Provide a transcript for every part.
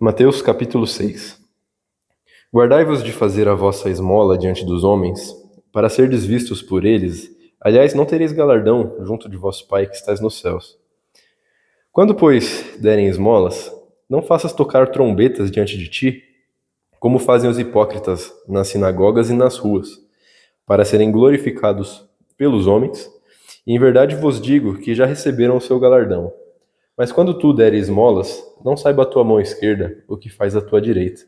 Mateus capítulo 6. Guardai-vos de fazer a vossa esmola diante dos homens, para serdes vistos por eles. Aliás, não tereis galardão junto de vosso Pai que estais nos céus. Quando, pois, derem esmolas, não faças tocar trombetas diante de ti, como fazem os hipócritas nas sinagogas e nas ruas, para serem glorificados pelos homens. E em verdade vos digo que já receberam o seu galardão. Mas quando tu deres esmolas, não saiba a tua mão esquerda o que faz a tua direita,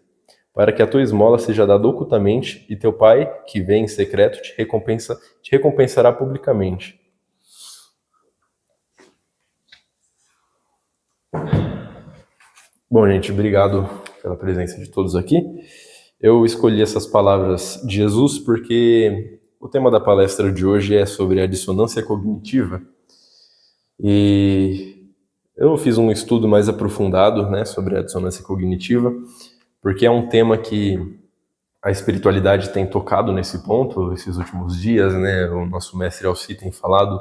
para que a tua esmola seja dada ocultamente, e teu Pai, que vê em secreto, te recompensará publicamente. Bom, gente, obrigado pela presença de todos aqui. Eu escolhi essas palavras de Jesus porque o tema da palestra de hoje é sobre a dissonância cognitiva. E eu fiz um estudo mais aprofundado, né, sobre a dissonância cognitiva, porque é um tema que a espiritualidade tem tocado nesse ponto esses últimos dias, né? O nosso mestre Alci tem falado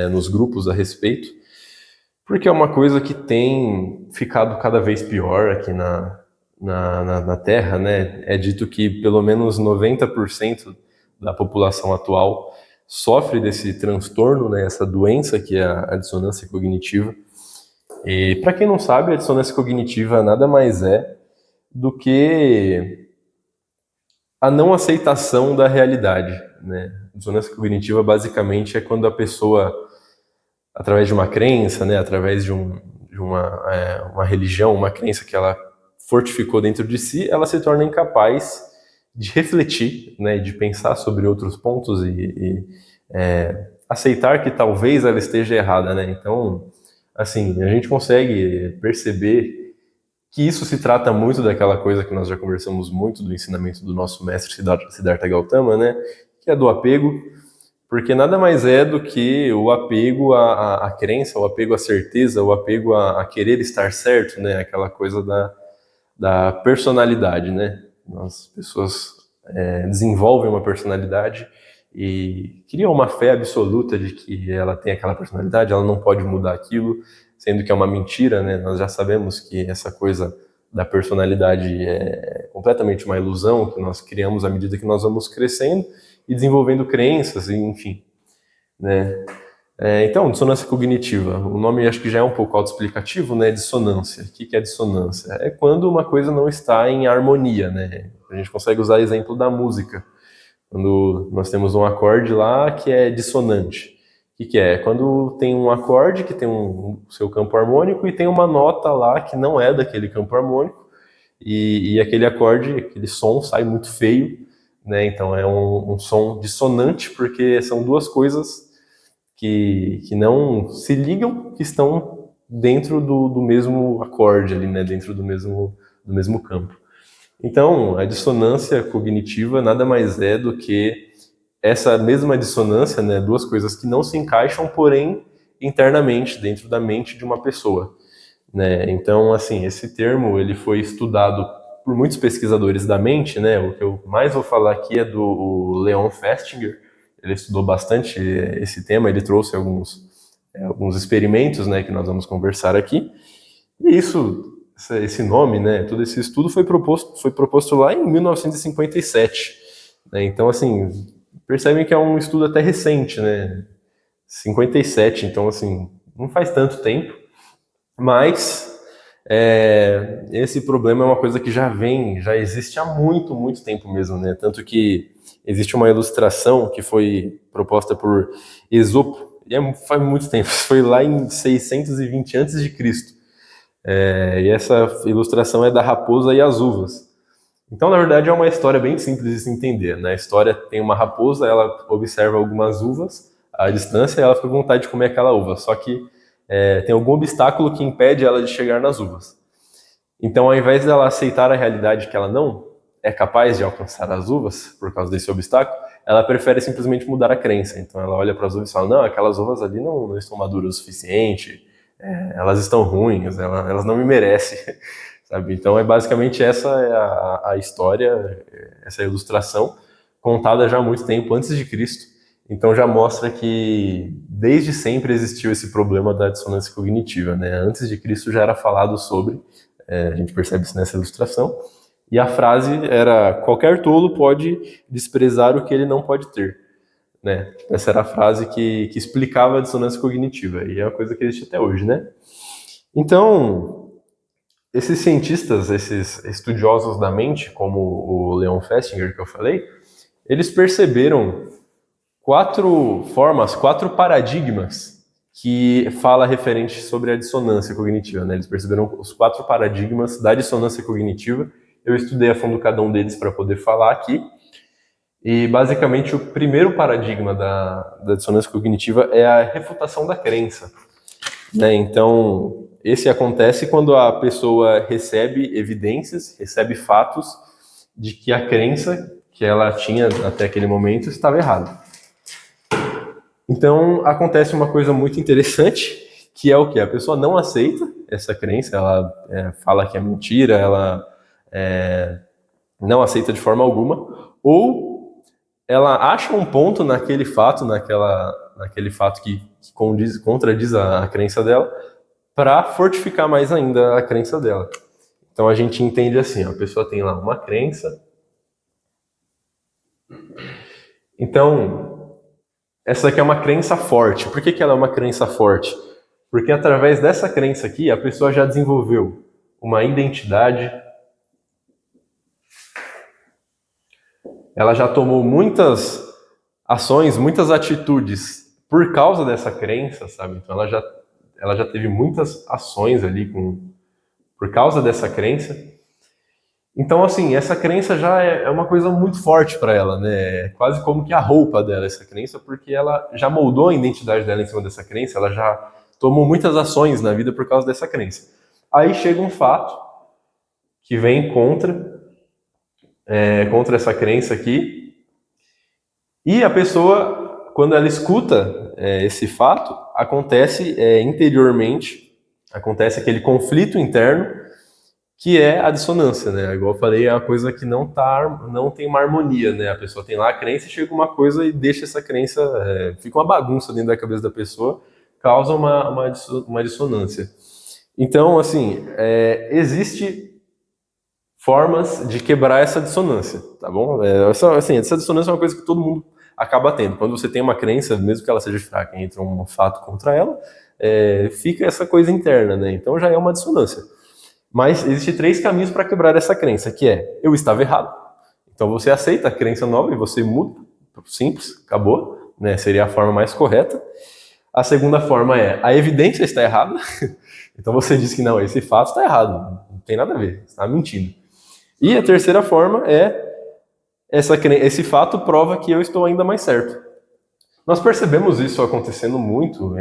nos grupos a respeito, porque é uma coisa que tem ficado cada vez pior aqui na Terra, né? É dito que pelo menos 90% da população atual sofre desse transtorno, né? Essa doença que é a dissonância cognitiva. E para quem não sabe, a dissonância cognitiva nada mais é do que a não aceitação da realidade, né? A dissonância cognitiva basicamente é quando a pessoa, através de uma crença, né, através de uma religião, uma crença que ela fortificou dentro de si, ela se torna incapaz de refletir, né, de pensar sobre outros pontos e aceitar que talvez ela esteja errada, né? Então, assim, a gente consegue perceber que isso se trata muito daquela coisa que nós já conversamos muito do ensinamento do nosso mestre Siddhartha Gautama, né? Que é do apego, porque nada mais é do que o apego à crença, o apego à certeza, o apego a querer estar certo, né? Aquela coisa da personalidade, né? As pessoas desenvolvem uma personalidade e criam uma fé absoluta de que ela tem aquela personalidade, ela não pode mudar aquilo, sendo que é uma mentira, né? Nós já sabemos que essa coisa da personalidade é completamente uma ilusão que nós criamos à medida que nós vamos crescendo e desenvolvendo crenças, enfim, né? Então, dissonância cognitiva. O nome acho que já é um pouco autoexplicativo, né? Dissonância. O que é dissonância? É quando uma coisa não está em harmonia, né? A gente consegue usar exemplo da música. Quando nós temos um acorde lá que é dissonante. O que é? Quando tem um acorde que tem o seu campo harmônico e tem uma nota lá que não é daquele campo harmônico e aquele acorde, aquele som sai muito feio, né? Então é um som dissonante porque são duas coisas que não se ligam, que estão dentro do mesmo acorde ali, né? Dentro do mesmo campo. Então, a dissonância cognitiva nada mais é do que essa mesma dissonância, né? Duas coisas que não se encaixam, porém, internamente, dentro da mente de uma pessoa, né? Então, assim, esse termo ele foi estudado por muitos pesquisadores da mente, né? O que eu mais vou falar aqui é do Leon Festinger. Ele estudou bastante esse tema, ele trouxe alguns experimentos, né, que nós vamos conversar aqui. E esse nome, né, todo esse estudo foi proposto lá em 1957. Né? Então, assim, percebem que é um estudo até recente, né? 57, então, assim, não faz tanto tempo. Mas esse problema é uma coisa que já existe há muito, muito tempo mesmo, né? Tanto que existe uma ilustração que foi proposta por Esopo, e faz muito tempo, foi lá em 620 a.C. E essa ilustração é da raposa e as uvas. Então, na verdade, é uma história bem simples de se entender. Na história tem uma raposa, ela observa algumas uvas à distância e ela fica com vontade de comer aquela uva. Só que tem algum obstáculo que impede ela de chegar nas uvas. Então, ao invés dela aceitar a realidade que ela não é capaz de alcançar as uvas por causa desse obstáculo, ela prefere simplesmente mudar a crença. Então, ela olha para as uvas e fala, não, aquelas uvas ali não estão maduras o suficiente, elas estão ruins, elas não me merecem. Sabe? Então, basicamente essa é a história, essa ilustração, contada já há muito tempo antes de Cristo. Então já mostra que desde sempre existiu esse problema da dissonância cognitiva, né? Antes de Cristo já era falado sobre, A gente percebe isso nessa ilustração. E a frase era: qualquer tolo pode desprezar o que ele não pode ter. Né? Essa era a frase que explicava a dissonância cognitiva, e é uma coisa que existe até hoje, né? Então, esses cientistas, esses estudiosos da mente, como o Leon Festinger que eu falei, eles perceberam 4 formas, 4 paradigmas que fala referente sobre a dissonância cognitiva, né? Eles perceberam os 4 paradigmas da dissonância cognitiva. Eu estudei a fundo cada um deles para poder falar aqui. E basicamente o primeiro paradigma da dissonância cognitiva é a refutação da crença. Né? Então, esse acontece quando a pessoa recebe evidências, recebe fatos de que a crença que ela tinha até aquele momento estava errada. Então, acontece uma coisa muito interessante, que é o que? A pessoa não aceita essa crença, ela fala que é mentira, ela não aceita de forma alguma, ou ela acha um ponto naquele fato, naquele fato que contradiz a crença dela, para fortificar mais ainda a crença dela. Então a gente entende assim, a pessoa tem lá uma crença. Então, essa aqui é uma crença forte. Por que ela é uma crença forte? Porque através dessa crença aqui, a pessoa já desenvolveu uma identidade, ela já tomou muitas ações, muitas atitudes por causa dessa crença, sabe? Então ela já teve muitas ações ali por causa dessa crença. Então, assim, essa crença já é uma coisa muito forte para ela, né? É quase como que a roupa dela, essa crença, porque ela já moldou a identidade dela em cima dessa crença, ela já tomou muitas ações na vida por causa dessa crença. Aí chega um fato que vem contra essa crença aqui, e a pessoa, quando ela escuta esse fato, acontece interiormente, acontece aquele conflito interno, que é a dissonância, né? Igual eu falei, é uma coisa que não tem uma harmonia, né? A pessoa tem lá a crença e chega uma coisa e deixa essa crença, fica uma bagunça dentro da cabeça da pessoa, causa uma dissonância. Então, assim, existe formas de quebrar essa dissonância, tá bom? Essa dissonância é uma coisa que todo mundo acaba tendo. Quando você tem uma crença, mesmo que ela seja fraca, entra um fato contra ela, fica essa coisa interna, né? Então já é uma dissonância. Mas existem 3 caminhos para quebrar essa crença, que é: eu estava errado. Então você aceita a crença nova e você muda, simples, acabou, né? Seria a forma mais correta. A segunda forma é: a evidência está errada. Então você diz que não, esse fato está errado, não tem nada a ver, você está mentindo. E a terceira forma é: esse fato prova que eu estou ainda mais certo. Nós percebemos isso acontecendo muito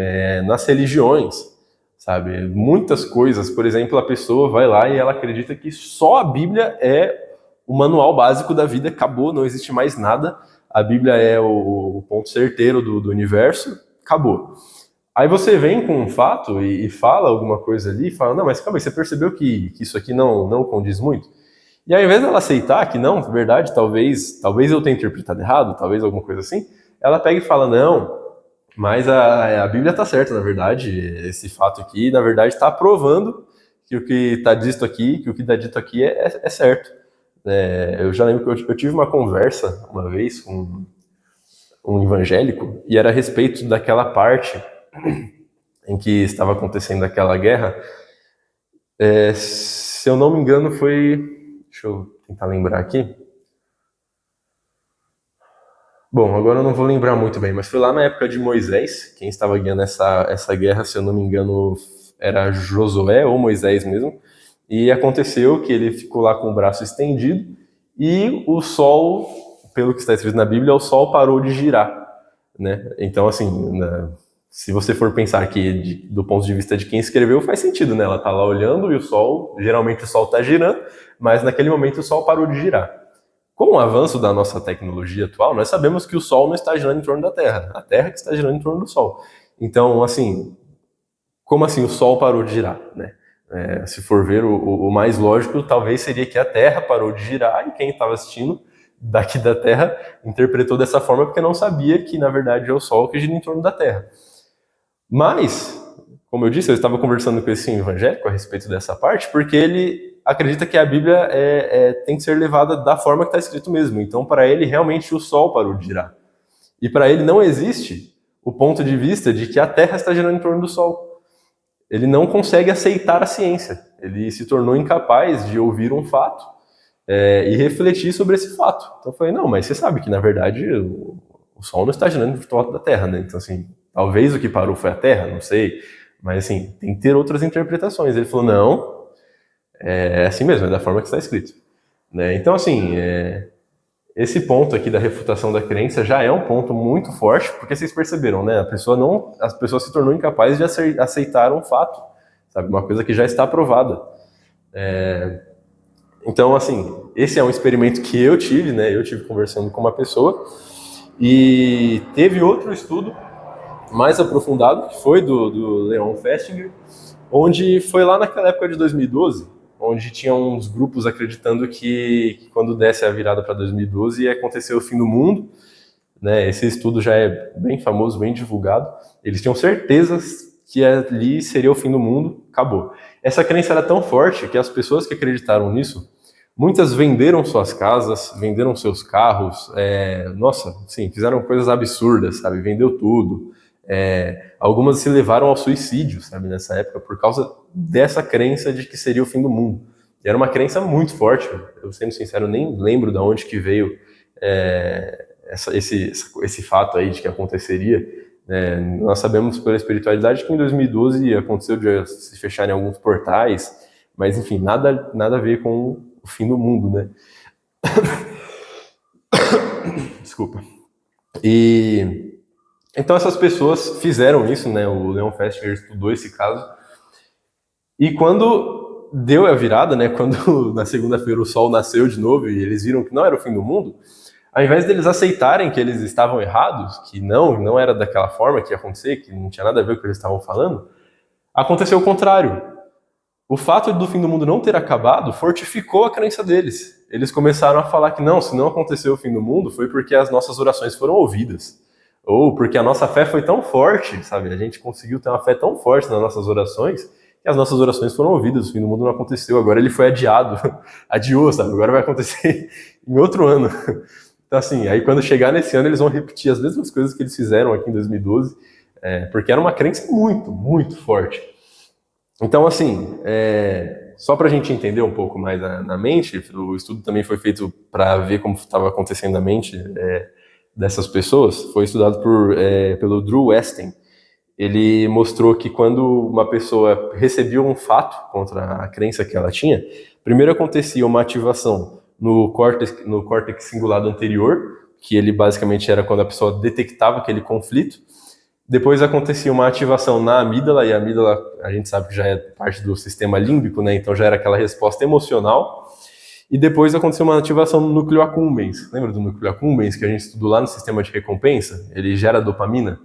nas religiões. Sabe, muitas coisas, por exemplo, a pessoa vai lá e ela acredita que só a Bíblia é o manual básico da vida, acabou, não existe mais nada, a Bíblia é o ponto certeiro do universo, acabou. Aí você vem com um fato e fala alguma coisa ali, fala: não, mas calma aí, você percebeu que isso aqui não condiz muito? E ao invés dela aceitar que não, verdade, talvez eu tenha interpretado errado, talvez alguma coisa assim, ela pega e fala: não, mas a Bíblia está certa, na verdade, esse fato aqui, na verdade, está provando que o que está dito aqui, que o que está dito aqui é certo. Eu já lembro que eu tive uma conversa uma vez com um evangélico, e era a respeito daquela parte em que estava acontecendo aquela guerra. Se eu não me engano, foi... Deixa eu tentar lembrar aqui. Bom, agora eu não vou lembrar muito bem, mas foi lá na época de Moisés, quem estava guiando essa guerra, se eu não me engano, era Josué ou Moisés mesmo, e aconteceu que ele ficou lá com o braço estendido e o sol, pelo que está escrito na Bíblia, o sol parou de girar, né? Então, assim, se você for pensar que do ponto de vista de quem escreveu, faz sentido, né? Ela está lá olhando e o sol, geralmente o sol está girando, mas naquele momento o sol parou de girar. Com o avanço da nossa tecnologia atual, nós sabemos que o Sol não está girando em torno da Terra, a Terra que está girando em torno do Sol. Então, assim, como assim o Sol parou de girar, né? Se for ver, o mais lógico talvez seria que a Terra parou de girar e quem estava assistindo daqui da Terra interpretou dessa forma porque não sabia que, na verdade, é o Sol que gira em torno da Terra. Mas, como eu disse, eu estava conversando com esse evangélico a respeito dessa parte, porque ele acredita que a Bíblia tem que ser levada da forma que está escrito mesmo. Então, para ele, realmente o sol parou de girar. E para ele não existe o ponto de vista de que a Terra está girando em torno do Sol. Ele não consegue aceitar a ciência. Ele se tornou incapaz de ouvir um fato e refletir sobre esse fato. Então eu falei, não, mas você sabe que na verdade o Sol não está girando em torno da Terra, né? Então assim, talvez o que parou foi a Terra, não sei. Mas assim, tem que ter outras interpretações. Ele falou, não, é assim mesmo, é da forma que está escrito. Né? Então assim, esse ponto aqui da refutação da crença já é um ponto muito forte, porque vocês perceberam, né? A pessoa se tornou incapaz de aceitar um fato, sabe? Uma coisa que já está provada. Então, assim, esse é um experimento que eu tive, né? Eu tive conversando com uma pessoa e teve outro estudo mais aprofundado, que foi do Leon Festinger, onde foi lá naquela época de 2012, onde tinha uns grupos acreditando que quando desse a virada para 2012 ia acontecer o fim do mundo, né? Esse estudo já é bem famoso, bem divulgado. Eles tinham certezas que ali seria o fim do mundo, acabou. Essa crença era tão forte que as pessoas que acreditaram nisso, muitas venderam suas casas, venderam seus carros, nossa, sim, fizeram coisas absurdas, sabe? Vendeu tudo. Algumas se levaram ao suicídio, sabe, nessa época, por causa dessa crença de que seria o fim do mundo. E era uma crença muito forte, eu sendo sincero, nem lembro de onde que veio esse fato aí de que aconteceria. Nós sabemos pela espiritualidade que em 2012 aconteceu de se fecharem alguns portais, mas enfim, nada a ver com o fim do mundo, né? Desculpa. Então essas pessoas fizeram isso, né? O Leon Festinger estudou esse caso. E quando deu a virada, né? Quando na segunda-feira o sol nasceu de novo e eles viram que não era o fim do mundo, ao invés deles aceitarem que eles estavam errados, que não era daquela forma que ia acontecer, que não tinha nada a ver com o que eles estavam falando, aconteceu o contrário. O fato do fim do mundo não ter acabado fortificou a crença deles. Eles começaram a falar que não, se não aconteceu o fim do mundo, foi porque as nossas orações foram ouvidas. Ou porque a nossa fé foi tão forte, sabe? A gente conseguiu ter uma fé tão forte nas nossas orações, que as nossas orações foram ouvidas, o fim do mundo não aconteceu, agora ele foi adiado, adiou, sabe? Agora vai acontecer em outro ano. Então assim, aí quando chegar nesse ano eles vão repetir as mesmas coisas que eles fizeram aqui em 2012, porque era uma crença muito, muito forte. Então assim, só para a gente entender um pouco mais na mente, o estudo também foi feito para ver como estava acontecendo na mente dessas pessoas, foi estudado pelo Drew Westen. Ele mostrou que quando uma pessoa recebia um fato contra a crença que ela tinha, primeiro acontecia uma ativação no córtex cingulado anterior, que ele basicamente era quando a pessoa detectava aquele conflito. Depois acontecia uma ativação na amígdala, e a amígdala a gente sabe que já é parte do sistema límbico, né? Então já era aquela resposta emocional. E depois aconteceu uma ativação no núcleo accumbens. Lembra do núcleo accumbens que a gente estudou lá no sistema de recompensa? Ele gera dopamina.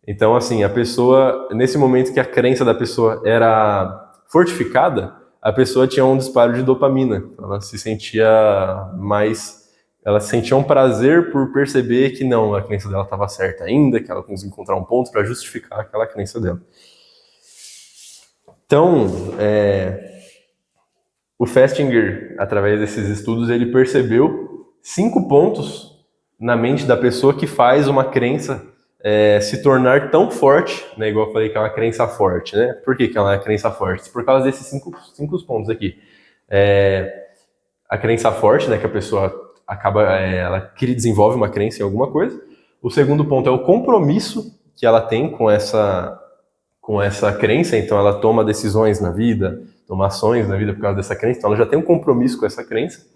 Então, assim, a pessoa, nesse momento que a crença da pessoa era fortificada, a pessoa tinha um disparo de dopamina. Ela sentia um prazer por perceber que não, a crença dela estava certa ainda, que ela conseguiu encontrar um ponto para justificar aquela crença dela. Então, o Festinger, através desses estudos, ele percebeu 5 pontos na mente da pessoa que faz uma crença se tornar tão forte, né? Igual eu falei que é uma crença forte, né? Por que é uma crença forte? Por causa desses 5 pontos aqui. A crença forte, né? Que a pessoa ela desenvolve uma crença em alguma coisa. O segundo ponto é o compromisso que ela tem com essa crença, então ela toma decisões na vida, toma ações na vida por causa dessa crença, então ela já tem um compromisso com essa crença.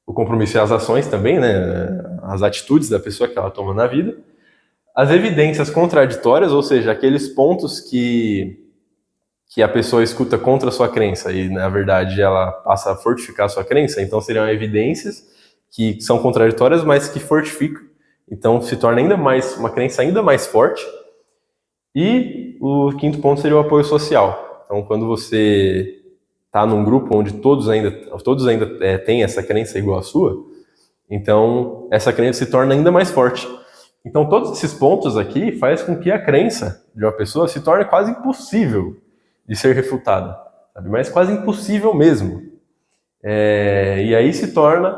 O compromisso e as ações também, né? As atitudes da pessoa que ela toma na vida. As evidências contraditórias, ou seja, aqueles pontos que a pessoa escuta contra a sua crença e, na verdade, ela passa a fortificar a sua crença, então seriam evidências que são contraditórias, mas que fortificam, então se torna uma crença ainda mais forte. E o quinto ponto seria o apoio social. Então, quando você está num grupo onde todos ainda têm essa crença igual à sua, então essa crença se torna ainda mais forte. Então, todos esses pontos aqui faz com que a crença de uma pessoa se torne quase impossível de ser refutada, sabe? Mas quase impossível mesmo. E aí se torna...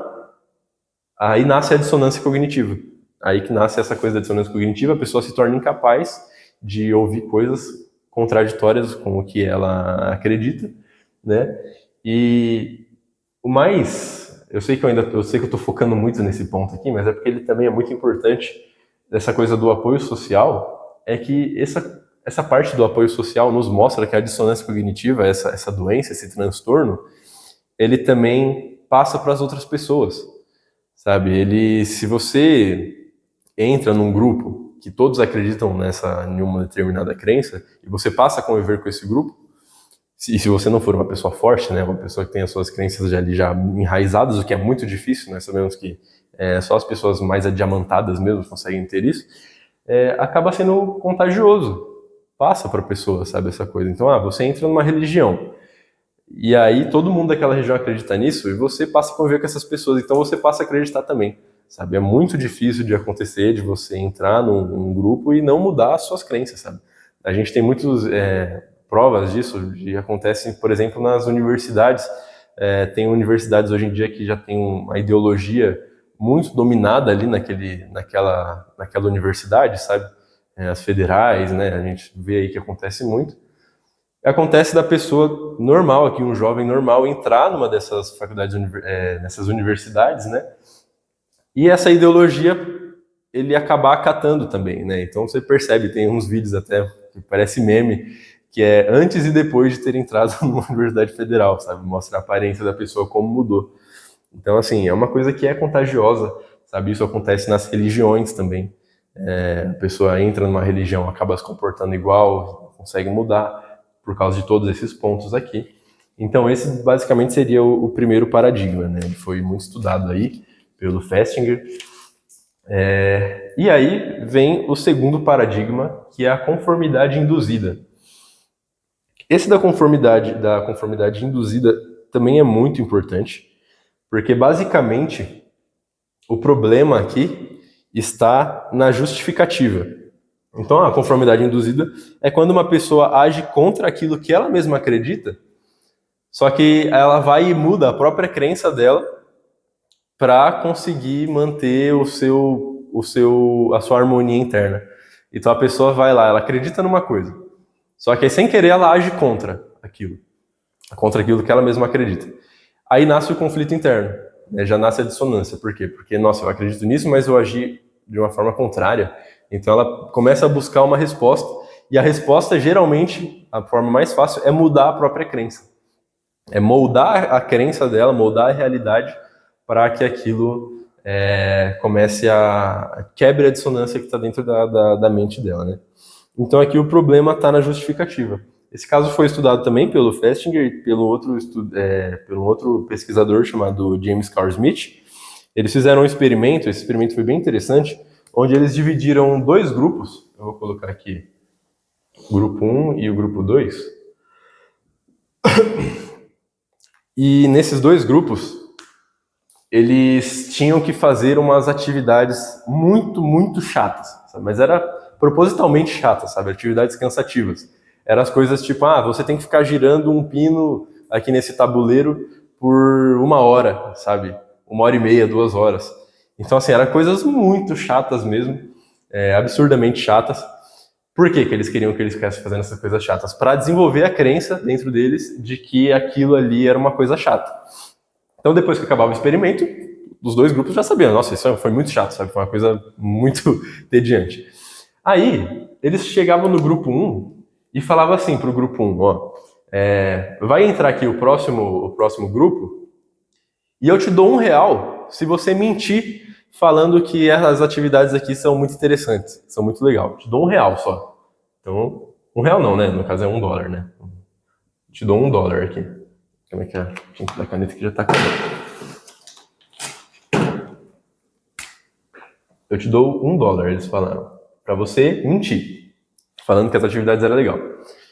Aí nasce a dissonância cognitiva. Aí que nasce essa coisa da dissonância cognitiva, a pessoa se torna incapaz de ouvir coisas contraditórias com o que ela acredita, né? E o mais... Eu sei que eu estou focando muito nesse ponto aqui, mas é porque ele também é muito importante, dessa coisa do apoio social, é que essa parte do apoio social nos mostra que a dissonância cognitiva, essa doença, esse transtorno, ele também passa para as outras pessoas, sabe? Se você entra num grupo que todos acreditam em uma determinada crença, e você passa a conviver com esse grupo, se você não for uma pessoa forte, né, uma pessoa que tem as suas crenças ali já enraizadas, o que é muito difícil, nós sabemos que só as pessoas mais adiamantadas mesmo conseguem ter isso, acaba sendo contagioso, passa para a pessoa, sabe, essa coisa. Então, você entra numa religião, e aí todo mundo daquela região acredita nisso, e você passa a conviver com essas pessoas, então você passa a acreditar também, sabe? É muito difícil de acontecer, de você entrar num grupo e não mudar as suas crenças, sabe? A gente tem muitas provas disso, acontecem, por exemplo, nas universidades. Tem universidades hoje em dia que já tem uma ideologia muito dominada ali naquela universidade, sabe? As federais, né? A gente vê aí que acontece muito. Acontece da pessoa normal aqui, um jovem normal, entrar numa dessas faculdades, nessas universidades, né? E essa ideologia ele acabar acatando também, né? Então você percebe, tem uns vídeos até que parece meme, que é antes e depois de ter entrado numa universidade federal, sabe? Mostra a aparência da pessoa, como mudou. Então, assim, é uma coisa que é contagiosa, sabe? Isso acontece nas religiões também. A pessoa entra numa religião, acaba se comportando igual, não consegue mudar, por causa de todos esses pontos aqui. Então, esse basicamente seria o primeiro paradigma, né? Ele foi muito estudado aí pelo Festinger. E aí vem o segundo paradigma, que é a conformidade induzida. Esse da conformidade induzida também é muito importante, porque basicamente o problema aqui está na justificativa. Então, a conformidade induzida é quando uma pessoa age contra aquilo que ela mesma acredita, só que ela vai e muda a própria crença dela para conseguir manter a sua harmonia interna. Então a pessoa vai lá, ela acredita numa coisa, só que aí, sem querer, ela age contra aquilo que ela mesma acredita. Aí nasce o conflito interno, né? Já nasce a dissonância. Por quê? Porque, nossa, eu acredito nisso, mas eu agi de uma forma contrária. Então ela começa a buscar uma resposta, e a resposta, geralmente, a forma mais fácil é mudar a própria crença. É moldar a crença dela, moldar a realidade para que aquilo comece quebre a dissonância que está dentro da mente dela, né? Então aqui o problema está na justificativa. Esse caso foi estudado também pelo Festinger e pelo outro pesquisador chamado James Carl Smith. Eles fizeram um experimento, esse experimento foi bem interessante, onde eles dividiram dois grupos. Eu vou colocar aqui o grupo 1 e o grupo 2. E nesses dois grupos, eles tinham que fazer umas atividades muito, muito chatas, sabe? Mas era propositalmente chatas, sabe? Atividades cansativas. Eram as coisas tipo, você tem que ficar girando um pino aqui nesse tabuleiro por 1 hora, sabe? 1h30, 2 horas. Então, assim, eram coisas muito chatas mesmo, absurdamente chatas. Por que eles queriam que eles ficassem fazendo essas coisas chatas? Para desenvolver a crença dentro deles de que aquilo ali era uma coisa chata. Então, depois que acabava o experimento, os dois grupos já sabiam, nossa, isso foi muito chato, sabe? Foi uma coisa muito tediante. Aí, eles chegavam no grupo 1 e falavam assim pro grupo 1, vai entrar aqui o próximo grupo e eu te dou R$1 se você mentir falando que as atividades aqui são muito interessantes, são muito legais. Te dou R$1 só. Então, R$1 não, né? No caso é $1, né? Te dou $1 aqui. Como é que é? Tinha que dar caneta que já tá acabando. Eu te dou $1, eles falaram, para você mentir, falando que as atividades eram legal.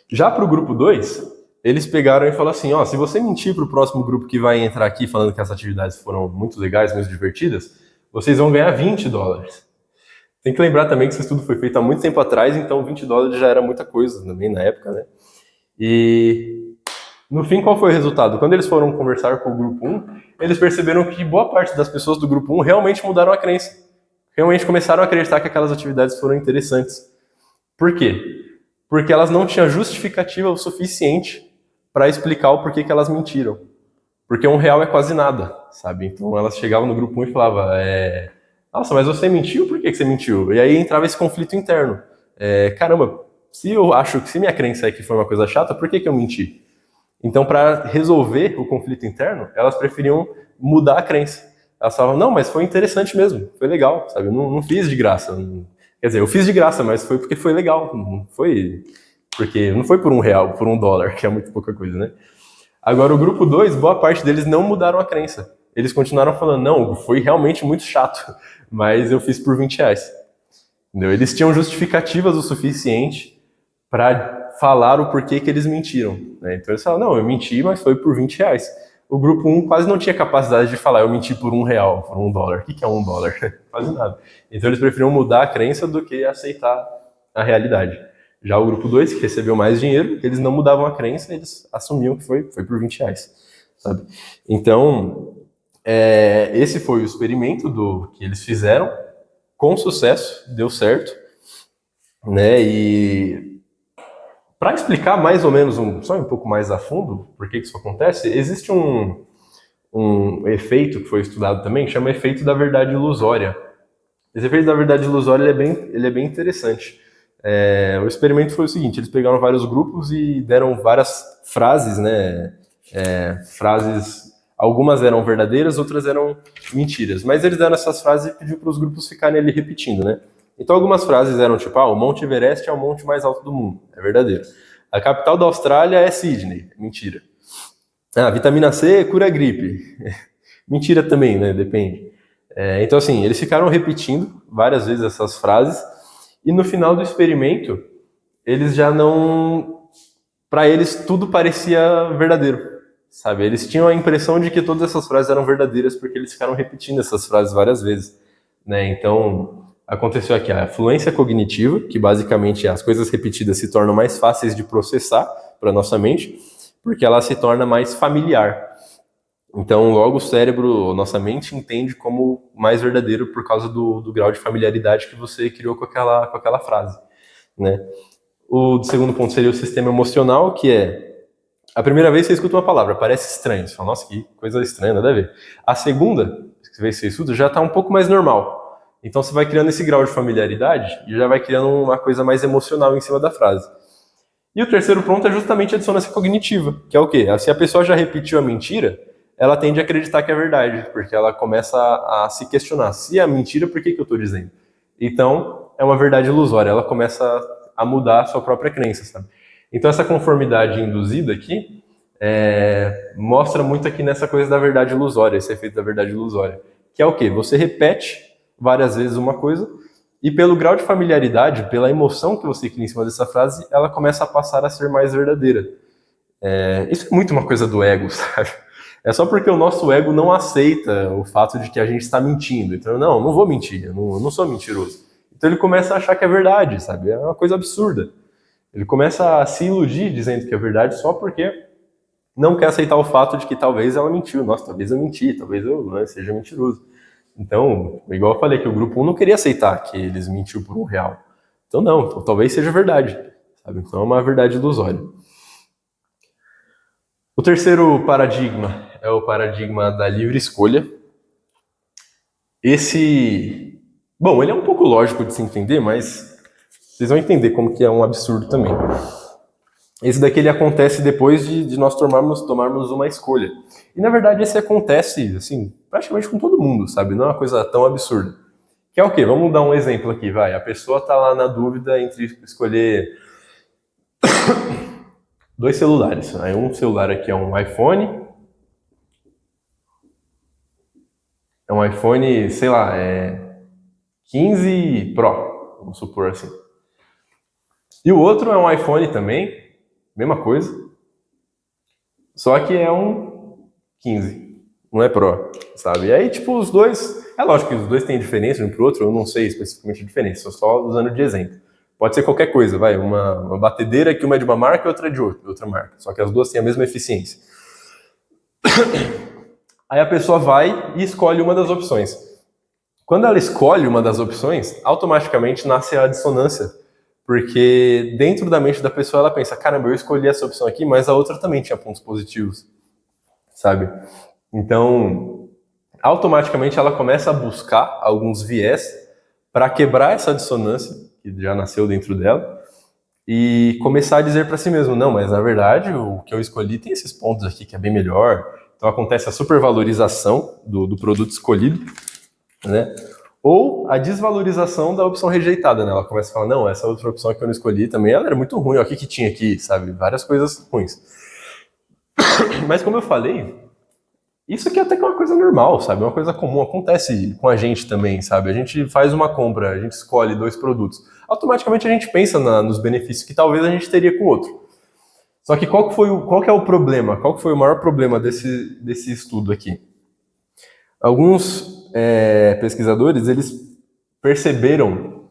Já pro grupo 2, eles pegaram e falaram assim, se você mentir pro próximo grupo que vai entrar aqui falando que as atividades foram muito legais, muito divertidas, vocês vão ganhar $20. Tem que lembrar também que esse estudo foi feito há muito tempo atrás, então $20 já era muita coisa também na época, né? E no fim, qual foi o resultado? Quando eles foram conversar com o grupo 1, eles perceberam que boa parte das pessoas do grupo 1 realmente mudaram a crença. Realmente começaram a acreditar que aquelas atividades foram interessantes. Por quê? Porque elas não tinham justificativa o suficiente para explicar o porquê que elas mentiram. Porque R$ 1 é quase nada, sabe? Então elas chegavam no grupo 1 e falavam, nossa, mas você mentiu? Por que você mentiu? E aí entrava esse conflito interno. Caramba, se eu acho que se minha crença é que foi uma coisa chata, por que eu menti? Então, para resolver o conflito interno, elas preferiam mudar a crença. Elas falavam, não, mas foi interessante mesmo, foi legal, sabe? Eu não fiz de graça. Quer dizer, eu fiz de graça, mas foi porque foi legal. Não foi porque não foi por R$ 1, por $1, que é muito pouca coisa, né? Agora, o grupo 2, boa parte deles não mudaram a crença. Eles continuaram falando, não, foi realmente muito chato, mas eu fiz por R$ 20. Entendeu? Eles tinham justificativas o suficiente para falar o porquê que eles mentiram. Né? Então eles falaram, não, eu menti, mas foi por R$ 20. O grupo 1 quase não tinha capacidade de falar, eu menti por R$ 1, por $1. O que é $1? Quase nada. Então eles preferiam mudar a crença do que aceitar a realidade. Já o grupo 2, que recebeu mais dinheiro, eles não mudavam a crença, eles assumiam que foi por R$ 20. Sabe? Então, esse foi o experimento que eles fizeram, com sucesso, deu certo, né? E para explicar mais ou menos, só um pouco mais a fundo, por que isso acontece, existe um efeito que foi estudado também, que chama efeito da verdade ilusória. Esse efeito da verdade ilusória ele é bem interessante. O experimento foi o seguinte, eles pegaram vários grupos e deram várias frases, né? Frases, algumas eram verdadeiras, outras eram mentiras. Mas eles deram essas frases e pediram para os grupos ficarem ali repetindo, né? Então algumas frases eram tipo, o Monte Everest é o monte mais alto do mundo. É verdadeiro. A capital da Austrália é Sydney. Mentira. Vitamina C cura gripe. Mentira também, né? Depende. Então assim, eles ficaram repetindo várias vezes essas frases e no final do experimento, eles já não... Para eles, tudo parecia verdadeiro, sabe? Eles tinham a impressão de que todas essas frases eram verdadeiras porque eles ficaram repetindo essas frases várias vezes, né? Então, aconteceu aqui a fluência cognitiva, que basicamente as coisas repetidas se tornam mais fáceis de processar para nossa mente, porque ela se torna mais familiar. Então, logo o cérebro, nossa mente entende como mais verdadeiro por causa do grau de familiaridade que você criou com aquela frase, né? O segundo ponto seria o sistema emocional, que é a primeira vez que você escuta uma palavra, parece estranho, você fala, nossa, que coisa estranha, nada a ver. A segunda vez que você escuta já está um pouco mais normal. Então você vai criando esse grau de familiaridade e já vai criando uma coisa mais emocional em cima da frase. E o terceiro ponto é justamente a dissonância cognitiva, que é o quê? Se a pessoa já repetiu a mentira, ela tende a acreditar que é verdade, porque ela começa a se questionar. Se é mentira, por que eu estou dizendo? Então, é uma verdade ilusória. Ela começa a mudar a sua própria crença, sabe? Então, essa conformidade induzida aqui mostra muito aqui nessa coisa da verdade ilusória, esse efeito da verdade ilusória. Que é o quê? Você repete várias vezes uma coisa e pelo grau de familiaridade, pela emoção que você cria em cima dessa frase, ela começa a passar a ser mais verdadeira. Isso é muito uma coisa do ego, sabe? É só porque o nosso ego não aceita o fato de que a gente está mentindo. Então, não vou mentir, eu não sou mentiroso. Então ele começa a achar que é verdade, sabe? É uma coisa absurda. Ele começa a se iludir dizendo que é verdade só porque não quer aceitar o fato de que talvez ela mentiu. Nossa, talvez eu menti, talvez eu seja mentiroso. Então, igual eu falei que o grupo 1 não queria aceitar que eles mentiu por R$ 1. Então não, talvez seja verdade, sabe? Então é uma verdade ilusória. O terceiro paradigma é o paradigma da livre escolha. Bom, ele é um pouco lógico de se entender, mas vocês vão entender como que é um absurdo também. Esse daqui ele acontece depois de nós tomarmos uma escolha. E na verdade esse acontece, assim, praticamente com todo mundo, sabe? Não é uma coisa tão absurda. Que é o quê? Vamos dar um exemplo aqui, vai. A pessoa tá lá na dúvida entre escolher 2 celulares. Aí um celular aqui é um iPhone, sei lá, 15 Pro, vamos supor assim. E o outro é um iPhone também, mesma coisa, só que é um 15, não é Pro. sabe? E aí, tipo, os dois... É lógico que os dois têm diferença um pro outro, eu não sei especificamente a diferença, estou só usando de exemplo. Pode ser qualquer coisa, vai, uma batedeira que uma é de uma marca e outra é de outra marca, só que as duas têm a mesma eficiência. Aí a pessoa vai e escolhe uma das opções. Quando ela escolhe uma das opções, automaticamente nasce a dissonância, porque dentro da mente da pessoa ela pensa, caramba, eu escolhi essa opção aqui, mas a outra também tinha pontos positivos, sabe? Então, automaticamente ela começa a buscar alguns viés para quebrar essa dissonância que já nasceu dentro dela e começar a dizer para si mesmo, não, mas na verdade o que eu escolhi tem esses pontos aqui que é bem melhor. Então acontece a supervalorização do produto escolhido, né? Ou a desvalorização da opção rejeitada, né? Ela começa a falar, não, essa outra opção que eu não escolhi também, ela era muito ruim, ó, o que tinha aqui, sabe? Várias coisas ruins. Mas como eu falei, isso aqui até que é uma coisa normal, sabe? Uma coisa comum, acontece com a gente também, sabe? A gente faz uma compra, a gente escolhe 2 produtos. Automaticamente a gente pensa nos benefícios que talvez a gente teria com o outro. Só que qual que é o problema? Qual que foi o maior problema desse estudo aqui? Alguns pesquisadores, eles perceberam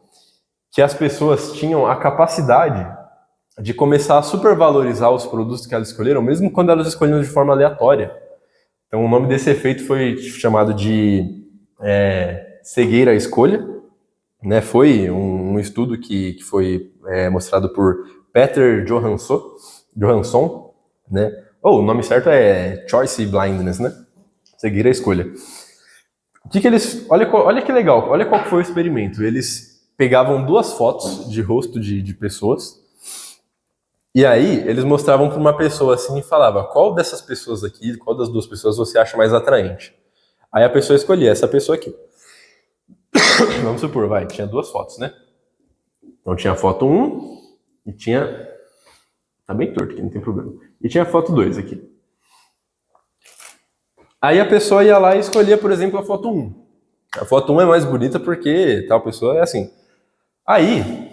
que as pessoas tinham a capacidade de começar a supervalorizar os produtos que elas escolheram, mesmo quando elas escolheram de forma aleatória. Então, o nome desse efeito foi chamado de cegueira à escolha, né? Foi um estudo que foi mostrado por Peter Johansson, né? O nome certo é Choice Blindness, né? Cegueira à escolha. O que eles... Olha que legal, olha qual foi o experimento. Eles pegavam 2 fotos de rosto de pessoas, e aí eles mostravam para uma pessoa assim e falava, qual dessas pessoas aqui, qual das 2 pessoas você acha mais atraente? Aí a pessoa escolhia essa pessoa aqui. Vamos supor, tinha 2 fotos, né? Então tinha a foto 1 e tinha... Tá bem torto aqui, não tem problema. E tinha a foto 2 aqui. Aí a pessoa ia lá e escolhia, por exemplo, a foto 1. A foto 1 é mais bonita porque tal pessoa é assim. Aí,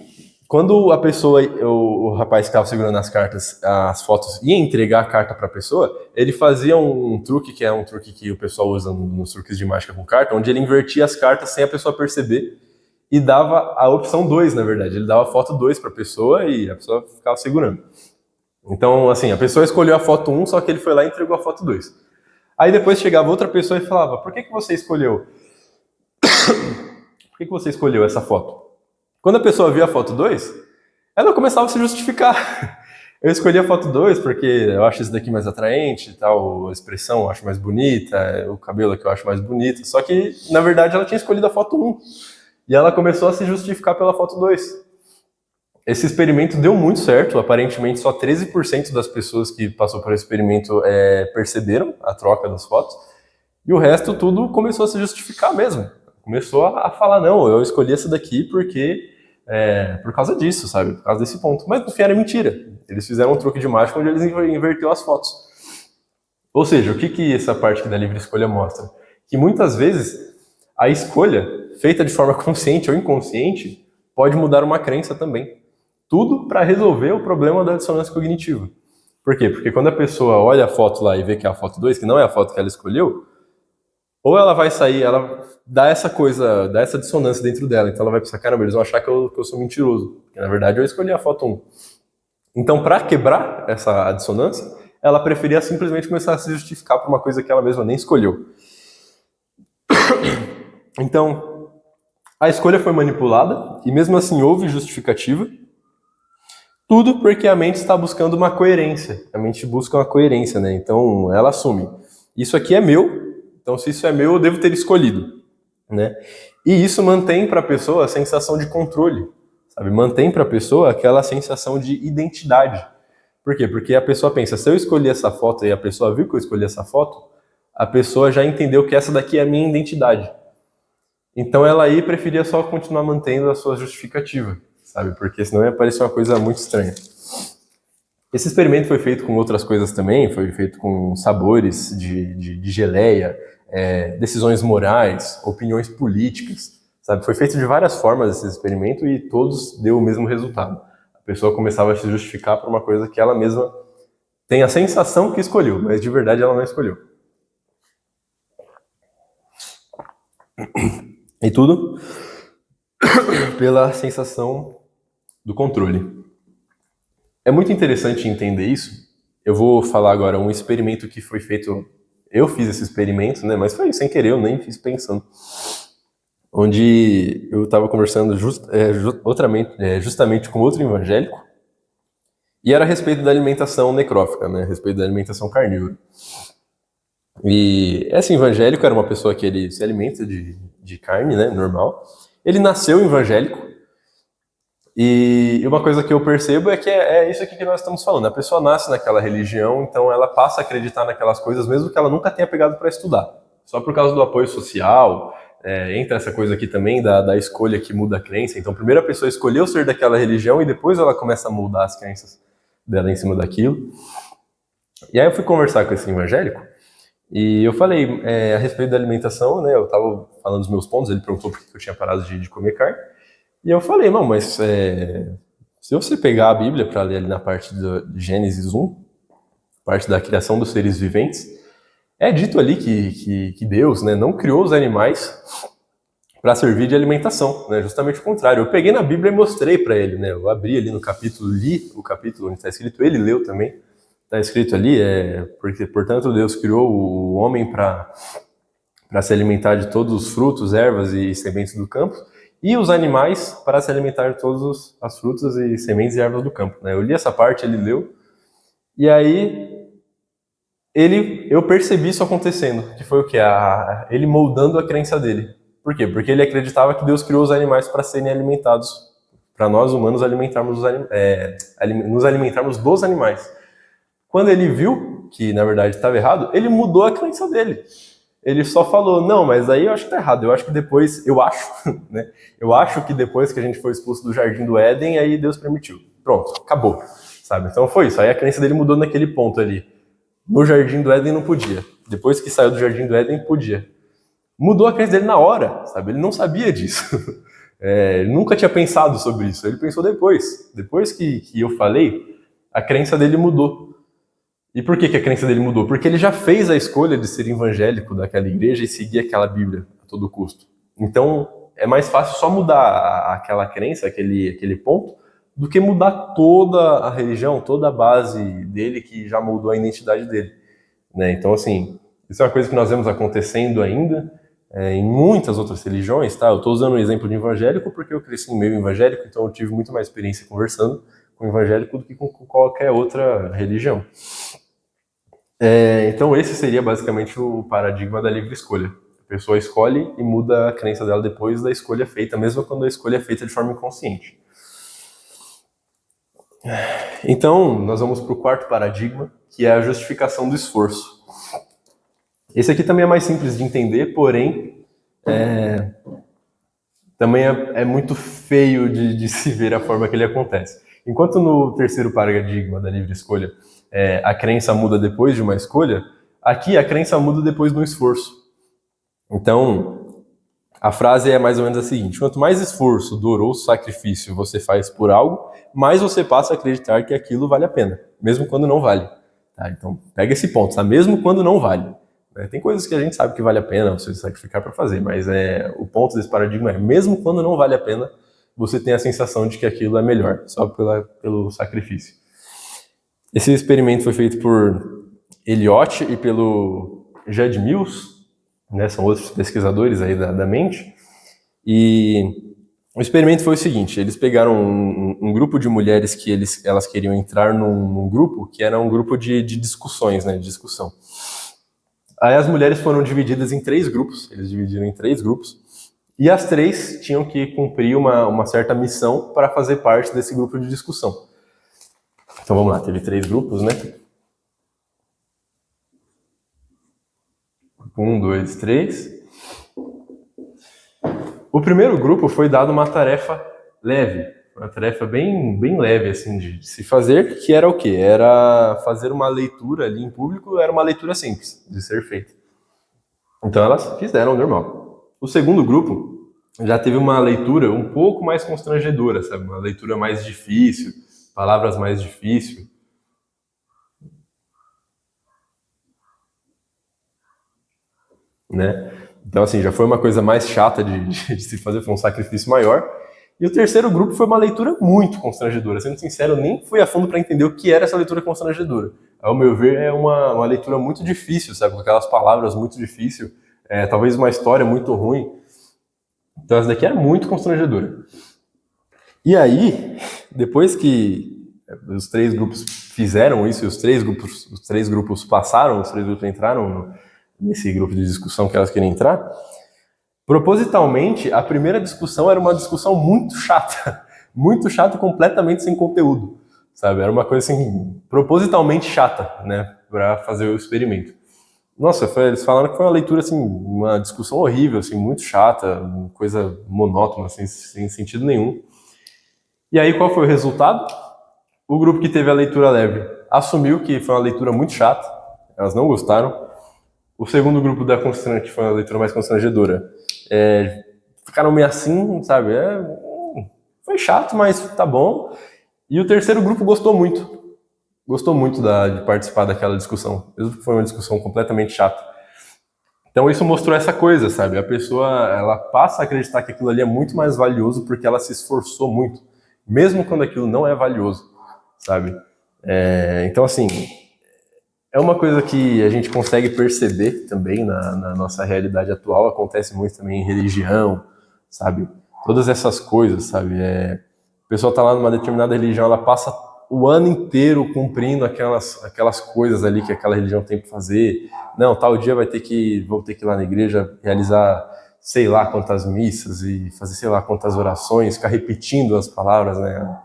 quando a pessoa, o rapaz que estava segurando as cartas, as fotos, ia entregar a carta para a pessoa, ele fazia um truque, que é um truque que o pessoal usa nos truques de mágica com carta, onde ele invertia as cartas sem a pessoa perceber e dava a opção 2, na verdade. Ele dava a foto 2 para a pessoa e a pessoa ficava segurando. Então, assim, a pessoa escolheu a foto 1, só que ele foi lá e entregou a foto 2. Aí depois chegava outra pessoa e falava, por que você escolheu? Por que você escolheu essa foto? Quando a pessoa via a foto 2, ela começava a se justificar. Eu escolhi a foto 2 porque eu acho esse daqui mais atraente, tal, a expressão eu acho mais bonita, o cabelo aqui eu acho mais bonito. Só que, na verdade, ela tinha escolhido a foto 1. E ela começou a se justificar pela foto 2. Esse experimento deu muito certo, aparentemente só 13% das pessoas que passou por esse experimento perceberam a troca das fotos, e o resto tudo começou a se justificar mesmo. Começou a falar, não, eu escolhi essa daqui porque por causa disso, sabe? Por causa desse ponto. Mas no fim era mentira. Eles fizeram um truque de mágica onde eles inverteram as fotos. Ou seja, o que essa parte aqui da livre escolha mostra? Que muitas vezes a escolha, feita de forma consciente ou inconsciente, pode mudar uma crença também. Tudo para resolver o problema da dissonância cognitiva. Por quê? Porque quando a pessoa olha a foto lá e vê que é a foto 2, que não é a foto que ela escolheu, ou ela vai sair, ela dá essa coisa, dá essa dissonância dentro dela, então ela vai pensar, caramba, eles vão achar que eu sou mentiroso, porque na verdade eu escolhi a foto 1. Então, para quebrar essa dissonância, ela preferia simplesmente começar a se justificar por uma coisa que ela mesma nem escolheu. Então, a escolha foi manipulada, e mesmo assim houve justificativa. Tudo porque a mente está buscando uma coerência. A mente busca uma coerência, né? Então, ela assume. Isso aqui é meu, então se isso é meu, eu devo ter escolhido, né? E isso mantém para a pessoa a sensação de controle, sabe? Mantém para a pessoa aquela sensação de identidade. Por quê? Porque a pessoa pensa, se eu escolhi essa foto e a pessoa viu que eu escolhi essa foto, a pessoa já entendeu que essa daqui é a minha identidade. Então ela aí preferia só continuar mantendo a sua justificativa, sabe? Porque senão ia parecer uma coisa muito estranha. Esse experimento foi feito com outras coisas também, foi feito com sabores de geleia, decisões morais, opiniões políticas, sabe? Foi feito de várias formas esse experimento e todos deu o mesmo resultado. A pessoa começava a se justificar por uma coisa que ela mesma tem a sensação que escolheu, mas de verdade ela não escolheu. E tudo pela sensação do controle. É muito interessante entender isso. Eu vou falar agora um experimento que foi feito. Eu fiz esse experimento, né? Mas foi sem querer, eu nem fiz pensando. Onde eu estava conversando justamente com outro evangélico, e era a respeito da alimentação necrófica, né? A respeito da alimentação carnívora. E esse evangélico era uma pessoa que ele se alimenta de carne, né? Normal. Ele nasceu evangélico. E uma coisa que eu percebo é que é isso aqui que nós estamos falando. A pessoa nasce naquela religião, então ela passa a acreditar naquelas coisas, mesmo que ela nunca tenha pegado para estudar. Só por causa do apoio social, entra essa coisa aqui também da escolha que muda a crença. Então, primeiro a pessoa escolheu ser daquela religião e depois ela começa a mudar as crenças dela em cima daquilo. E aí eu fui conversar com esse evangélico e eu falei a respeito da alimentação, né? Eu estava falando dos meus pontos, ele perguntou por que eu tinha parado de comer carne. E eu falei, não, mas se você pegar a Bíblia para ler ali na parte de Gênesis 1, parte da criação dos seres viventes, é dito ali que Deus, né, não criou os animais para servir de alimentação, né, justamente o contrário. Eu peguei na Bíblia e mostrei para ele, né, eu abri ali no capítulo, li o capítulo onde está escrito, ele leu também, está escrito ali, porque, portanto, Deus criou o homem para se alimentar de todos os frutos, ervas e sementes do campo, e os animais para se alimentar de todas as frutas e sementes e ervas do campo. Né? Eu li essa parte, ele leu, e aí eu percebi isso acontecendo, que foi o quê? Ele moldando a crença dele. Por quê? Porque ele acreditava que Deus criou os animais para serem alimentados, para nós humanos nos alimentarmos dos animais. Quando ele viu que, na verdade, estava errado, ele mudou a crença dele. Ele só falou, não, mas aí eu acho que tá errado. Eu acho que depois, né? Eu acho que depois que a gente foi expulso do Jardim do Éden, aí Deus permitiu. Pronto, acabou, sabe? Então foi isso. Aí a crença dele mudou naquele ponto ali. No Jardim do Éden não podia. Depois que saiu do Jardim do Éden, podia. Mudou a crença dele na hora, sabe? Ele não sabia disso. Ele nunca tinha pensado sobre isso. Ele pensou depois. Depois que eu falei, a crença dele mudou. E por que a crença dele mudou? Porque ele já fez a escolha de ser evangélico daquela igreja e seguir aquela Bíblia a todo custo. Então, é mais fácil só mudar aquela crença, aquele ponto, do que mudar toda a religião, toda a base dele que já moldou a identidade dele. Né? Então, assim, isso é uma coisa que nós vemos acontecendo ainda em muitas outras religiões. Tá? Eu estou usando o exemplo de evangélico porque eu cresci em meio evangélico, então eu tive muito mais experiência conversando com evangélico do que com qualquer outra religião. Então esse seria basicamente o paradigma da livre escolha. A pessoa escolhe e muda a crença dela depois da escolha feita, mesmo quando a escolha é feita de forma inconsciente. Então, nós vamos para o quarto paradigma, que é a justificação do esforço. Esse aqui também é mais simples de entender, porém também é muito feio de se ver a forma que ele acontece. Enquanto no terceiro paradigma da livre escolha a crença muda depois de uma escolha, aqui a crença muda depois de um esforço. Então, a frase é mais ou menos a seguinte: quanto mais esforço, dor ou sacrifício você faz por algo, mais você passa a acreditar que aquilo vale a pena, mesmo quando não vale. Tá? Então, pega esse ponto, tá? Mesmo quando não vale. Tem coisas que a gente sabe que vale a pena você sacrificar para fazer, mas o ponto desse paradigma é, mesmo quando não vale a pena, você tem a sensação de que aquilo é melhor, só pelo sacrifício. Esse experimento foi feito por Eliot e pelo Jed Mills, né, são outros pesquisadores aí da mente, e o experimento foi o seguinte: eles pegaram um grupo de mulheres que elas queriam entrar num grupo que era um grupo de discussões, né, de discussão. Aí as mulheres foram divididas em 3 grupos, eles dividiram em 3 grupos, e as 3 tinham que cumprir uma certa missão para fazer parte desse grupo de discussão. Então vamos lá, teve 3 grupos, né? 1, 2, 3. O primeiro grupo foi dado uma tarefa leve, uma tarefa bem leve assim de se fazer, que era o quê? Era fazer uma leitura ali em público, era uma leitura simples de ser feita. Então elas fizeram normal. O segundo grupo já teve uma leitura um pouco mais constrangedora, sabe? Uma leitura mais difícil, palavras mais difíceis. Né? Então, assim, já foi uma coisa mais chata de se fazer, foi um sacrifício maior. E o terceiro grupo foi uma leitura muito constrangedora. Sendo sincero, eu nem fui a fundo para entender o que era essa leitura constrangedora. Ao meu ver, é uma leitura muito difícil, sabe? Com aquelas palavras muito difíceis, talvez uma história muito ruim. Então, essa daqui era muito constrangedora. E aí, depois que os três grupos fizeram isso, e os três grupos passaram, os três grupos entraram nesse grupo de discussão que elas queriam entrar, propositalmente, a primeira discussão era uma discussão muito chata, completamente sem conteúdo, sabe? Era uma coisa assim, propositalmente chata, né, para fazer o experimento. Nossa, eles falaram que foi uma leitura assim, uma discussão horrível, assim, muito chata, uma coisa monótona, assim, sem sentido nenhum. E aí, qual foi o resultado? O grupo que teve a leitura leve assumiu que foi uma leitura muito chata, elas não gostaram. O segundo grupo da constante, que foi a leitura mais constrangedora, ficaram meio assim, sabe? Foi chato, mas tá bom. E o terceiro grupo gostou muito de participar daquela discussão, mesmo que foi uma discussão completamente chata. Então isso mostrou essa coisa, sabe? A pessoa, ela passa a acreditar que aquilo ali é muito mais valioso porque ela se esforçou muito, mesmo quando aquilo não é valioso, sabe? Então, assim, é uma coisa que a gente consegue perceber também na nossa realidade atual, acontece muito também em religião, sabe? Todas essas coisas, sabe? A pessoa tá lá numa determinada religião, ela passa o ano inteiro cumprindo aquelas coisas ali que aquela religião tem para fazer. Não, tal dia vou ter que ir lá na igreja realizar sei lá quantas missas e fazer sei lá quantas orações, ficar repetindo as palavras, né?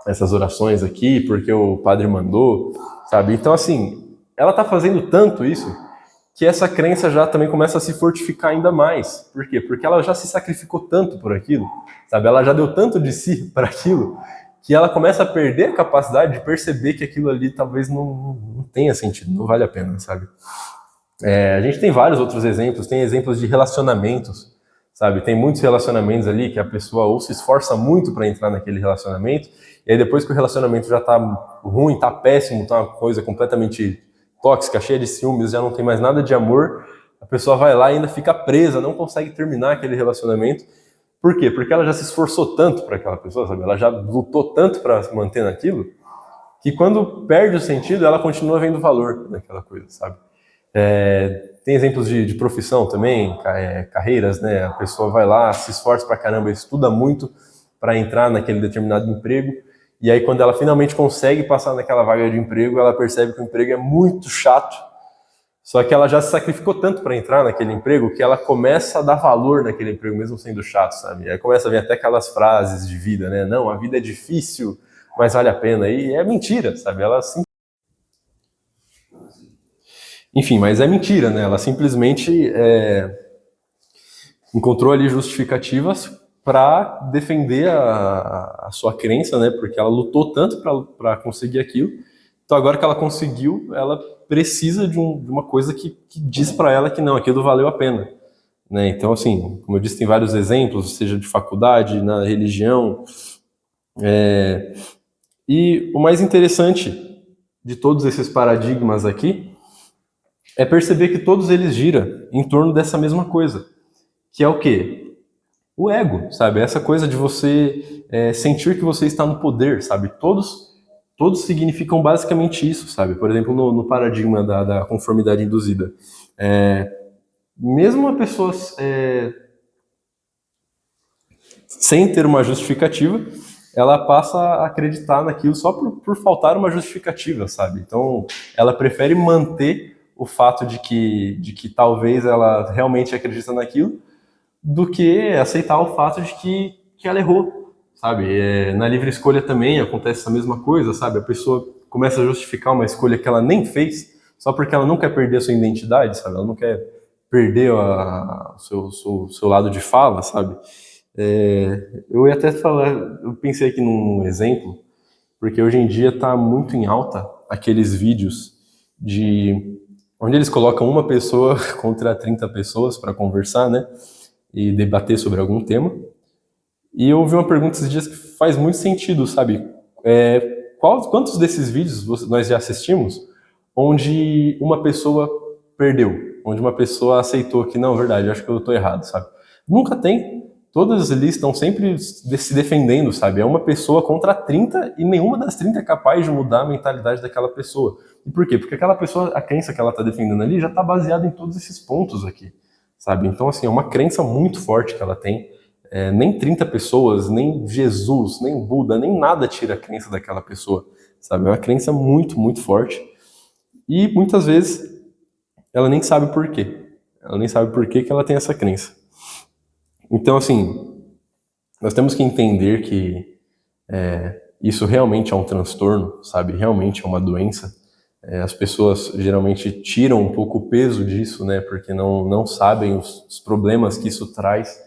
Essas orações aqui, porque o padre mandou, sabe? Então, assim, ela tá fazendo tanto isso que essa crença já também começa a se fortificar ainda mais. Por quê? Porque ela já se sacrificou tanto por aquilo, sabe? Ela já deu tanto de si para aquilo que ela começa a perder a capacidade de perceber que aquilo ali talvez não tenha sentido, não vale a pena, sabe? A gente tem vários outros exemplos, tem exemplos de relacionamentos, sabe? Tem muitos relacionamentos ali que a pessoa ou se esforça muito para entrar naquele relacionamento, e aí depois que o relacionamento já tá ruim, tá péssimo, tá uma coisa completamente tóxica, cheia de ciúmes, já não tem mais nada de amor, a pessoa vai lá e ainda fica presa, não consegue terminar aquele relacionamento. Por quê? Porque ela já se esforçou tanto para aquela pessoa, sabe? Ela já lutou tanto para se manter naquilo, que quando perde o sentido, ela continua vendo valor naquela coisa, sabe? Tem exemplos de profissão também, carreiras, né? A pessoa vai lá, se esforça pra caramba, estuda muito para entrar naquele determinado emprego, e aí quando ela finalmente consegue passar naquela vaga de emprego, ela percebe que o emprego é muito chato, só que ela já se sacrificou tanto para entrar naquele emprego que ela começa a dar valor naquele emprego, mesmo sendo chato, sabe? Aí começa a vir até aquelas frases de vida, né? Não, a vida é difícil, mas vale a pena. E é mentira, sabe? Enfim, mas é mentira, né? Ela simplesmente encontrou ali justificativas para defender a sua crença, né? Porque ela lutou tanto para conseguir aquilo. Então agora que ela conseguiu, ela precisa de uma coisa que diz para ela que não, aquilo valeu a pena, né? Então, assim, como eu disse, tem vários exemplos, seja de faculdade, na religião. E o mais interessante de todos esses paradigmas aqui é perceber que todos eles giram em torno dessa mesma coisa, que é o quê? O ego, sabe? Essa coisa de você sentir que você está no poder, sabe? Todos significam basicamente isso, sabe? Por exemplo, no paradigma da conformidade induzida. Mesmo a pessoa sem ter uma justificativa, ela passa a acreditar naquilo só por faltar uma justificativa, sabe? Então, ela prefere manter o fato de que talvez ela realmente acredita naquilo do que aceitar o fato de que ela errou, sabe? Na livre escolha também acontece essa mesma coisa, sabe? A pessoa começa a justificar uma escolha que ela nem fez só porque ela não quer perder a sua identidade, sabe? Ela não quer perder o seu lado de fala, sabe? Eu ia até falar, eu pensei aqui num exemplo, porque hoje em dia está muito em alta aqueles vídeos onde eles colocam uma pessoa contra 30 pessoas para conversar, né? E debater sobre algum tema. E eu ouvi uma pergunta esses dias que faz muito sentido, sabe? Quantos desses vídeos nós já assistimos onde uma pessoa perdeu, onde uma pessoa aceitou que, não, verdade, eu acho que eu tô errado, sabe? Nunca tem. Todas ali estão sempre se defendendo, sabe? É uma pessoa contra 30 e nenhuma das 30 é capaz de mudar a mentalidade daquela pessoa. E por quê? Porque aquela pessoa, a crença que ela está defendendo ali já está baseada em todos esses pontos aqui, sabe? Então, assim, é uma crença muito forte que ela tem. Nem 30 pessoas, nem Jesus, nem Buda, nem nada tira a crença daquela pessoa, sabe? É uma crença muito, muito forte. E muitas vezes ela nem sabe por quê. Ela nem sabe por que ela tem essa crença. Então, assim, nós temos que entender que isso realmente é um transtorno, sabe? Realmente é uma doença. As pessoas geralmente tiram um pouco o peso disso, né? Porque não sabem os problemas que isso traz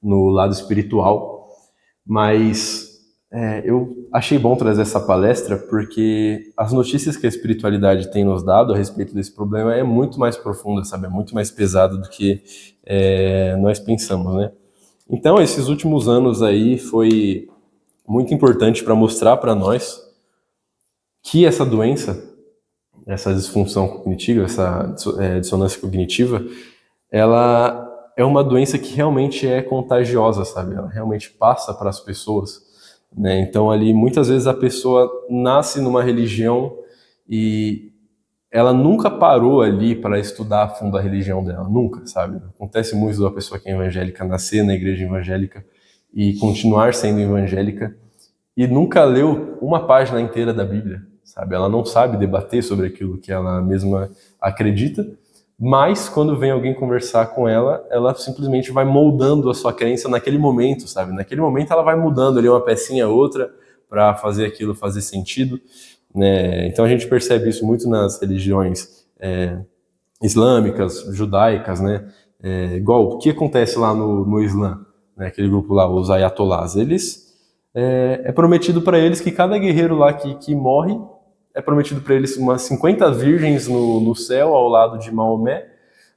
no lado espiritual. Mas eu achei bom trazer essa palestra porque as notícias que a espiritualidade tem nos dado a respeito desse problema é muito mais profunda, sabe? É muito mais pesado do que nós pensamos, né? Então, esses últimos anos aí foi muito importante para mostrar para nós que essa doença, essa disfunção cognitiva, essa dissonância cognitiva, ela é uma doença que realmente é contagiosa, sabe? Ela realmente passa para as pessoas, né? Então, ali, muitas vezes a pessoa nasce numa religião e ela nunca parou ali para estudar a fundo a religião dela, nunca, sabe? Acontece muito da pessoa que é evangélica nascer na igreja evangélica e continuar sendo evangélica e nunca leu uma página inteira da Bíblia, sabe? Ela não sabe debater sobre aquilo que ela mesma acredita, mas quando vem alguém conversar com ela, ela simplesmente vai moldando a sua crença naquele momento, sabe? Naquele momento ela vai mudando ali uma pecinha outra para fazer aquilo fazer sentido, né? Então a gente percebe isso muito nas religiões islâmicas, judaicas, né? Igual o que acontece lá no Islã, né? Aquele grupo lá, os ayatolás, eles é prometido para eles que cada guerreiro lá que morre é prometido para eles umas 50 virgens no céu ao lado de Maomé,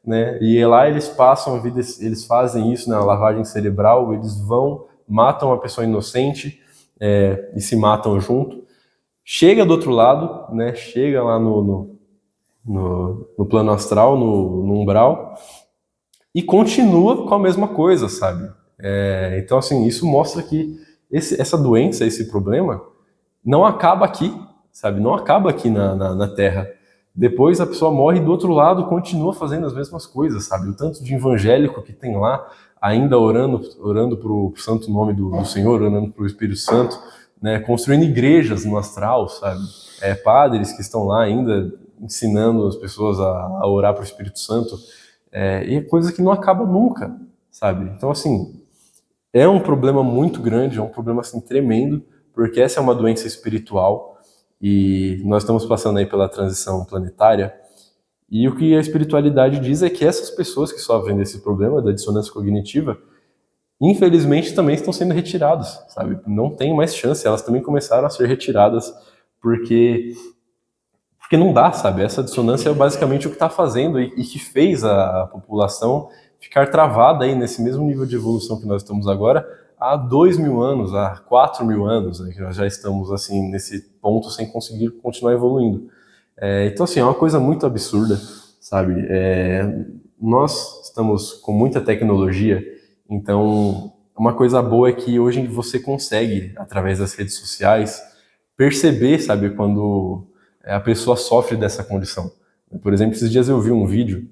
né? E lá eles passam a vida, eles fazem isso, né? A lavagem cerebral, eles vão, matam a pessoa inocente e se matam junto. Chega do outro lado, né? Chega lá no plano astral, no umbral, e continua com a mesma coisa, sabe? Então, assim, isso mostra que essa doença, esse problema, não acaba aqui, sabe? Não acaba aqui na Terra. Depois a pessoa morre e do outro lado continua fazendo as mesmas coisas, sabe? O tanto de evangélico que tem lá, ainda orando pro santo nome do Senhor, orando pro Espírito Santo, né? Construindo igrejas no astral, sabe? Padres que estão lá ainda ensinando as pessoas a orar pro Espírito Santo. E é coisa que não acaba nunca, sabe? Então, assim, é um problema muito grande, é um problema, assim, tremendo, porque essa é uma doença espiritual e nós estamos passando aí pela transição planetária. E o que a espiritualidade diz é que essas pessoas que sofrem desse problema da dissonância cognitiva, infelizmente também estão sendo retiradas, sabe? Não tem mais chance, elas também começaram a ser retiradas porque não dá, sabe? Essa dissonância é basicamente o que está fazendo e que fez a população ficar travada aí nesse mesmo nível de evolução que nós estamos agora há 2.000 anos, há 4.000 anos, né, que nós já estamos assim nesse ponto sem conseguir continuar evoluindo. Então, assim, é uma coisa muito absurda, sabe? Nós estamos com muita tecnologia, então uma coisa boa é que hoje você consegue, através das redes sociais, perceber, sabe, quando a pessoa sofre dessa condição. Por exemplo, esses dias eu vi um vídeo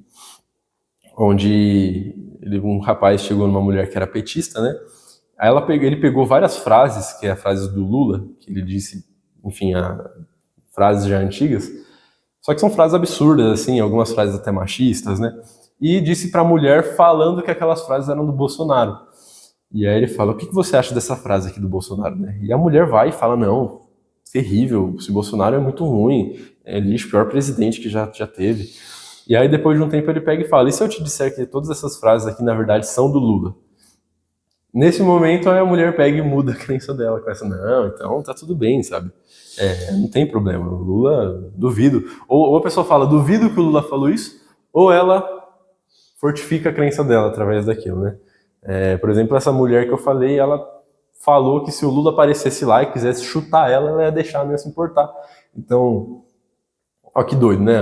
onde um rapaz chegou numa mulher que era petista, né? Aí ele pegou várias frases, que é as frases do Lula, que ele disse, enfim, frases já antigas, só que são frases absurdas, assim, algumas frases até machistas, né? E disse pra mulher falando que aquelas frases eram do Bolsonaro. E aí ele fala, o que você acha dessa frase aqui do Bolsonaro, né? E a mulher vai e fala, não, terrível, esse Bolsonaro é muito ruim, é lixo, pior presidente que já teve. E aí depois de um tempo ele pega e fala, e se eu te disser que todas essas frases aqui na verdade são do Lula? Nesse momento a mulher pega e muda a crença dela, com essa, não, então tá tudo bem, sabe? Não tem problema, o Lula, duvido. Ou a pessoa fala, duvido que o Lula falou isso, ou ela fortifica a crença dela através daquilo, né? Por exemplo, essa mulher que eu falei, ela falou que se o Lula aparecesse lá e quisesse chutar ela ia deixar, não ia se importar. Então, ó que doido, né?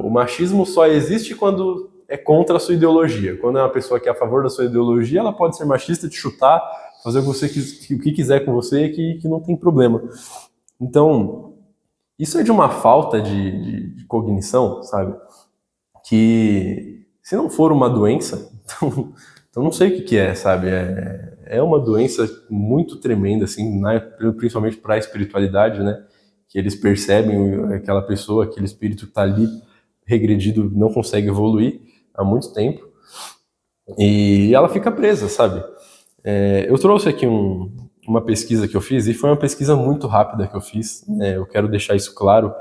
O machismo só existe quando é contra a sua ideologia. Quando é uma pessoa que é a favor da sua ideologia, ela pode ser machista, te chutar, fazer o que quiser com você, que não tem problema. Então, isso é de uma falta de cognição, sabe? Que se não for uma doença, então não sei o que é, sabe? É uma doença muito tremenda, assim, principalmente para a espiritualidade, né? Que eles percebem aquela pessoa, aquele espírito que está ali regredido, não consegue evoluir há muito tempo, e ela fica presa, sabe? Eu trouxe aqui uma pesquisa que eu fiz, e foi uma pesquisa muito rápida que eu fiz, né? Eu quero deixar isso claro,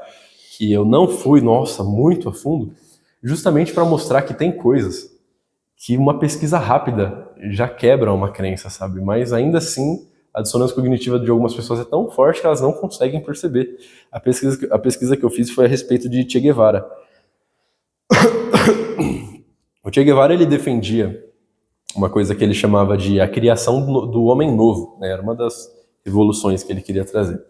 que eu não fui, muito a fundo, justamente para mostrar que tem coisas que uma pesquisa rápida já quebra uma crença, sabe? Mas ainda assim, a dissonância cognitiva de algumas pessoas é tão forte que elas não conseguem perceber. A pesquisa que eu fiz foi a respeito de Che Guevara. O Che Guevara, ele defendia uma coisa que ele chamava de a criação do homem novo, né? Era uma das revoluções que ele queria trazer.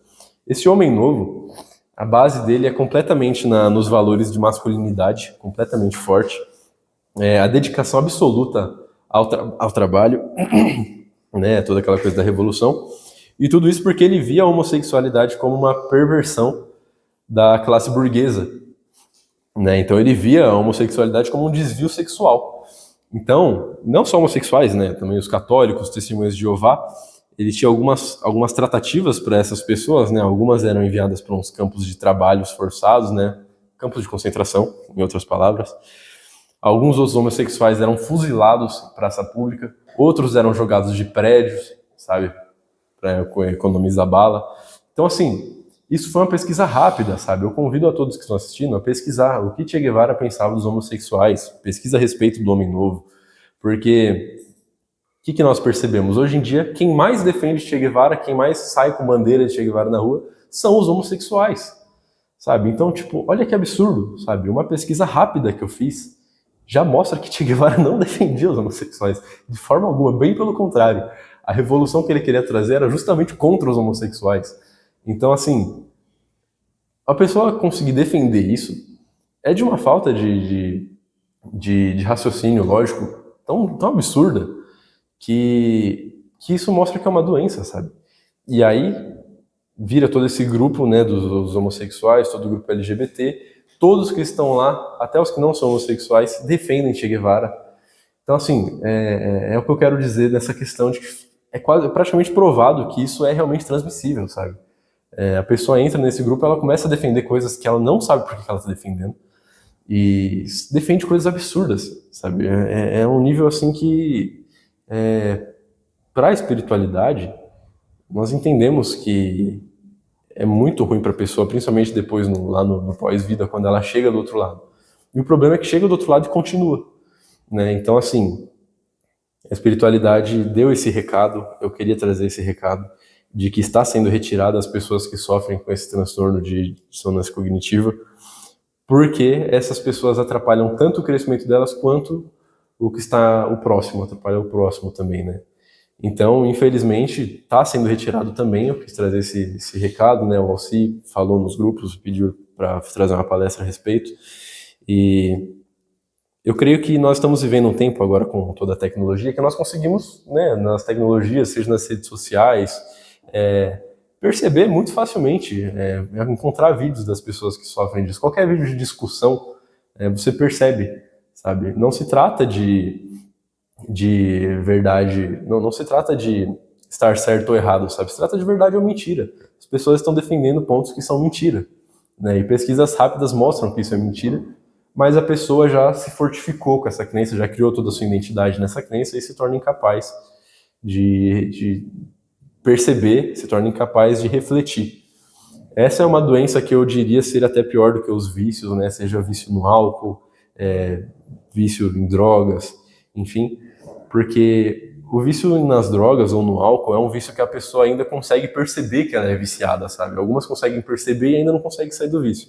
Esse homem novo, a base dele é completamente nos valores de masculinidade, completamente forte, a dedicação absoluta ao trabalho, né? Toda aquela coisa da revolução, e tudo isso porque ele via a homossexualidade como uma perversão da classe burguesa, né? Então ele via a homossexualidade como um desvio sexual. Então, não só homossexuais, né? Também os católicos, os testemunhas de Jeová, ele tinha algumas tratativas para essas pessoas, né? Algumas eram enviadas para uns campos de trabalhos forçados, né? Campos de concentração, em outras palavras. Alguns outros homossexuais eram fuzilados em praça pública, outros eram jogados de prédios, sabe? Para economizar bala. Então, assim, isso foi uma pesquisa rápida, sabe? Eu convido a todos que estão assistindo a pesquisar o que Che Guevara pensava dos homossexuais, pesquisa a respeito do homem novo, porque o que nós percebemos? Hoje em dia, quem mais defende Che Guevara, quem mais sai com bandeira de Che Guevara na rua, são os homossexuais, sabe? Então, tipo, olha que absurdo, sabe? Uma pesquisa rápida que eu fiz já mostra que Che Guevara não defendia os homossexuais, de forma alguma, bem pelo contrário. A revolução que ele queria trazer era justamente contra os homossexuais. Então, assim, a pessoa conseguir defender isso é de uma falta de raciocínio lógico tão absurda que isso mostra que é uma doença, sabe? E aí vira todo esse grupo, né, dos homossexuais, todo o grupo LGBT, todos que estão lá, até os que não são homossexuais, defendem Che Guevara. Então, assim, é o que eu quero dizer dessa questão de que praticamente provado que isso é realmente transmissível, sabe? A pessoa entra nesse grupo, ela começa a defender coisas que ela não sabe por que ela está defendendo, e defende coisas absurdas, sabe? É um nível assim que, para a espiritualidade, nós entendemos que é muito ruim para a pessoa, principalmente depois lá no pós-vida, quando ela chega do outro lado. E o problema é que chega do outro lado e continua, né? Então, assim, a espiritualidade deu esse recado, eu queria trazer esse recado, de que está sendo retirada as pessoas que sofrem com esse transtorno de dissonância cognitiva, porque essas pessoas atrapalham tanto o crescimento delas quanto o próximo, atrapalha o próximo também, né? Então, infelizmente, está sendo retirado também. Eu quis trazer esse recado, né? O Alci falou nos grupos, pediu para trazer uma palestra a respeito. E eu creio que nós estamos vivendo um tempo agora com toda a tecnologia que nós conseguimos, né, nas tecnologias, seja nas redes sociais, perceber muito facilmente, encontrar vídeos das pessoas que sofrem disso. Qualquer vídeo de discussão, você percebe, sabe? Não se trata de verdade, não se trata de estar certo ou errado, sabe? Se trata de verdade ou mentira. As pessoas estão defendendo pontos que são mentira, né? E pesquisas rápidas mostram que isso é mentira, mas a pessoa já se fortificou com essa crença, já criou toda a sua identidade nessa crença e se torna incapaz de perceber, se torna incapaz de refletir. Essa é uma doença que eu diria ser até pior do que os vícios, né? Seja vício no álcool, vício em drogas, enfim, porque o vício nas drogas ou no álcool é um vício que a pessoa ainda consegue perceber que ela é viciada, sabe? Algumas conseguem perceber e ainda não conseguem sair do vício.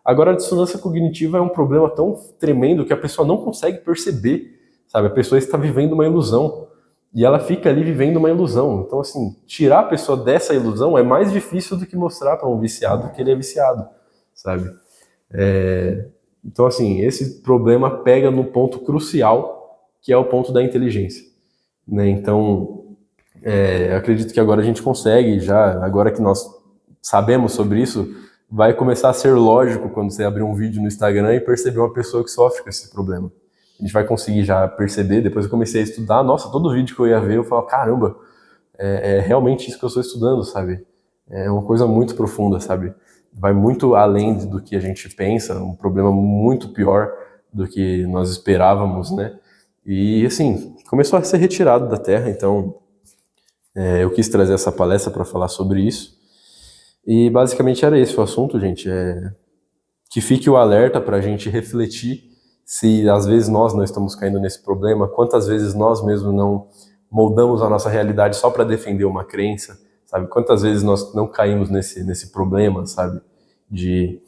Agora, a dissonância cognitiva é um problema tão tremendo que a pessoa não consegue perceber, sabe? A pessoa está vivendo uma ilusão e ela fica ali vivendo uma ilusão. Então, assim, tirar a pessoa dessa ilusão é mais difícil do que mostrar para um viciado que ele é viciado, sabe? Então, assim, esse problema pega no ponto crucial, que é o ponto da inteligência, né? Então, eu acredito que agora a gente consegue, já agora que nós sabemos sobre isso, vai começar a ser lógico quando você abrir um vídeo no Instagram e perceber uma pessoa que sofre com esse problema. A gente vai conseguir já perceber, depois eu comecei a estudar, nossa, todo vídeo que eu ia ver, eu falava, caramba, é realmente isso que eu estou estudando, sabe? É uma coisa muito profunda, sabe? Vai muito além do que a gente pensa, um problema muito pior do que nós esperávamos, né? E, assim, começou a ser retirado da Terra, então eu quis trazer essa palestra para falar sobre isso. E, basicamente, era esse o assunto, gente. Que fique o alerta para a gente refletir se, às vezes, nós não estamos caindo nesse problema, quantas vezes nós mesmos não moldamos a nossa realidade só para defender uma crença, sabe? Quantas vezes nós não caímos nesse problema, sabe? De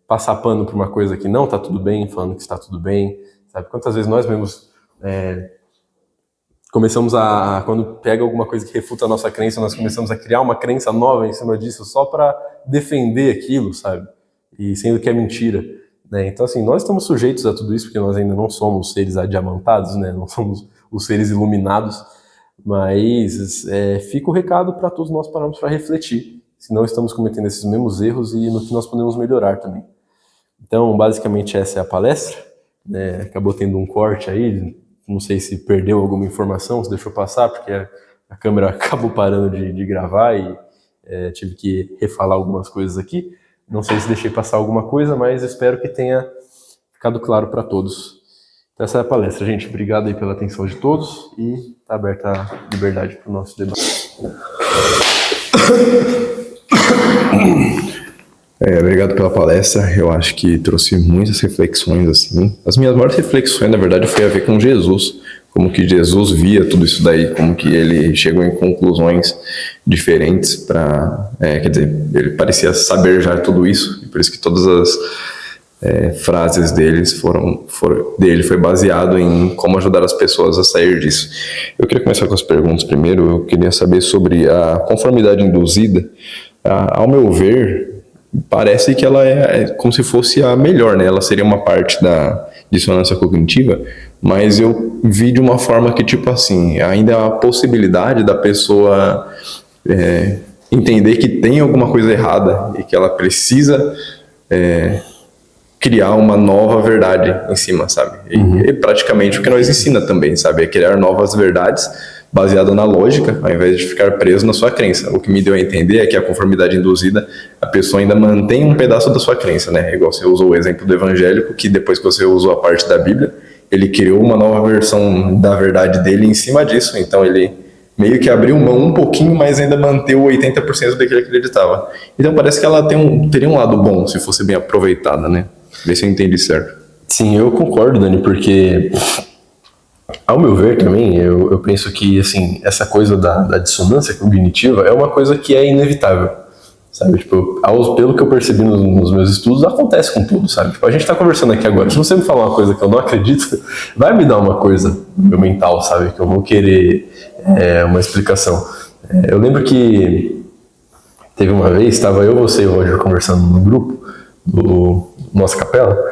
passar pano por uma coisa que não está tudo bem, falando que está tudo bem, sabe? Quantas vezes nós mesmos começamos quando pega alguma coisa que refuta a nossa crença, nós começamos a criar uma crença nova em cima disso só para defender aquilo, sabe? E sendo que é mentira, né? Então, assim, nós estamos sujeitos a tudo isso porque nós ainda não somos seres adiamantados, né? Não somos os seres iluminados, mas fica o recado para todos nós pararmos para refletir, se não estamos cometendo esses mesmos erros e no que nós podemos melhorar também. Então, basicamente, essa é a palestra, né? Acabou tendo um corte aí, não sei se perdeu alguma informação, se deixou passar, porque a câmera acabou parando de gravar e tive que refalar algumas coisas aqui. Não sei se deixei passar alguma coisa, mas espero que tenha ficado claro para todos. Então, essa é a palestra, gente. Obrigado aí pela atenção de todos e está aberta a liberdade para o nosso debate. Obrigado pela palestra. Eu acho que trouxe muitas reflexões, assim. As minhas maiores reflexões, na verdade, foi a ver com Jesus. Como que Jesus via tudo isso daí, como que ele chegou em conclusões diferentes para... quer dizer, ele parecia saber já tudo isso, e por isso que todas as frases dele foi baseado em como ajudar as pessoas a sair disso. Eu queria começar com as perguntas primeiro. Eu queria saber sobre a conformidade induzida. Ao meu ver, parece que ela é como se fosse a melhor, né? Ela seria uma parte da dissonância cognitiva, mas eu vi de uma forma que, tipo assim, ainda há a possibilidade da pessoa entender que tem alguma coisa errada e que ela precisa criar uma nova verdade em cima, sabe? E praticamente o que nós ensina também, sabe? É criar novas verdades baseada na lógica, ao invés de ficar preso na sua crença. O que me deu a entender é que a conformidade induzida, a pessoa ainda mantém um pedaço da sua crença, né? Igual você usou o exemplo do evangélico, que depois que você usou a parte da Bíblia, ele criou uma nova versão da verdade dele em cima disso. Então ele meio que abriu mão um pouquinho, mas ainda manteve 80% do que ele acreditava. Então parece que ela teria um lado bom, se fosse bem aproveitada, né? Vê se eu entendi certo. Sim, eu concordo, Dani, porque, ao meu ver também, eu penso que, assim, essa coisa da dissonância cognitiva é uma coisa que é inevitável, sabe? Tipo, pelo que eu percebi nos meus estudos, acontece com tudo, sabe? Tipo, a gente tá conversando aqui agora, se você me falar uma coisa que eu não acredito, vai me dar uma coisa no meu mental, sabe? Que eu vou querer uma explicação. Eu lembro que teve uma vez, estava eu, você e o Roger conversando no grupo do nossa capela,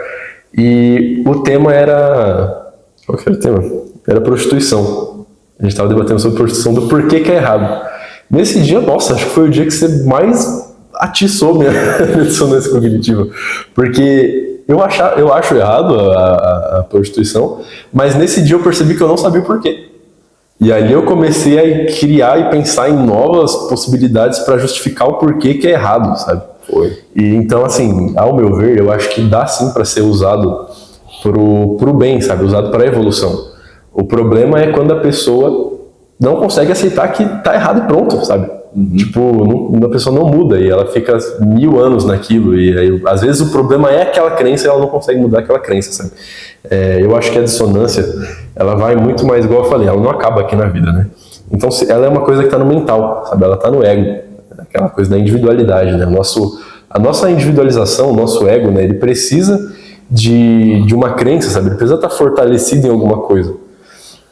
e o tema era... Qual que era o tema? Era prostituição. A gente estava debatendo sobre prostituição, do porquê que é errado. Nesse dia, nossa, acho que foi o dia que você mais atiçou minha dissonância cognitiva, porque eu acho errado a prostituição, mas nesse dia eu percebi que eu não sabia o porquê. E ali eu comecei a criar e pensar em novas possibilidades para justificar o porquê que é errado, sabe? E então, assim, ao meu ver, eu acho que dá sim para ser usado pro bem, sabe? Usado para a evolução. O problema é quando a pessoa não consegue aceitar que tá errado e pronto, sabe? Tipo, a pessoa não muda e ela fica 1000 anos naquilo, e aí, às vezes o problema é aquela crença e ela não consegue mudar aquela crença, sabe? Eu acho que a dissonância, ela vai muito mais, igual eu falei, ela não acaba aqui na vida, né? Então ela é uma coisa que tá no mental, sabe? Ela tá no ego, aquela coisa da individualidade, né? A nossa individualização, o nosso ego, né? Ele precisa de uma crença, sabe? Ele precisa estar fortalecido em alguma coisa.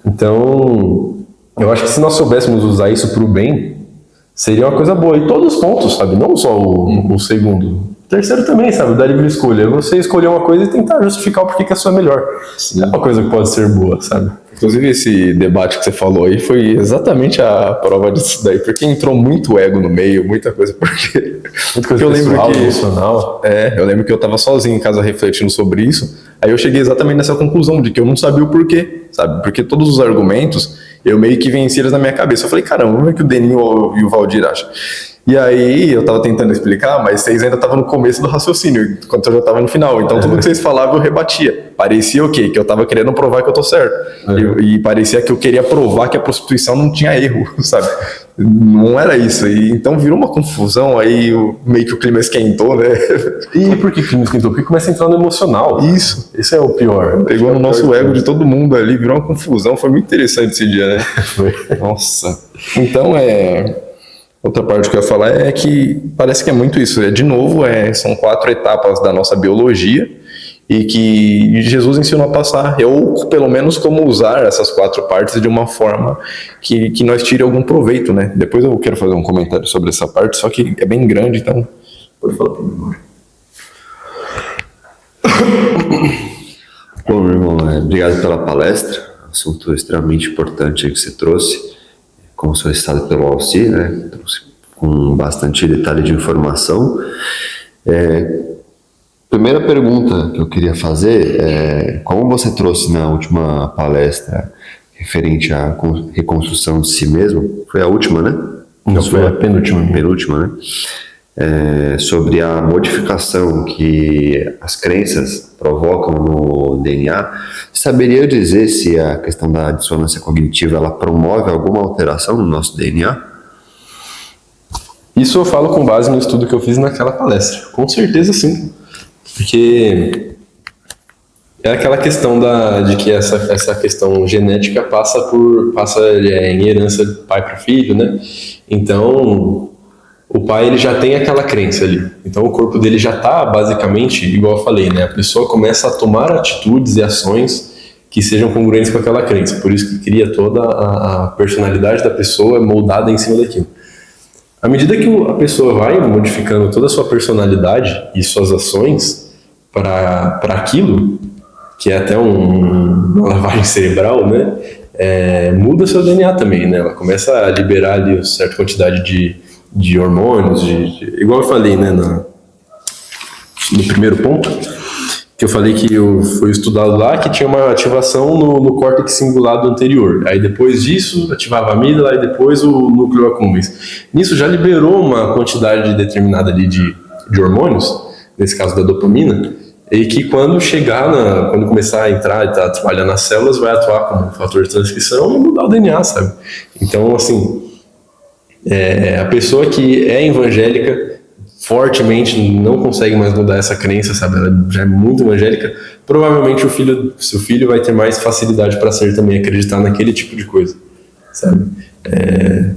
Então, eu acho que se nós soubéssemos usar isso para o bem, seria uma coisa boa. E todos os pontos, sabe? Não só o segundo. terceiro também, sabe? Da livre escolha. Você escolher uma coisa e tentar justificar o porquê que a sua é melhor. É uma coisa que pode ser boa, sabe? Inclusive, esse debate que você falou aí foi exatamente a prova disso daí, porque entrou muito ego no meio, muita coisa, porque... Muita coisa eu pessoal, lembro que, emocional. eu lembro que eu tava sozinho em casa refletindo sobre isso, aí eu cheguei exatamente nessa conclusão de que eu não sabia o porquê, sabe? Porque todos os argumentos, eu meio que venci eles na minha cabeça. Eu falei, caramba, vamos ver o que o Deninho e o Valdir acham. E aí eu tava tentando explicar, mas vocês ainda estavam no começo do raciocínio, enquanto eu já tava no final. Então tudo que vocês falavam eu rebatia. Parecia o quê? Que eu tava querendo provar que eu tô certo. E parecia que eu queria provar que a prostituição não tinha erro, sabe? Não era isso. E então virou uma confusão, aí meio que o clima esquentou, né? E por que o clima esquentou? Porque começa a entrar no emocional. Isso. Esse é o pior. Pegou no nosso ego de todo mundo ali, virou uma confusão. Foi muito interessante esse dia, né? Foi. Nossa. Então outra parte que eu ia falar é que parece que é muito isso. De novo, são 4 etapas da nossa biologia e que Jesus ensinou a passar, ou pelo menos como usar essas 4 partes de uma forma que nós tire algum proveito, né? Depois eu quero fazer um comentário sobre essa parte, só que é bem grande, então pode falar para mim. Bom, meu irmão, obrigado pela palestra, assunto extremamente importante aí que você trouxe, como solicitado pelo Alci, né? Trouxe com bastante detalhe de informação. Primeira pergunta que eu queria fazer é, como você trouxe na última palestra referente à reconstrução de si mesmo, foi a última, né? Não, foi a penúltima. Penúltima, né? Sobre a modificação que as crenças provocam no DNA, saberia dizer se a questão da dissonância cognitiva ela promove alguma alteração no nosso DNA? Isso eu falo com base no estudo que eu fiz naquela palestra. Com certeza sim. Porque é aquela questão de que essa questão genética passa em herança de pai para filho, né? Então, o pai ele já tem aquela crença ali. Então, o corpo dele já está basicamente, igual eu falei, né? A pessoa começa a tomar atitudes e ações que sejam congruentes com aquela crença. Por isso que cria toda a personalidade da pessoa moldada em cima daquilo. À medida que a pessoa vai modificando toda a sua personalidade e suas ações para aquilo, que é até uma lavagem cerebral, né? Muda seu DNA também, né? Ela começa a liberar ali uma certa quantidade de hormônios, igual eu falei, né? No primeiro ponto, que eu falei que foi estudado lá que tinha uma ativação no córtex cingulado anterior. Aí depois disso, ativava a amígdala e depois o núcleo accumbens. Nisso já liberou uma quantidade determinada ali de hormônios, nesse caso da dopamina, e que quando quando começar a entrar e trabalhar nas células, vai atuar como um fator de transcrição e mudar o DNA, sabe? Então, assim, a pessoa que é evangélica fortemente não consegue mais mudar essa crença, sabe? Ela já é muito evangélica. Provavelmente seu filho vai ter mais facilidade para ser também acreditar naquele tipo de coisa, sabe?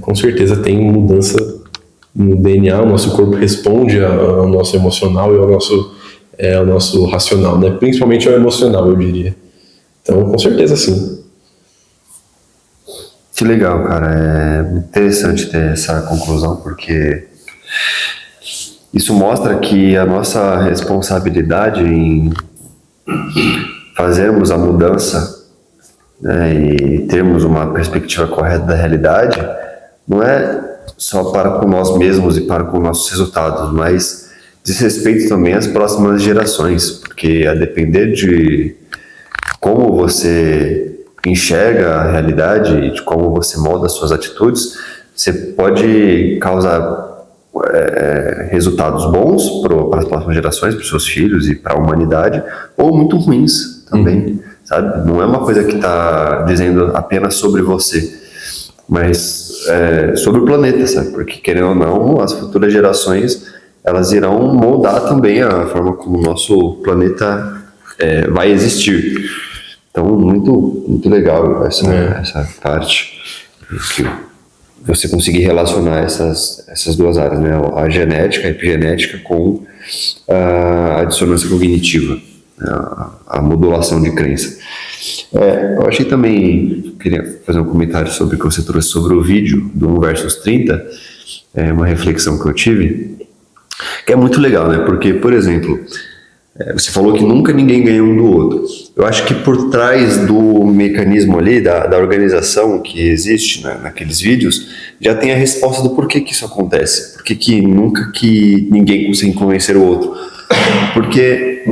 Com certeza tem mudança no DNA, o nosso corpo responde ao nosso emocional e ao nosso racional, né? Principalmente ao emocional, eu diria. Então, com certeza sim. Que legal, cara. É interessante ter essa conclusão, porque isso mostra que a nossa responsabilidade em fazermos a mudança, né, e termos uma perspectiva correta da realidade não é só para com nós mesmos e para com nossos resultados, mas diz respeito também às próximas gerações, porque a depender de como você enxerga a realidade e de como você molda as suas atitudes, você pode causar resultados bons para as próximas gerações, para os seus filhos e para a humanidade, ou muito ruins também, sabe? Não é uma coisa que está dizendo apenas sobre você, mas sobre o planeta, sabe? Porque, querendo ou não, as futuras gerações, elas irão moldar também a forma como o nosso planeta vai existir. Então, muito, muito legal essa parte. Você conseguir relacionar essas duas áreas, né? A genética, a epigenética com a dissonância cognitiva, a modulação de crença. Eu achei também, queria fazer um comentário sobre o que você trouxe sobre o vídeo do 1 versus 30, uma reflexão que eu tive, Que é muito legal, né? Porque, por exemplo, você falou que nunca ninguém ganhou um do outro. Eu acho que por trás do mecanismo ali, da organização que existe, né, naqueles vídeos, já tem a resposta do porquê que isso acontece. Por que nunca que ninguém consegue convencer o outro. Porque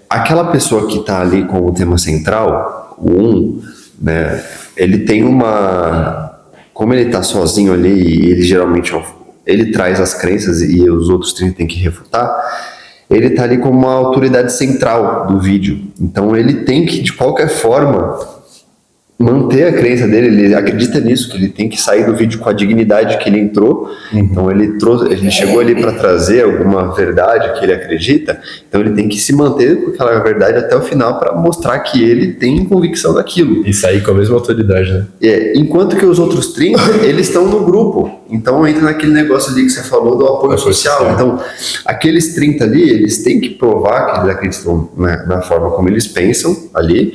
aquela pessoa que está ali com o tema central, o né, ele tem uma... Como ele está sozinho ali, e ele geralmente ele traz as crenças e os outros 30 têm que refutar, ele está ali como uma autoridade central do vídeo. Então ele tem que, de qualquer forma, manter a crença dele. Ele acredita nisso, que ele tem que sair do vídeo com a dignidade que ele entrou. Então ele chegou ali para trazer alguma verdade que ele acredita, então ele tem que se manter com aquela verdade até o final para mostrar que ele tem convicção daquilo. E sair com a mesma autoridade, né? Enquanto que os outros 30, eles estão no grupo. Então entra naquele negócio ali que você falou do apoio social. Então, aqueles 30 ali, eles têm que provar que eles acreditam na forma como eles pensam ali,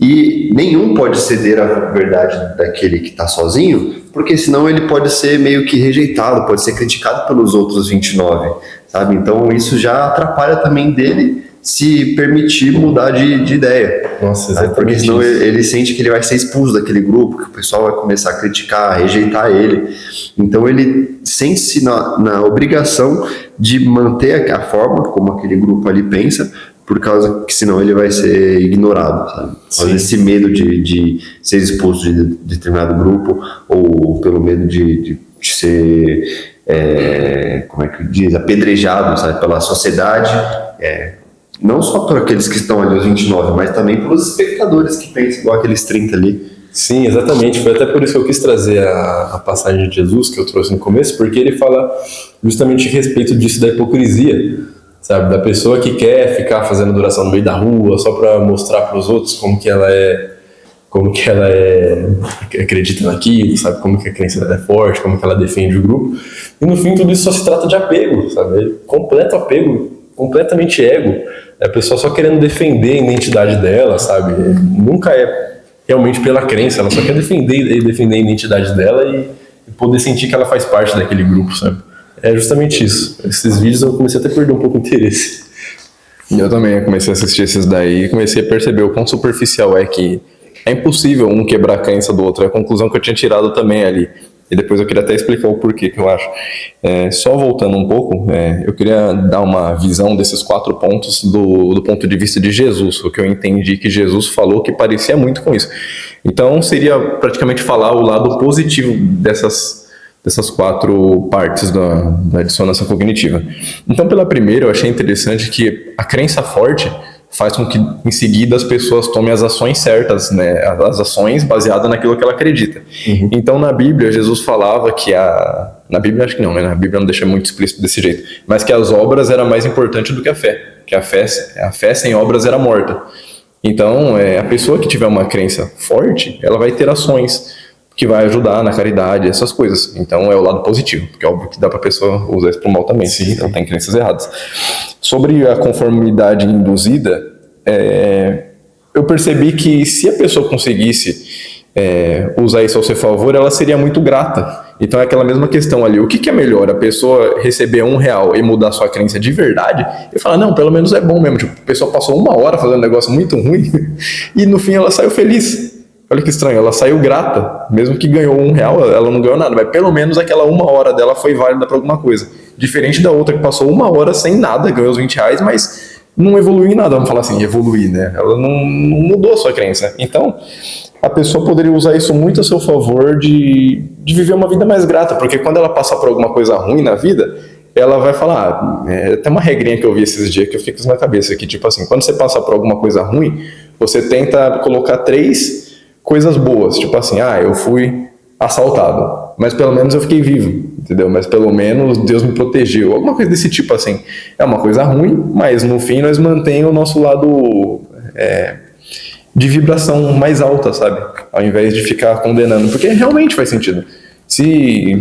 e nenhum pode ceder à verdade daquele que está sozinho, porque senão ele pode ser meio que rejeitado, pode ser criticado pelos outros 29, sabe? Então isso já atrapalha também dele se permitir mudar de ideia. Nossa, exatamente. Porque senão ele sente que ele vai ser expulso daquele grupo, que o pessoal vai começar a criticar, a rejeitar ele. Então ele sente-se na obrigação de manter a forma como aquele grupo ali pensa, por causa que senão ele vai ser ignorado, sabe? Por causa desse medo de ser expulso de determinado grupo, ou pelo medo de ser, como é que diz, apedrejado, sabe, pela sociedade, não só por aqueles que estão ali, os 29, mas também pelos espectadores que pensam igual aqueles 30 ali. Sim, exatamente. Foi até por isso que eu quis trazer a passagem de Jesus que eu trouxe no começo, porque ele fala justamente a respeito disso, da hipocrisia, sabe? Da pessoa que quer ficar fazendo adoração no meio da rua só para mostrar para os outros como que ela acredita naquilo, sabe? Como que a crença dela é forte, como que ela defende o grupo. E no fim tudo isso só se trata de apego, sabe? Completo apego, completamente ego. A pessoa só querendo defender a identidade dela, sabe? Nunca é realmente pela crença, ela só quer defender a identidade dela e poder sentir que ela faz parte daquele grupo, sabe? É justamente isso. Esses vídeos eu comecei até a perder um pouco o interesse. Eu também comecei a assistir esses daí e comecei a perceber o quão superficial é que é impossível um quebrar a crença do outro. É a conclusão que eu tinha tirado também ali. E depois eu queria até explicar o porquê que eu acho. Só voltando um pouco, eu queria dar uma visão desses 4 pontos do ponto de vista de Jesus, o que eu entendi que Jesus falou que parecia muito com isso. Então seria praticamente falar o lado positivo dessas 4 partes da dissonância cognitiva. Então, pela primeira, eu achei interessante que a crença forte faz com que, em seguida, as pessoas tomem as ações certas, né? As ações baseadas naquilo que ela acredita. Então, na Bíblia, Jesus falava que na Bíblia, acho que não, né? Na Bíblia não deixa muito explícito desse jeito, mas que as obras eram mais importantes do que a fé, que a fé sem obras era morta. Então, a pessoa que tiver uma crença forte, ela vai ter ações que vai ajudar na caridade, essas coisas. Então é o lado positivo, porque é óbvio que dá para a pessoa usar isso para o mal também, se ela tem crenças erradas. Sobre a conformidade induzida, eu percebi que se a pessoa conseguisse usar isso ao seu favor, ela seria muito grata. Então é aquela mesma questão ali, o que é melhor? A pessoa receber R$1 e mudar sua crença de verdade e falar, não, pelo menos é bom mesmo. Tipo, a pessoa passou 1 hora fazendo um negócio muito ruim e no fim ela saiu feliz. Olha que estranho, ela saiu grata, mesmo que ganhou R$1, ela não ganhou nada, mas pelo menos aquela 1 hora dela foi válida para alguma coisa. Diferente da outra que passou 1 hora sem nada, ganhou os R$20, mas não evoluiu em nada, vamos falar assim, evoluir, né? Ela não mudou a sua crença. Então, a pessoa poderia usar isso muito a seu favor de viver uma vida mais grata, porque quando ela passar por alguma coisa ruim na vida, ela vai falar, tem uma regrinha que eu vi esses dias que eu fico na cabeça, que tipo assim, quando você passa por alguma coisa ruim, você tenta colocar 3 coisas boas, tipo assim, eu fui assaltado, mas pelo menos eu fiquei vivo, entendeu? Mas pelo menos Deus me protegeu, alguma coisa desse tipo assim. É uma coisa ruim, mas no fim nós mantemos o nosso lado de vibração mais alta, sabe? Ao invés de ficar condenando, porque realmente faz sentido. Se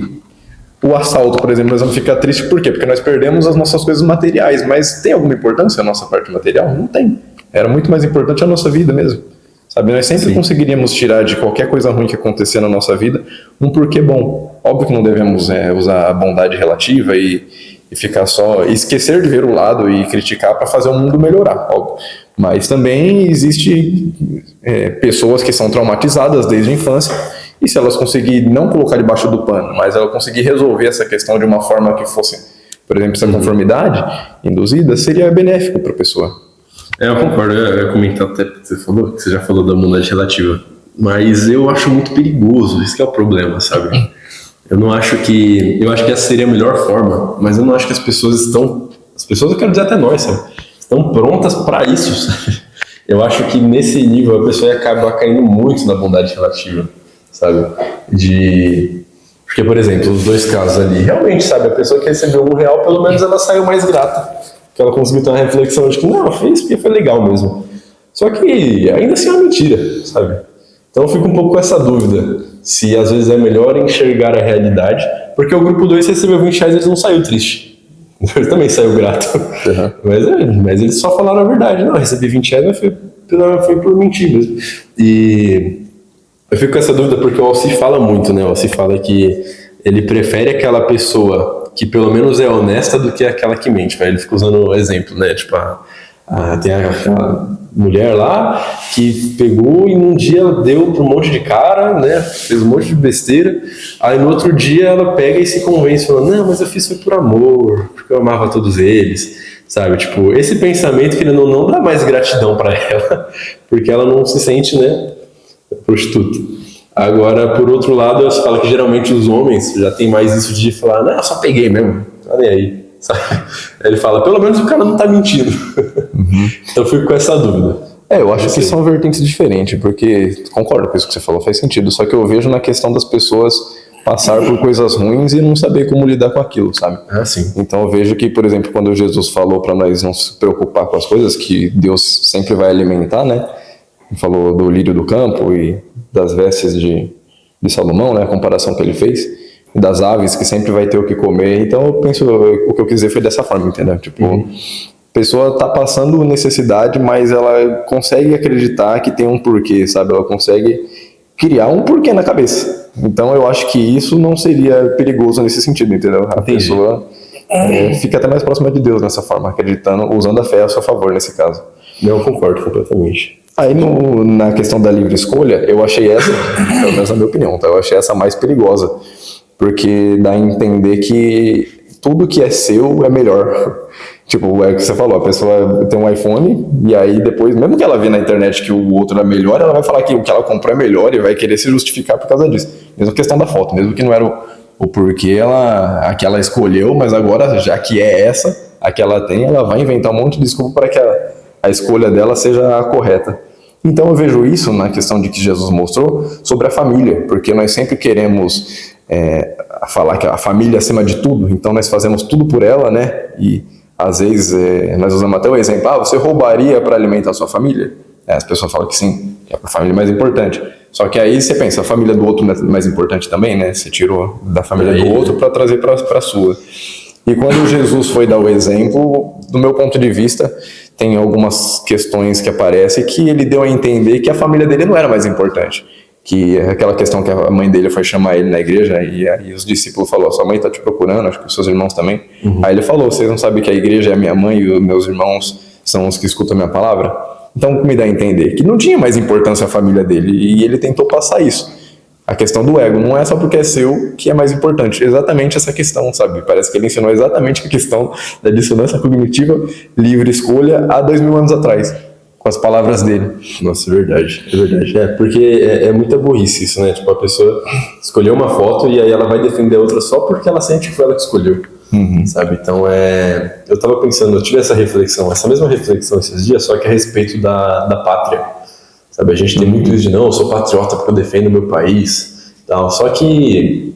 o assalto, por exemplo, nós vamos ficar tristes, por quê? Porque nós perdemos as nossas coisas materiais, mas tem alguma importância a nossa parte material? Não tem. Era muito mais importante a nossa vida mesmo. Sabe, nós sempre conseguiríamos tirar de qualquer coisa ruim que acontecer na nossa vida um porquê bom. Óbvio que não devemos usar a bondade relativa e e ficar só, esquecer de ver o lado e criticar para fazer o mundo melhorar, óbvio. Mas também existe pessoas que são traumatizadas desde a infância, e se elas conseguirem não colocar debaixo do pano, mas ela conseguir resolver essa questão de uma forma que fosse, por exemplo, essa conformidade induzida, seria benéfico para a pessoa. Eu concordo, eu ia comentar até que você já falou da bondade relativa, mas eu acho muito perigoso, isso que é o problema, sabe? Eu acho que essa seria a melhor forma, mas eu não acho que as pessoas, eu quero dizer até nós, sabe? Estão prontas para isso, sabe? Eu acho que nesse nível a pessoa ia acabar caindo muito na bondade relativa, sabe? Porque, por exemplo, os dois casos ali, realmente, sabe, a pessoa que recebeu R$1, pelo menos ela saiu mais grata, que ela conseguiu ter uma reflexão de que, não, fez porque foi legal mesmo. Só que ainda assim é uma mentira, sabe? Então eu fico um pouco com essa dúvida, se às vezes é melhor enxergar a realidade, porque o grupo 2 recebeu R$20 e eles não saiu triste. Ele também saiu grato. Uhum. Mas eles só falaram a verdade. Não, eu recebi R$20, mas foi por mentir mesmo. E eu fico com essa dúvida porque o Alci fala muito, né? O Alci fala que ele prefere aquela pessoa que pelo menos é honesta do que aquela que mente. Ele fica usando o exemplo, né? Tipo, tem aquela mulher lá que pegou e num dia ela deu para um monte de cara, né? Fez um monte de besteira. Aí no outro dia ela pega e se convence, falando, não, mas eu fiz foi por amor, porque eu amava todos eles, sabe? Tipo, esse pensamento que ele não dá mais gratidão para ela, porque ela não se sente, né, prostituta. Agora, por outro lado, eu falo que geralmente os homens já tem mais isso de falar, não, eu só peguei mesmo, tá nem aí, sabe? Ele fala, pelo menos o cara não tá mentindo. Uhum. Então eu fico com essa dúvida. Eu acho que são vertentes diferentes, porque concordo com isso que você falou, faz sentido, só que eu vejo na questão das pessoas passar por coisas ruins e não saber como lidar com aquilo, sabe? Sim. Então eu vejo que, por exemplo, quando Jesus falou para nós não se preocupar com as coisas, que Deus sempre vai alimentar, né? Ele falou do lírio do campo e das vestes de Salomão, né? A comparação que ele fez, e das aves que sempre vai ter o que comer. Então eu penso, o que eu quis dizer foi dessa forma, entendeu? Tipo, a pessoa tá passando necessidade, mas ela consegue acreditar que tem um porquê, sabe? Ela consegue criar um porquê na cabeça. Então eu acho que isso não seria perigoso nesse sentido, entendeu? A pessoa fica até mais próxima de Deus nessa forma, acreditando, usando a fé a seu favor nesse caso. Eu concordo completamente. Aí na questão da livre escolha, eu achei essa, pelo menos na minha opinião, tá? Eu achei essa mais perigosa, porque dá a entender que tudo que é seu é melhor. Tipo, é o que você falou, a pessoa tem um iPhone e aí depois, mesmo que ela vê na internet que o outro é melhor, ela vai falar que o que ela comprou é melhor e vai querer se justificar por causa disso. Mesma questão da foto, mesmo que não era o porquê a que ela escolheu, mas agora, já que é essa, a que ela tem, ela vai inventar um monte de desculpa para que a escolha dela seja a correta. Então eu vejo isso na questão de que Jesus mostrou sobre a família, porque nós sempre queremos falar que a família é acima de tudo, então nós fazemos tudo por ela, né? E às vezes nós usamos até o exemplo, você roubaria para alimentar a sua família? As pessoas falam que sim, que a família é mais importante. Só que aí você pensa, a família do outro não é mais importante também, né? Você tirou da família do outro para trazer para a sua. E quando Jesus foi dar o exemplo, do meu ponto de vista, tem algumas questões que aparecem que ele deu a entender que a família dele não era mais importante. Que é aquela questão que a mãe dele foi chamar ele na igreja e aí os discípulos falaram, sua mãe está te procurando, acho que os seus irmãos também. Uhum. Aí ele falou, vocês não sabem que a igreja é a minha mãe e os meus irmãos são os que escutam a minha palavra? Então me dá a entender que não tinha mais importância a família dele e ele tentou passar isso. A questão do ego não é só porque é seu que é mais importante, exatamente essa questão, sabe? Parece que ele ensinou exatamente a questão da dissonância cognitiva, livre escolha, há 2000 anos atrás, com as palavras dele. Nossa, é verdade. Porque é muita burrice isso, né? Tipo, a pessoa escolheu uma foto e aí ela vai defender a outra só porque ela sente que foi ela que escolheu, sabe? Então, eu tava pensando, eu tive essa mesma reflexão esses dias, só que a respeito da pátria. Sabe, a gente tem muito isso de, não, eu sou patriota porque eu defendo o meu país, tal. Só que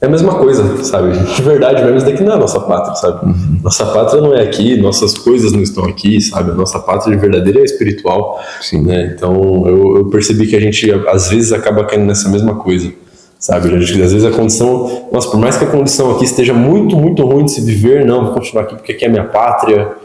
é a mesma coisa, sabe? De verdade mesmo, isso daqui não é a nossa pátria, sabe? Nossa pátria não é aqui, nossas coisas não estão aqui, sabe? Nossa pátria de verdadeira é espiritual, né? Então eu percebi que a gente às vezes acaba caindo nessa mesma coisa, sabe? Às vezes a condição, nossa, por mais que a condição aqui esteja muito, muito ruim de se viver, não, vou continuar aqui porque aqui é a minha pátria.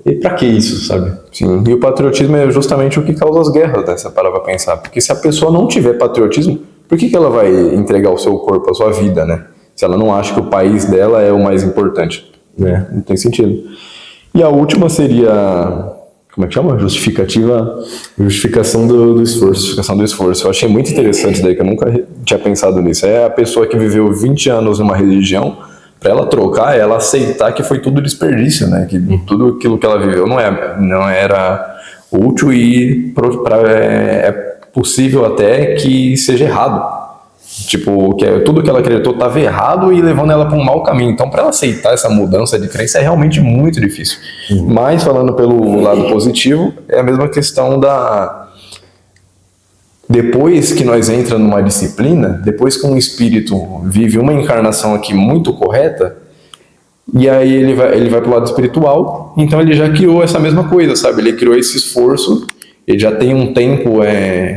E pra que isso, sabe? Sim, e o patriotismo é justamente o que causa as guerras, né? Você para pra pensar. Porque se a pessoa não tiver patriotismo, por que ela vai entregar o seu corpo, a sua vida, né? Se ela não acha que o país dela é o mais importante. né? Não tem sentido. E a última seria, como é que chama? Justificação do esforço. Justificação do esforço. Eu achei muito interessante daí, que eu nunca tinha pensado nisso. É a pessoa que viveu 20 anos numa religião, para ela trocar, ela aceitar que foi tudo desperdício, né? Que tudo aquilo que ela viveu não era útil e é possível até que seja errado. Tipo, tudo que ela acreditou estava errado e levando ela para um mau caminho. Então, para ela aceitar essa mudança de crença é realmente muito difícil. Mas, falando pelo lado positivo, é a mesma questão depois que nós entramos numa disciplina, depois que um espírito vive uma encarnação aqui muito correta, e aí ele vai pro lado espiritual, então ele já criou essa mesma coisa, sabe? Ele criou esse esforço, ele já tem um tempo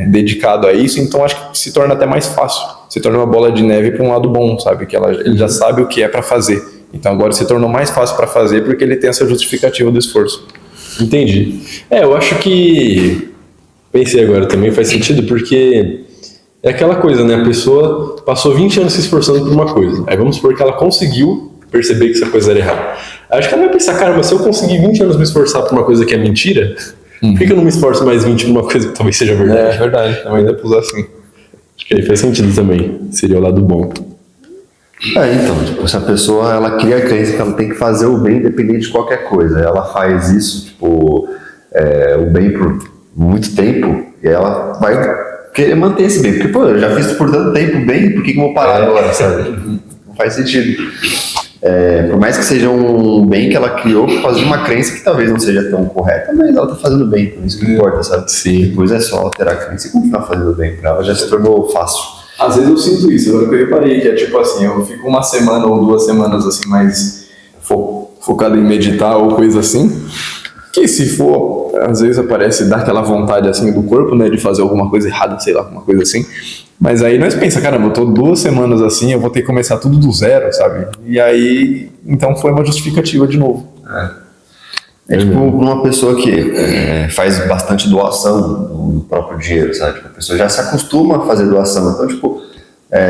dedicado a isso, então acho que se torna até mais fácil. Se torna uma bola de neve para um lado bom, sabe? Que ele já sabe o que é para fazer. Então agora se tornou mais fácil para fazer porque ele tem essa justificativa do esforço. Entendi. Eu acho que... Pensei agora também, faz sentido, porque é aquela coisa, né? A pessoa passou 20 anos se esforçando por uma coisa. Aí vamos supor que ela conseguiu perceber que essa coisa era errada. Acho que ela vai pensar, cara, mas se eu conseguir 20 anos me esforçar por uma coisa que é mentira, por que eu não me esforço mais 20 por uma coisa que talvez seja verdade? É verdade, também dá pra usar assim. Acho que aí faz sentido também. Seria o lado bom. Então, tipo, se a pessoa, ela cria a crença que ela tem que fazer o bem independente de qualquer coisa. Ela faz isso, tipo, o bem por muito tempo, e ela vai querer manter esse bem. Porque, pô, eu já fiz por tanto tempo bem, por que eu vou parar agora, sabe? Não faz sentido. Por mais que seja um bem que ela criou por causa de uma crença que talvez não seja tão correta, mas ela tá fazendo bem, então isso que importa, sabe? Sim. Depois é só alterar a crença e continuar fazendo bem. Pra ela já se tornou fácil. Às vezes eu sinto isso, agora que eu reparei, que é tipo assim, eu fico uma semana ou 2 semanas assim, mais focado em meditar ou coisa assim, que se for, às vezes dá aquela vontade assim do corpo, né, de fazer alguma coisa errada, sei lá, alguma coisa assim, mas aí nós pensa, caramba, eu tô 2 semanas assim, eu vou ter que começar tudo do zero, sabe? E aí, então foi uma justificativa de novo. Tipo uma pessoa que faz bastante doação do próprio dinheiro, sabe? Tipo, a pessoa já se acostuma a fazer doação, então, tipo,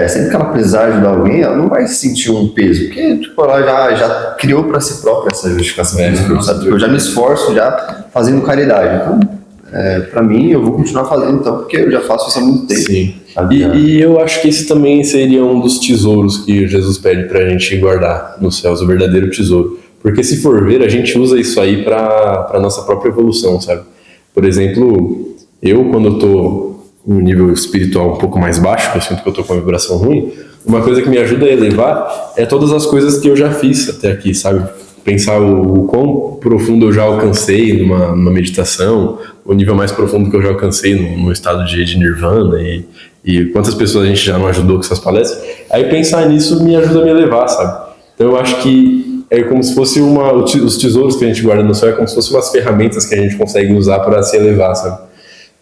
sempre que ela precisar ajudar alguém, ela não vai sentir um peso, porque, tipo, ela já criou para si própria essa justificação, sabe? Tipo, eu já me esforço já fazendo caridade, então, para mim, eu vou continuar fazendo, então, porque eu já faço isso há muito tempo. Sim. E eu acho que esse também seria um dos tesouros que Jesus pede pra gente guardar nos céus, o verdadeiro tesouro. Porque se for ver, a gente usa isso aí para nossa própria evolução, sabe? Por exemplo, quando eu tô no nível espiritual um pouco mais baixo, eu sinto que eu tô com uma vibração ruim, uma coisa que me ajuda a elevar é todas as coisas que eu já fiz até aqui, sabe? Pensar o quão profundo eu já alcancei numa meditação, o nível mais profundo que eu já alcancei no estado de nirvana e quantas pessoas a gente já não ajudou com essas palestras. Aí pensar nisso me ajuda a me elevar, sabe? Então eu acho que é como se fosse os tesouros que a gente guarda no céu, é como se fossem umas ferramentas que a gente consegue usar para se elevar, sabe?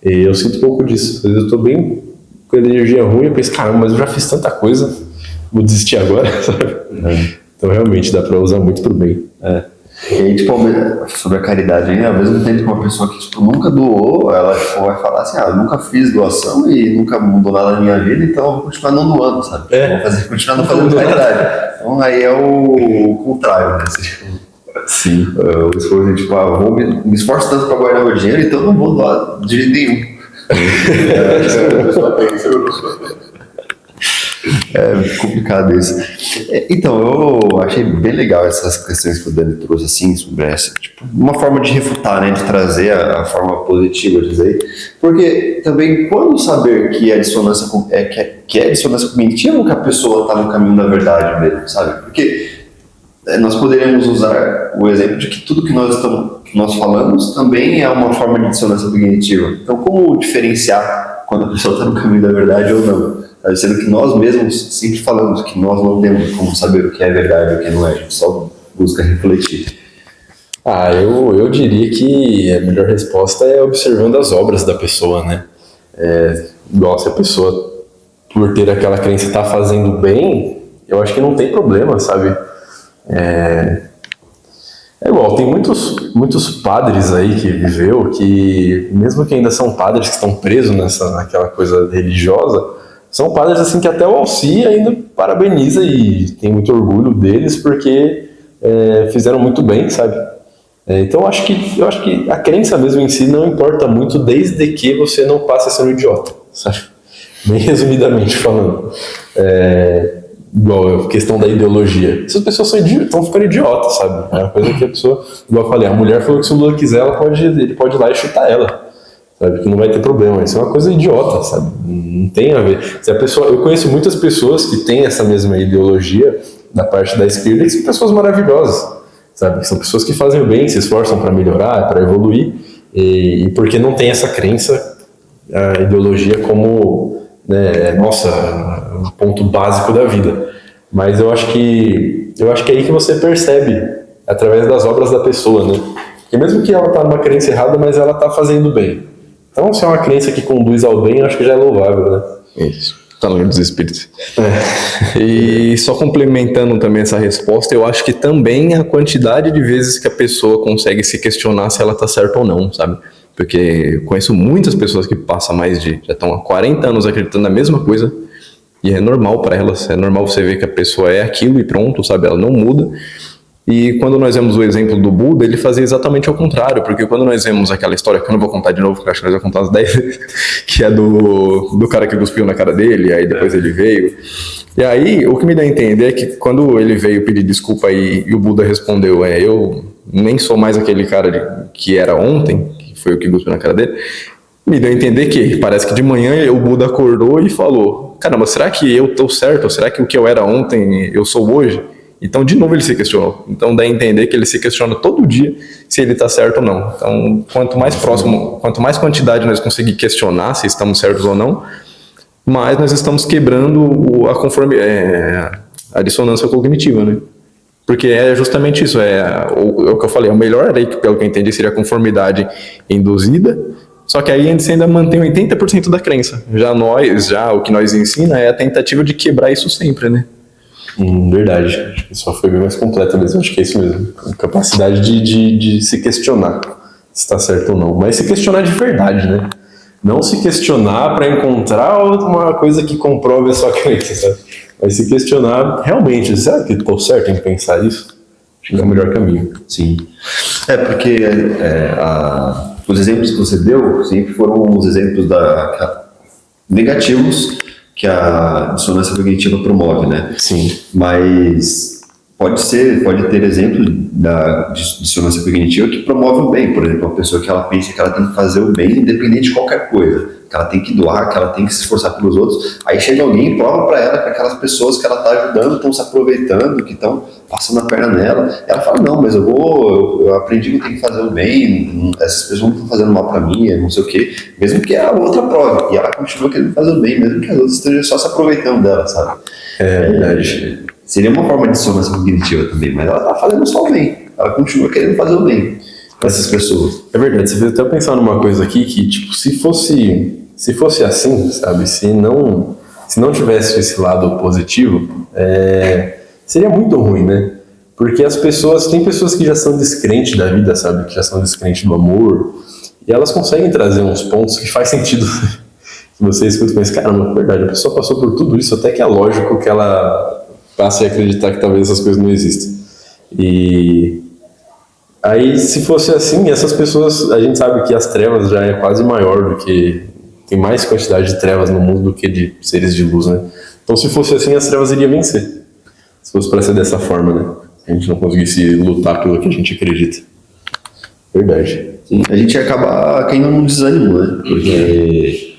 E eu sinto um pouco disso. Às vezes eu tô bem com energia ruim, eu penso, caramba, mas eu já fiz tanta coisa, vou desistir agora, sabe? Então realmente dá para usar muito pro bem. E aí, tipo, sobre a caridade aí, ao mesmo tempo que uma pessoa que, tipo, nunca doou, ela, tipo, vai falar assim, eu nunca fiz doação e nunca mudou nada na minha vida, então eu vou continuar não doando, sabe? Vou continuar não fazendo caridade. Então aí é o contrário, né? Sim. O esforço, tipo, vou me esforço tanto para guardar meu dinheiro, então não vou doar de jeito nenhum. É complicado isso. Então, eu achei bem legal essas questões que o Dani trouxe, assim, sobre essa, tipo, uma forma de refutar, né, de trazer a forma positiva de dizer, porque também quando saber que é dissonância que é dissonância cognitiva, que a pessoa está no caminho da verdade mesmo, sabe? Porque nós poderíamos usar o exemplo de que tudo que nós falamos também é uma forma de dissonância cognitiva. Então, como diferenciar quando a pessoa está no caminho da verdade ou não? Sendo que nós mesmos sempre falamos que nós não temos como saber o que é verdade e o que não é, a gente só busca refletir. Eu diria que a melhor resposta é observando as obras da pessoa, né? Igual se a pessoa, por ter aquela crença, está fazendo bem, eu acho que não tem problema, sabe? É igual, tem muitos padres aí que viveu, que mesmo que ainda são padres que estão presos naquela coisa religiosa, são padres assim que até o Alci ainda parabeniza e tem muito orgulho deles, porque fizeram muito bem, sabe? Então eu acho que a crença mesmo em si não importa muito, desde que você não passe a ser um idiota, sabe? Bem resumidamente falando. Igual a questão da ideologia. Essas pessoas estão ficando idiotas, sabe? É uma coisa que a pessoa, igual eu falei, a mulher falou que se o Lula quiser, ele pode ir lá e chutar ela, sabe? Que não vai ter problema. Isso é uma coisa idiota, sabe? Não tem a ver. Se a pessoa, eu conheço muitas pessoas que têm essa mesma ideologia da parte da esquerda e são pessoas maravilhosas, sabe? São pessoas que fazem o bem, se esforçam para melhorar, para evoluir, e porque não tem essa crença, a ideologia como, né, o ponto básico da vida. Mas eu acho que é aí que você percebe, através das obras da pessoa, né? Porque mesmo que ela tá numa crença errada, mas ela tá fazendo bem. Então, se é uma crença que conduz ao bem, eu acho que já é louvável, né? Isso. Tá no livro dos Espíritos. E só complementando também essa resposta, eu acho que também a quantidade de vezes que a pessoa consegue se questionar se ela tá certa ou não, sabe? Porque eu conheço muitas pessoas que passam já estão há 40 anos acreditando na mesma coisa, e é normal para elas, é normal você ver que a pessoa é aquilo e pronto, sabe? Ela não muda. E quando nós vemos o exemplo do Buda, ele fazia exatamente ao contrário, porque quando nós vemos aquela história, que eu não vou contar de novo, porque eu acho que nós vamos contar umas 10 vezes, que é do cara que cuspiu na cara dele, aí depois ele veio. E aí, o que me dá a entender é que quando ele veio pedir desculpa e o Buda respondeu, eu nem sou mais aquele cara que era ontem, que foi o que cuspiu na cara dele, me deu a entender que parece que de manhã o Buda acordou e falou, caramba, será que eu tô certo? Ou será que o que eu era ontem eu sou hoje? Então, de novo, ele se questionou. Então, dá a entender que ele se questiona todo dia se ele está certo ou não. Então, quanto mais próximo, quanto mais quantidade nós conseguir questionar se estamos certos ou não, mais nós estamos quebrando a dissonância cognitiva, né? Porque é justamente isso, o que eu falei, o melhor aí, pelo que eu entendi, seria a conformidade induzida, só que aí a gente ainda mantém 80% da crença. Já o que nós ensina é a tentativa de quebrar isso sempre, né? Verdade, acho que só foi bem mais completa mesmo, acho que é isso mesmo, a capacidade de se questionar se está certo ou não, mas se questionar de verdade, né? Não se questionar para encontrar uma coisa que comprove a sua crença, sabe? Mas se questionar realmente, será que estou certo em pensar isso? Acho que é o melhor caminho. Sim. Porque os exemplos que você deu sempre foram os exemplos negativos que a dissonância cognitiva promove, né? Sim. Mas pode ter exemplo da dissonância cognitiva que promove o bem. Por exemplo, uma pessoa que ela pensa que ela tem que fazer o bem independente de qualquer coisa, que ela tem que doar, que ela tem que se esforçar pelos outros. Aí chega alguém e prova para ela que aquelas pessoas que ela está ajudando estão se aproveitando, que estão passando a perna nela. Ela fala, não, mas eu aprendi que eu tenho que fazer o bem, essas pessoas não estão fazendo mal para mim, não sei o quê, mesmo que a outra prove. E ela continua querendo fazer o bem, mesmo que as outras estejam só se aproveitando dela, sabe? É verdade. Seria uma forma de dissonância cognitiva também, mas ela está fazendo só o bem. Ela continua querendo fazer o bem para essas pessoas. É verdade, você fez até pensar numa coisa aqui que, tipo, se fosse assim, sabe, se não tivesse esse lado positivo, seria muito ruim, né? Porque tem pessoas que já são descrentes da vida, sabe, que já são descrentes do amor, e elas conseguem trazer uns pontos que faz sentido. Que você escuta e pensa, caramba, é verdade, a pessoa passou por tudo isso, até que é lógico que ela passe a acreditar que talvez essas coisas não existem. E aí, se fosse assim, essas pessoas, a gente sabe que as trevas já é quase maior do que... Tem mais quantidade de trevas no mundo do que de seres de luz, né? Então, se fosse assim, as trevas iriam vencer. Se fosse para ser dessa forma, né? A gente não conseguisse lutar pelo que a gente acredita. Verdade. Sim, a gente acaba caindo num desânimo, né? Porque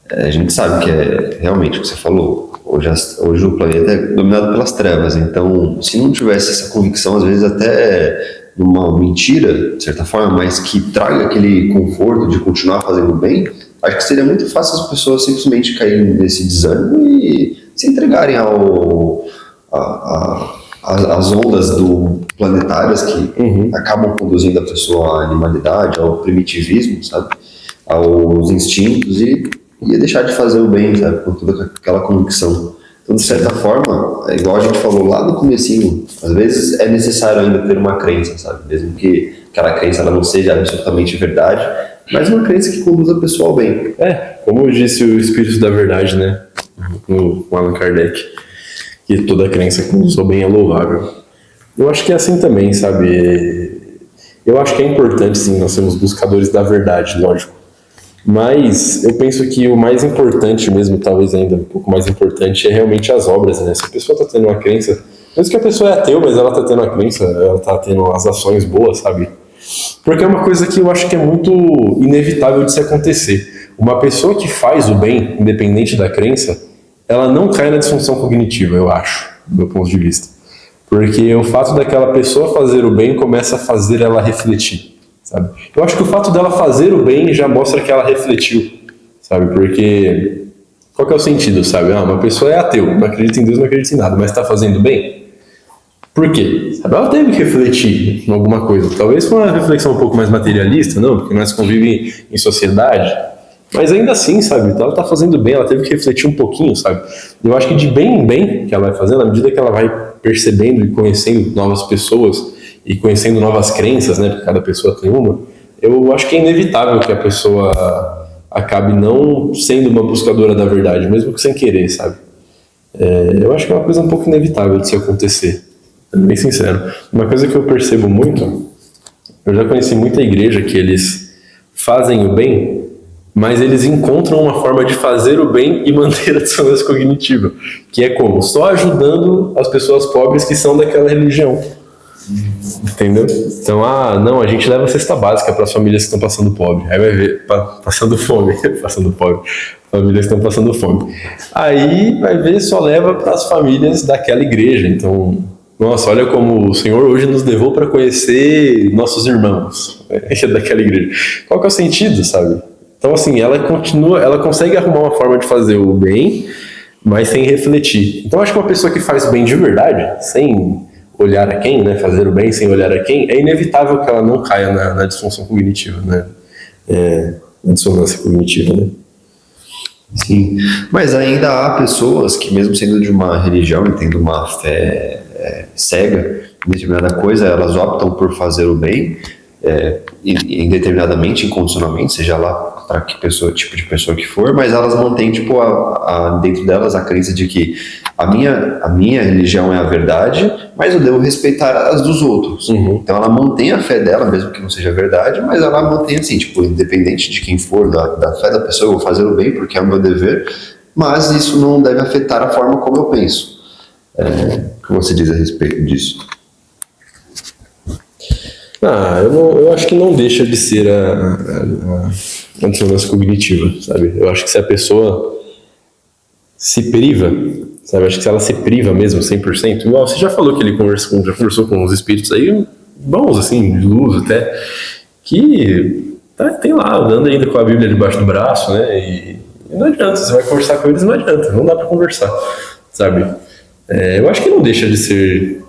a gente sabe que é realmente o que você falou. Hoje o planeta é dominado pelas trevas. Então, se não tivesse essa convicção, às vezes até numa mentira, de certa forma, mas que traga aquele conforto de continuar fazendo bem, acho que seria muito fácil as pessoas simplesmente caírem nesse desânimo e se entregarem às ondas planetárias que acabam conduzindo a pessoa à animalidade, ao primitivismo, sabe? Aos instintos e deixar de fazer o bem, sabe? Com toda aquela convicção. Então, de certa forma, igual a gente falou lá no comecinho, às vezes é necessário ainda ter uma crença, sabe? Mesmo que aquela crença ela não seja absolutamente verdade, mas uma crença que conduz a pessoa ao bem. Como disse o Espírito da Verdade, né? Com Allan Kardec, que toda crença que conduz ao bem é louvável. Eu acho que é assim também, sabe? Eu acho que é importante, sim, nós sermos buscadores da verdade, lógico. Mas eu penso que o mais importante mesmo, talvez ainda um pouco mais importante, é realmente as obras, né? Se a pessoa está tendo uma crença, mesmo que a pessoa é ateu, mas ela está tendo a crença, ela está tendo as ações boas, sabe? Porque é uma coisa que eu acho que é muito inevitável de se acontecer. Uma pessoa que faz o bem, independente da crença, ela não cai na disfunção cognitiva, eu acho, do meu ponto de vista. Porque o fato daquela pessoa fazer o bem começa a fazer ela refletir, sabe? Eu acho que o fato dela fazer o bem já mostra que ela refletiu, sabe? Porque qual que é o sentido, sabe? Uma pessoa é ateu, não acredita em Deus, não acredita em nada, mas está fazendo bem. Por quê? Sabe? Ela teve que refletir em alguma coisa. Talvez foi uma reflexão um pouco mais materialista, não, porque nós convivemos em sociedade. Mas ainda assim, sabe? Então ela tá fazendo bem, ela teve que refletir um pouquinho, sabe? Eu acho que de bem em bem que ela vai fazendo, à medida que ela vai percebendo e conhecendo novas pessoas e conhecendo novas crenças, né? Porque cada pessoa tem uma. Eu acho que é inevitável que a pessoa acabe não sendo uma buscadora da verdade, mesmo que sem querer, sabe? Eu acho que é uma coisa um pouco inevitável de se acontecer, sendo bem sincero. Uma coisa que eu percebo muito, eu já conheci muita igreja que eles fazem o bem, mas eles encontram uma forma de fazer o bem e manter a dissonância cognitiva, que é como? Só ajudando as pessoas pobres que são daquela religião. Entendeu? Então, não, a gente leva cesta básica para as famílias que estão passando fome. Aí vai ver, passando fome, famílias que estão passando fome. Aí vai ver, só leva para as famílias daquela igreja. Então, nossa, olha como o Senhor hoje nos levou para conhecer nossos irmãos daquela igreja. Qual que é o sentido, sabe? Então, assim, ela consegue arrumar uma forma de fazer o bem, mas sem refletir. Então, acho que uma pessoa que faz o bem de verdade, sem olhar a quem, né, fazer o bem sem olhar a quem, é inevitável que ela não caia na disfunção cognitiva, né, na dissonância cognitiva, né. Sim, mas ainda há pessoas que, mesmo sendo de uma religião e tendo uma fé cega em determinada coisa, elas optam por fazer o bem indeterminadamente, incondicionalmente, seja lá para que pessoa, tipo de pessoa que for, mas elas mantêm tipo dentro delas a crença de que a minha religião é a verdade, mas eu devo respeitar as dos outros. Uhum. Então ela mantém a fé dela, mesmo que não seja verdade, mas ela mantém assim, tipo, independente de quem for, da fé da pessoa, eu vou fazer o bem porque é o meu dever, mas isso não deve afetar a forma como eu penso. O que você diz a respeito disso? Eu acho que não deixa de ser a dissonância cognitiva, sabe? Eu acho que se a pessoa se priva, sabe? Acho que se ela se priva mesmo, 100%, igual você já falou que ele já conversou com os espíritos aí, bons, assim, de luz até, que tem lá, andando ainda com a Bíblia debaixo do braço, né? E não adianta, você vai conversar com eles, não adianta, não dá pra conversar, sabe? Eu acho que não deixa de ser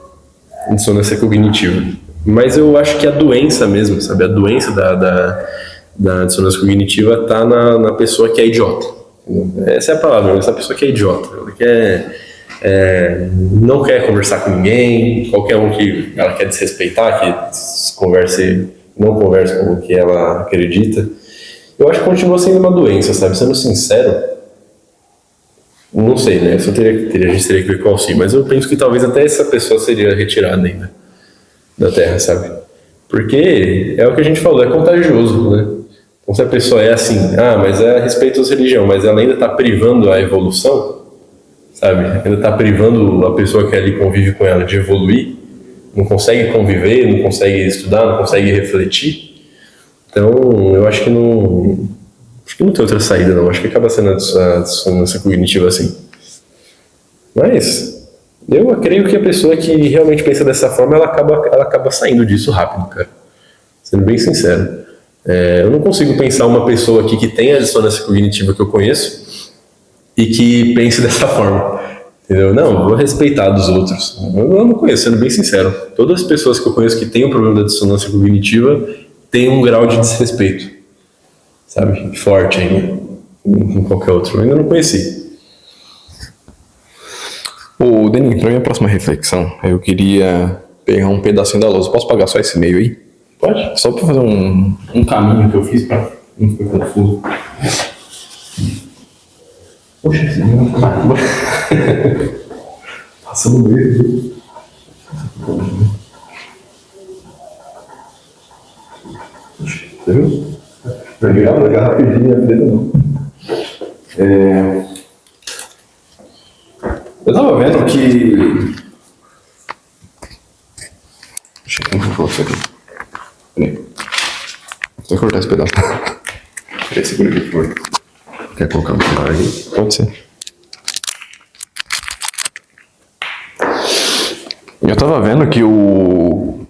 dissonância cognitiva. Mas eu acho que a doença mesmo, sabe? A doença da dissonância cognitiva tá na pessoa que é idiota. Essa é a palavra, essa pessoa que é idiota. Ela não quer conversar com ninguém, qualquer um que ela quer desrespeitar, que não converse com o que ela acredita. Eu acho que continua sendo uma doença, sabe? Sendo sincero, não sei, né? A gente teria que ver qual sim, mas eu penso que talvez até essa pessoa seria retirada ainda da Terra, sabe? Porque é o que a gente falou, é contagioso, né? Então se a pessoa é assim, mas é a respeito da religião, mas ela ainda está privando a evolução, sabe? Ainda está privando a pessoa que ali convive com ela de evoluir, não consegue conviver, não consegue estudar, não consegue refletir. Então eu acho que não tem outra saída, não. Acho que acaba sendo a dissonância cognitiva assim. Mas eu creio que a pessoa que realmente pensa dessa forma, ela acaba saindo disso rápido, cara. Sendo bem sincero. Eu não consigo pensar uma pessoa aqui que tem a dissonância cognitiva que eu conheço e que pense dessa forma. Entendeu? Não, vou respeitar dos outros. Eu não conheço, sendo bem sincero. Todas as pessoas que eu conheço que têm o problema da dissonância cognitiva têm um grau de desrespeito, sabe? Forte ainda. Em qualquer outro. Eu ainda não conheci. Ô, Denis, para minha próxima reflexão, eu queria pegar um pedacinho da lousa. Posso pagar só esse meio aí? Pode? Só para fazer um caminho que eu fiz para não ficar confuso. Poxa, esse não vai. Passa no meio. Pegar rapidinho, a vida não. Eu tava vendo que... Deixa eu ver isso aqui. Peraí. Vou cortar esse pedaço. Peraí, segura aqui, por favor. Quer colocar no celular aí? Pode ser. Eu tava vendo que o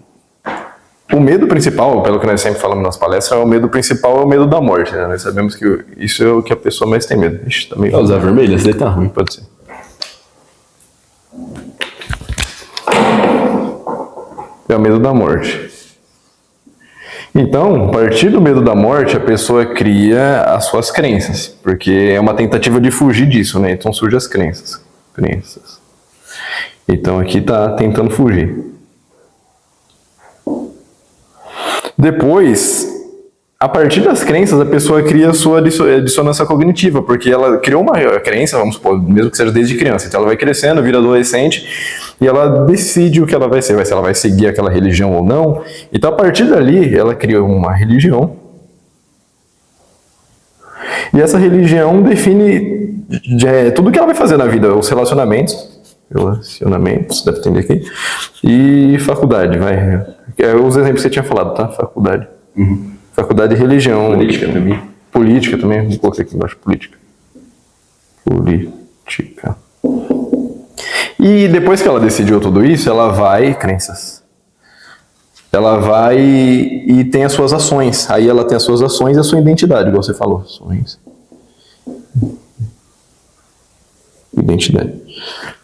medo principal, pelo que nós sempre falamos nas palestras, o medo principal é o medo da morte, né? Nós sabemos que isso é o que a pessoa mais tem medo. Ixi, tá meio... Usar vermelho, esse daí tá ruim. Pode ser. É o medo da morte. Então, a partir do medo da morte, a pessoa cria as suas crenças, porque é uma tentativa de fugir disso, né? Então surgem as crenças. Então aqui está tentando fugir. Depois, a partir das crenças, a pessoa cria a sua dissonância cognitiva, porque ela criou uma crença, vamos supor, mesmo que seja desde criança. Então ela vai crescendo, vira adolescente, e ela decide o que ela vai ser, se ela vai seguir aquela religião ou não. Então a partir dali, ela cria uma religião. E essa religião define tudo o que ela vai fazer na vida, os relacionamentos, deve entender aqui, e faculdade, vai. Os exemplos que você tinha falado, tá? Faculdade. Uhum. Faculdade e religião. Política também. Política também, vou colocar aqui embaixo, política. Política. E depois que ela decidiu tudo isso, ela vai, crenças. Ela vai e tem as suas ações. Aí ela tem as suas ações e a sua identidade, igual você falou. Ações. Identidade.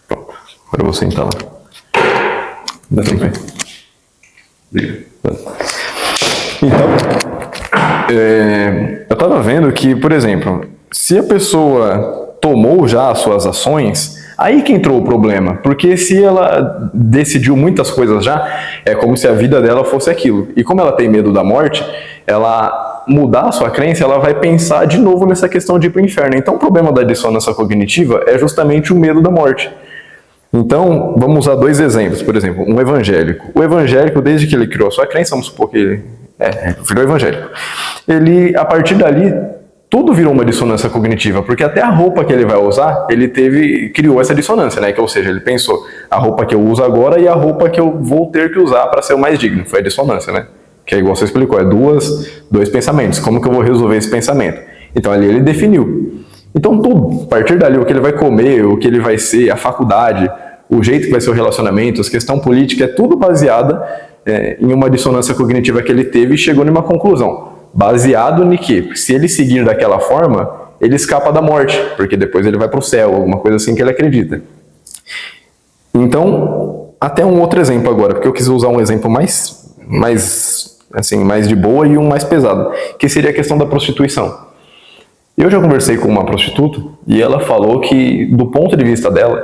Pronto. Agora eu vou sentar lá. Dá tempo aí. Então, eu estava vendo que, por exemplo, se a pessoa tomou já as suas ações, aí que entrou o problema, porque se ela decidiu muitas coisas já, é como se a vida dela fosse aquilo. E como ela tem medo da morte, ela mudar a sua crença, ela vai pensar de novo nessa questão de ir para o inferno. Então o problema da dissonância cognitiva é justamente o medo da morte. Então, vamos usar dois exemplos. Por exemplo, um evangélico. O evangélico, desde que ele criou a sua crença, vamos supor que ele virou evangélico. Ele, a partir dali, tudo virou uma dissonância cognitiva, porque até a roupa que ele vai usar, ele criou essa dissonância, né? Ou seja, ele pensou, a roupa que eu uso agora e a roupa que eu vou ter que usar para ser o mais digno. Foi a dissonância, né? Que é igual você explicou, é dois pensamentos. Como que eu vou resolver esse pensamento? Então ali ele definiu. Então tudo, a partir dali, o que ele vai comer, o que ele vai ser, a faculdade, o jeito que vai ser o relacionamento, a questão política, é tudo baseada em uma dissonância cognitiva que ele teve e chegou numa conclusão. Baseado em que, se ele seguir daquela forma, ele escapa da morte, porque depois ele vai para o céu, alguma coisa assim que ele acredita. Então, até um outro exemplo agora, porque eu quis usar um exemplo mais de boa e um mais pesado, que seria a questão da prostituição. Eu já conversei com uma prostituta e ela falou que, do ponto de vista dela,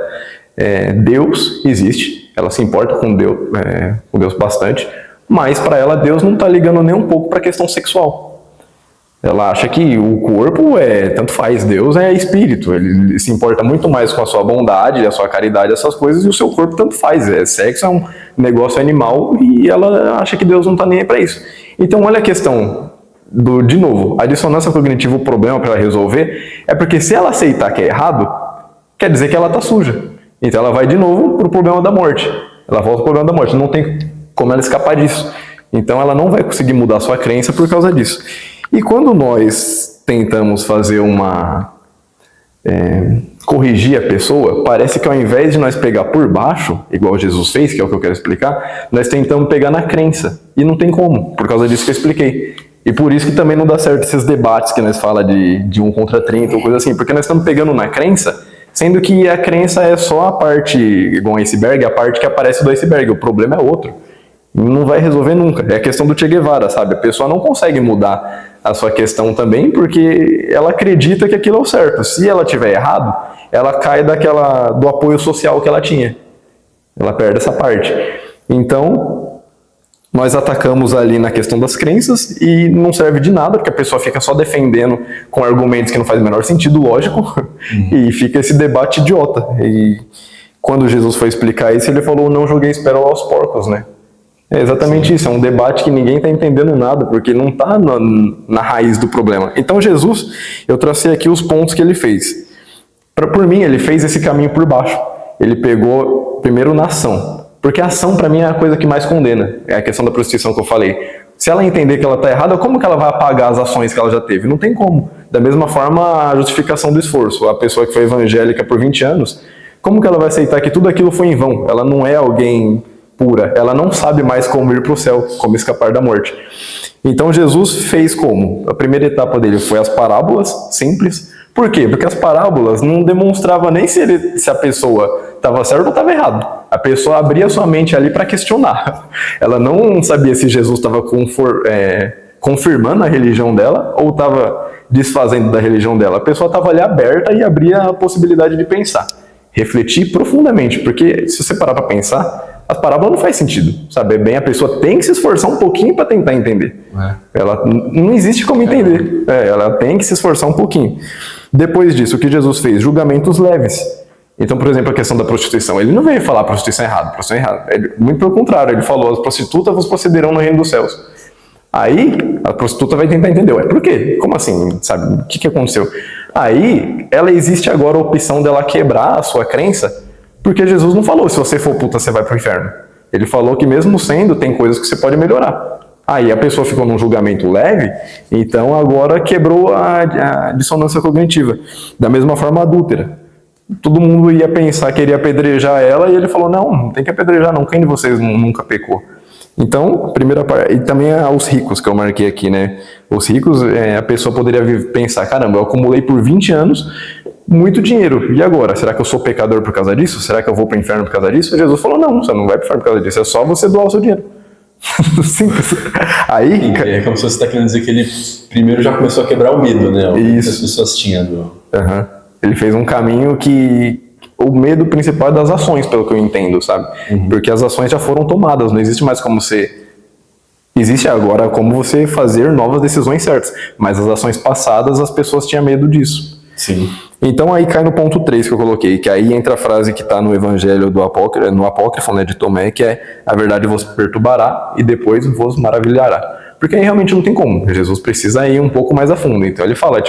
Deus existe, ela se importa com Deus bastante, mas para ela Deus não está ligando nem um pouco para a questão sexual. Ela acha que o corpo tanto faz, Deus é espírito, ele se importa muito mais com a sua bondade, a sua caridade, essas coisas, e o seu corpo tanto faz, sexo é um negócio animal e ela acha que Deus não está nem aí para isso. Então olha a questão, de novo, a dissonância cognitiva, o problema para ela resolver é porque se ela aceitar que é errado, quer dizer que ela está suja. Então ela vai de novo para o problema da morte, ela volta para o problema da morte, não tem como ela escapar disso. Então ela não vai conseguir mudar a sua crença por causa disso. E quando nós tentamos fazer corrigir a pessoa, parece que ao invés de nós pegar por baixo, igual Jesus fez, que é o que eu quero explicar, nós tentamos pegar na crença. E não tem como, por causa disso que eu expliquei. E por isso que também não dá certo esses debates que nós falamos de 1 contra 30 ou coisa assim, porque nós estamos pegando na crença, sendo que a crença é só a parte, igual um iceberg, a parte que aparece do iceberg, o problema é outro. Não vai resolver nunca. É a questão do Che Guevara, sabe? A pessoa não consegue mudar a sua questão também porque ela acredita que aquilo é o certo. Se ela tiver errado, ela cai do apoio social que ela tinha. Ela perde essa parte. Então, nós atacamos ali na questão das crenças e não serve de nada, porque a pessoa fica só defendendo com argumentos que não fazem o menor sentido, lógico, e fica esse debate idiota. E quando Jesus foi explicar isso, ele falou, não joguei pérola aos porcos, né? É exatamente isso, é um debate que ninguém está entendendo nada, porque não está na raiz do problema. Então Jesus, eu tracei aqui os pontos que ele fez. Por mim, ele fez esse caminho por baixo. Ele pegou primeiro na ação, porque a ação para mim é a coisa que mais condena, é a questão da prostituição que eu falei. Se ela entender que ela está errada, como que ela vai apagar as ações que ela já teve? Não tem como. Da mesma forma, a justificação do esforço. A pessoa que foi evangélica por 20 anos, como que ela vai aceitar que tudo aquilo foi em vão? Ela não é alguém pura, ela não sabe mais como ir para o céu, como escapar da morte. Então Jesus fez como? A primeira etapa dele foi as parábolas, simples. Por quê? Porque as parábolas não demonstravam nem se a pessoa estava certa ou estava errado. A pessoa abria sua mente ali para questionar. Ela não sabia se Jesus estava confirmando a religião dela ou estava desfazendo da religião dela. A pessoa estava ali aberta e abria a possibilidade de pensar. Refletir profundamente, porque se você parar para pensar, a parábola não faz sentido, sabe? Bem, a pessoa tem que se esforçar um pouquinho para tentar entender. Ela não existe como entender. Ela tem que se esforçar um pouquinho. Depois disso, o que Jesus fez? Julgamentos leves. Então, por exemplo, a questão da prostituição. Ele não veio falar prostituição é errado, prostituição é errado. Muito pelo contrário, ele falou, as prostitutas vos procederão no reino dos céus. Aí, a prostituta vai tentar entender, por quê? Como assim, sabe? O que aconteceu? Aí, ela existe agora a opção dela quebrar a sua crença, porque Jesus não falou, se você for puta, você vai pro inferno. Ele falou que mesmo sendo, tem coisas que você pode melhorar. Aí a pessoa ficou num julgamento leve, então agora quebrou a dissonância cognitiva. Da mesma forma, a adúltera. Todo mundo ia pensar que iria apedrejar ela, e ele falou, não tem que apedrejar não, quem de vocês nunca pecou? Então, primeira parte, e também aos ricos, que eu marquei aqui, né? Os ricos, a pessoa poderia pensar, caramba, eu acumulei por 20 anos muito dinheiro, e agora? Será que eu sou pecador por causa disso? Será que eu vou para o inferno por causa disso? E Jesus falou, não, você não vai para o inferno por causa disso, é só você doar o seu dinheiro. Simples. Aí, é como se você está querendo dizer que ele primeiro já começou a quebrar o medo, né? O que as pessoas tinham. Ele fez um caminho que o medo principal é das ações, pelo que eu entendo, sabe? Porque as ações já foram tomadas, não existe mais como você... Existe agora como você fazer novas decisões certas, mas as ações passadas, as pessoas tinham medo disso. Sim. Então aí cai no ponto 3 que eu coloquei, que aí entra a frase que está no Evangelho do Apócrifo, no Apócrifo, né, de Tomé, que é a verdade vos perturbará e depois vos maravilhará. Porque aí realmente não tem como, Jesus precisa ir um pouco mais a fundo. Então ele fala,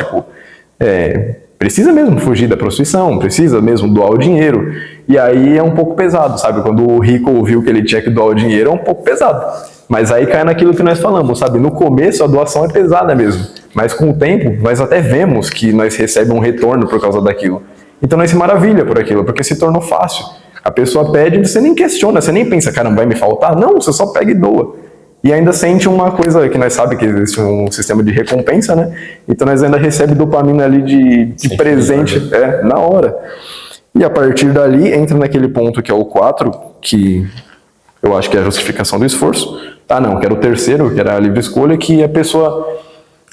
precisa mesmo fugir da prostituição, precisa mesmo doar o dinheiro. E aí é um pouco pesado, sabe? Quando o rico ouviu que ele tinha que doar o dinheiro, é um pouco pesado. Mas aí cai naquilo que nós falamos, sabe? No começo a doação é pesada mesmo. Mas com o tempo, nós até vemos que nós recebemos um retorno por causa daquilo. Então nós se maravilha por aquilo, porque se tornou fácil. A pessoa pede e você nem questiona, você nem pensa, caramba, vai me faltar? Não, você só pega e doa. E ainda sente uma coisa que nós sabemos que existe um sistema de recompensa, né? Então nós ainda recebemos dopamina ali de presente, na hora. E a partir dali, entra naquele ponto que é o 4, que eu acho que é a justificação do esforço. Que era o terceiro, que era a livre escolha, que a pessoa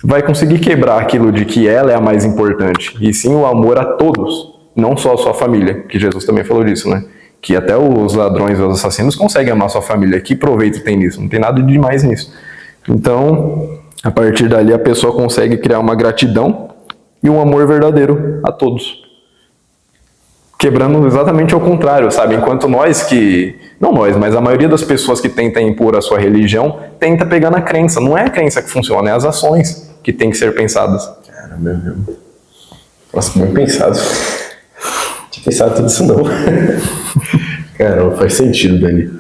vai conseguir quebrar aquilo de que ela é a mais importante, e sim o amor a todos, não só a sua família, que Jesus também falou disso, né? Que até os ladrões e os assassinos conseguem amar a sua família. Que proveito tem nisso? Não tem nada de demais nisso. Então, a partir dali, a pessoa consegue criar uma gratidão e um amor verdadeiro a todos. Quebrando exatamente ao contrário, sabe? Enquanto não nós, mas a maioria das pessoas que tentam impor a sua religião, tenta pegar na crença. Não é a crença que funciona, é as ações que tem que ser pensadas. Cara, meu Deus. Nossa, bem pensado. Tinha pensado tudo isso não. Cara, não faz sentido, Dani.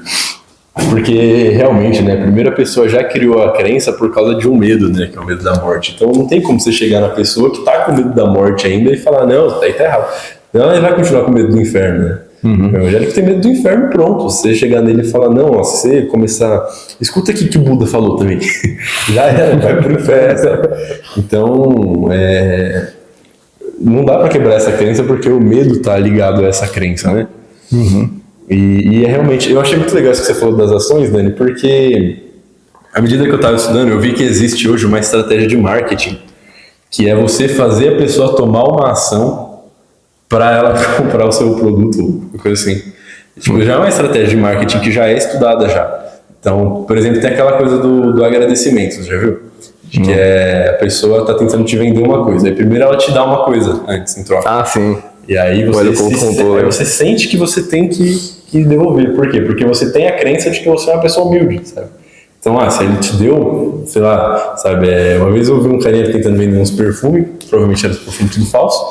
Porque realmente, né, a primeira pessoa já criou a crença por causa de um medo, né, que é o medo da morte. Então não tem como você chegar na pessoa que tá com medo da morte ainda e falar, não, aí tá errado. Não, ele vai continuar com medo do inferno, né? O evangélico tem medo do inferno, pronto. Você chegar nele e falar, não, se você começar... Escuta aqui que o Buda falou também. Já era, vai pro inferno. Então, não dá pra quebrar essa crença porque o medo tá ligado a essa crença, né? E é realmente... Eu achei muito legal isso que você falou das ações, Dani, porque à medida que eu estava estudando, eu vi que existe hoje uma estratégia de marketing, que é você fazer a pessoa tomar uma ação para ela comprar o seu produto, coisa assim. Tipo, já é uma estratégia de marketing que já é estudada já. Então, por exemplo, tem aquela coisa do agradecimento, já viu? De que a pessoa está tentando te vender uma coisa. Aí primeiro ela te dá uma coisa antes, em troca. Ah, sim. E aí você sente que você tem que devolver. Por quê? Porque você tem a crença de que você é uma pessoa humilde, sabe? Então, se ele te deu, sei lá, sabe, uma vez eu vi um carinha tentando vender uns perfumes, provavelmente era perfume tudo falso,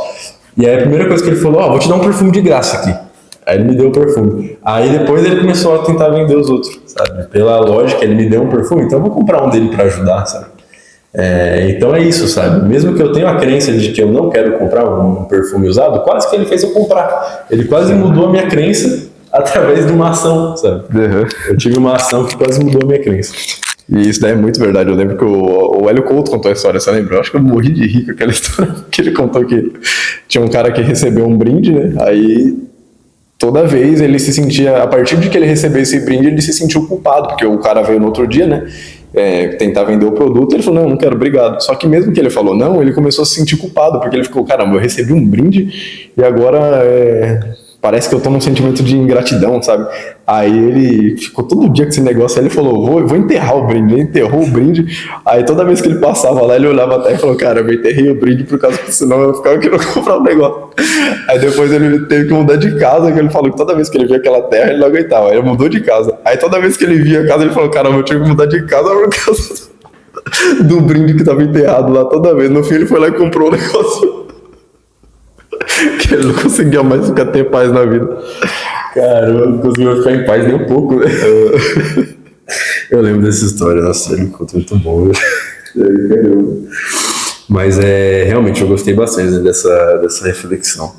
e aí a primeira coisa que ele falou, vou te dar um perfume de graça aqui. Aí ele me deu o perfume. Aí depois ele começou a tentar vender os outros, sabe? Pela lógica, ele me deu um perfume, então eu vou comprar um dele para ajudar, sabe? Então é isso, sabe? Mesmo que eu tenha a crença de que eu não quero comprar um perfume usado, quase que ele fez eu comprar. Ele quase mudou a minha crença através de uma ação, sabe? Uhum. Eu tive uma ação que quase mudou a minha crença. E isso daí é muito verdade. Eu lembro que o Hélio Couto contou a história, você lembra? Eu acho que eu morri de rir com aquela história, que ele contou que tinha um cara que recebeu um brinde, né? Aí toda vez ele se sentia, a partir de que ele recebeu esse brinde, ele se sentiu culpado, porque o cara veio no outro dia, né? Tentar vender o produto, ele falou, não quero, obrigado. Só que mesmo que ele falou não, ele começou a se sentir culpado, porque ele ficou, caramba, eu recebi um brinde e agora parece que eu tô num sentimento de ingratidão, sabe? Aí ele ficou todo dia com esse negócio, aí ele falou, vou enterrar o brinde. Ele enterrou o brinde, aí toda vez que ele passava lá, ele olhava até e falou, cara, eu enterrei o brinde por causa que senão eu ficava querendo comprar o negócio. Aí depois ele teve que mudar de casa, que ele falou que toda vez que ele via aquela terra, ele não aguentava, aí ele mudou de casa. Aí toda vez que ele via a casa, ele falou, caramba, eu tive que mudar de casa por causa do brinde que tava enterrado lá toda vez. No fim ele foi lá e comprou o negócio. Que ele não conseguia mais ter paz na vida. Cara, eu não conseguia ficar em paz nem um pouco, né? Eu lembro dessa história, nossa, ele contou muito bom. Mas realmente eu gostei bastante dessa reflexão.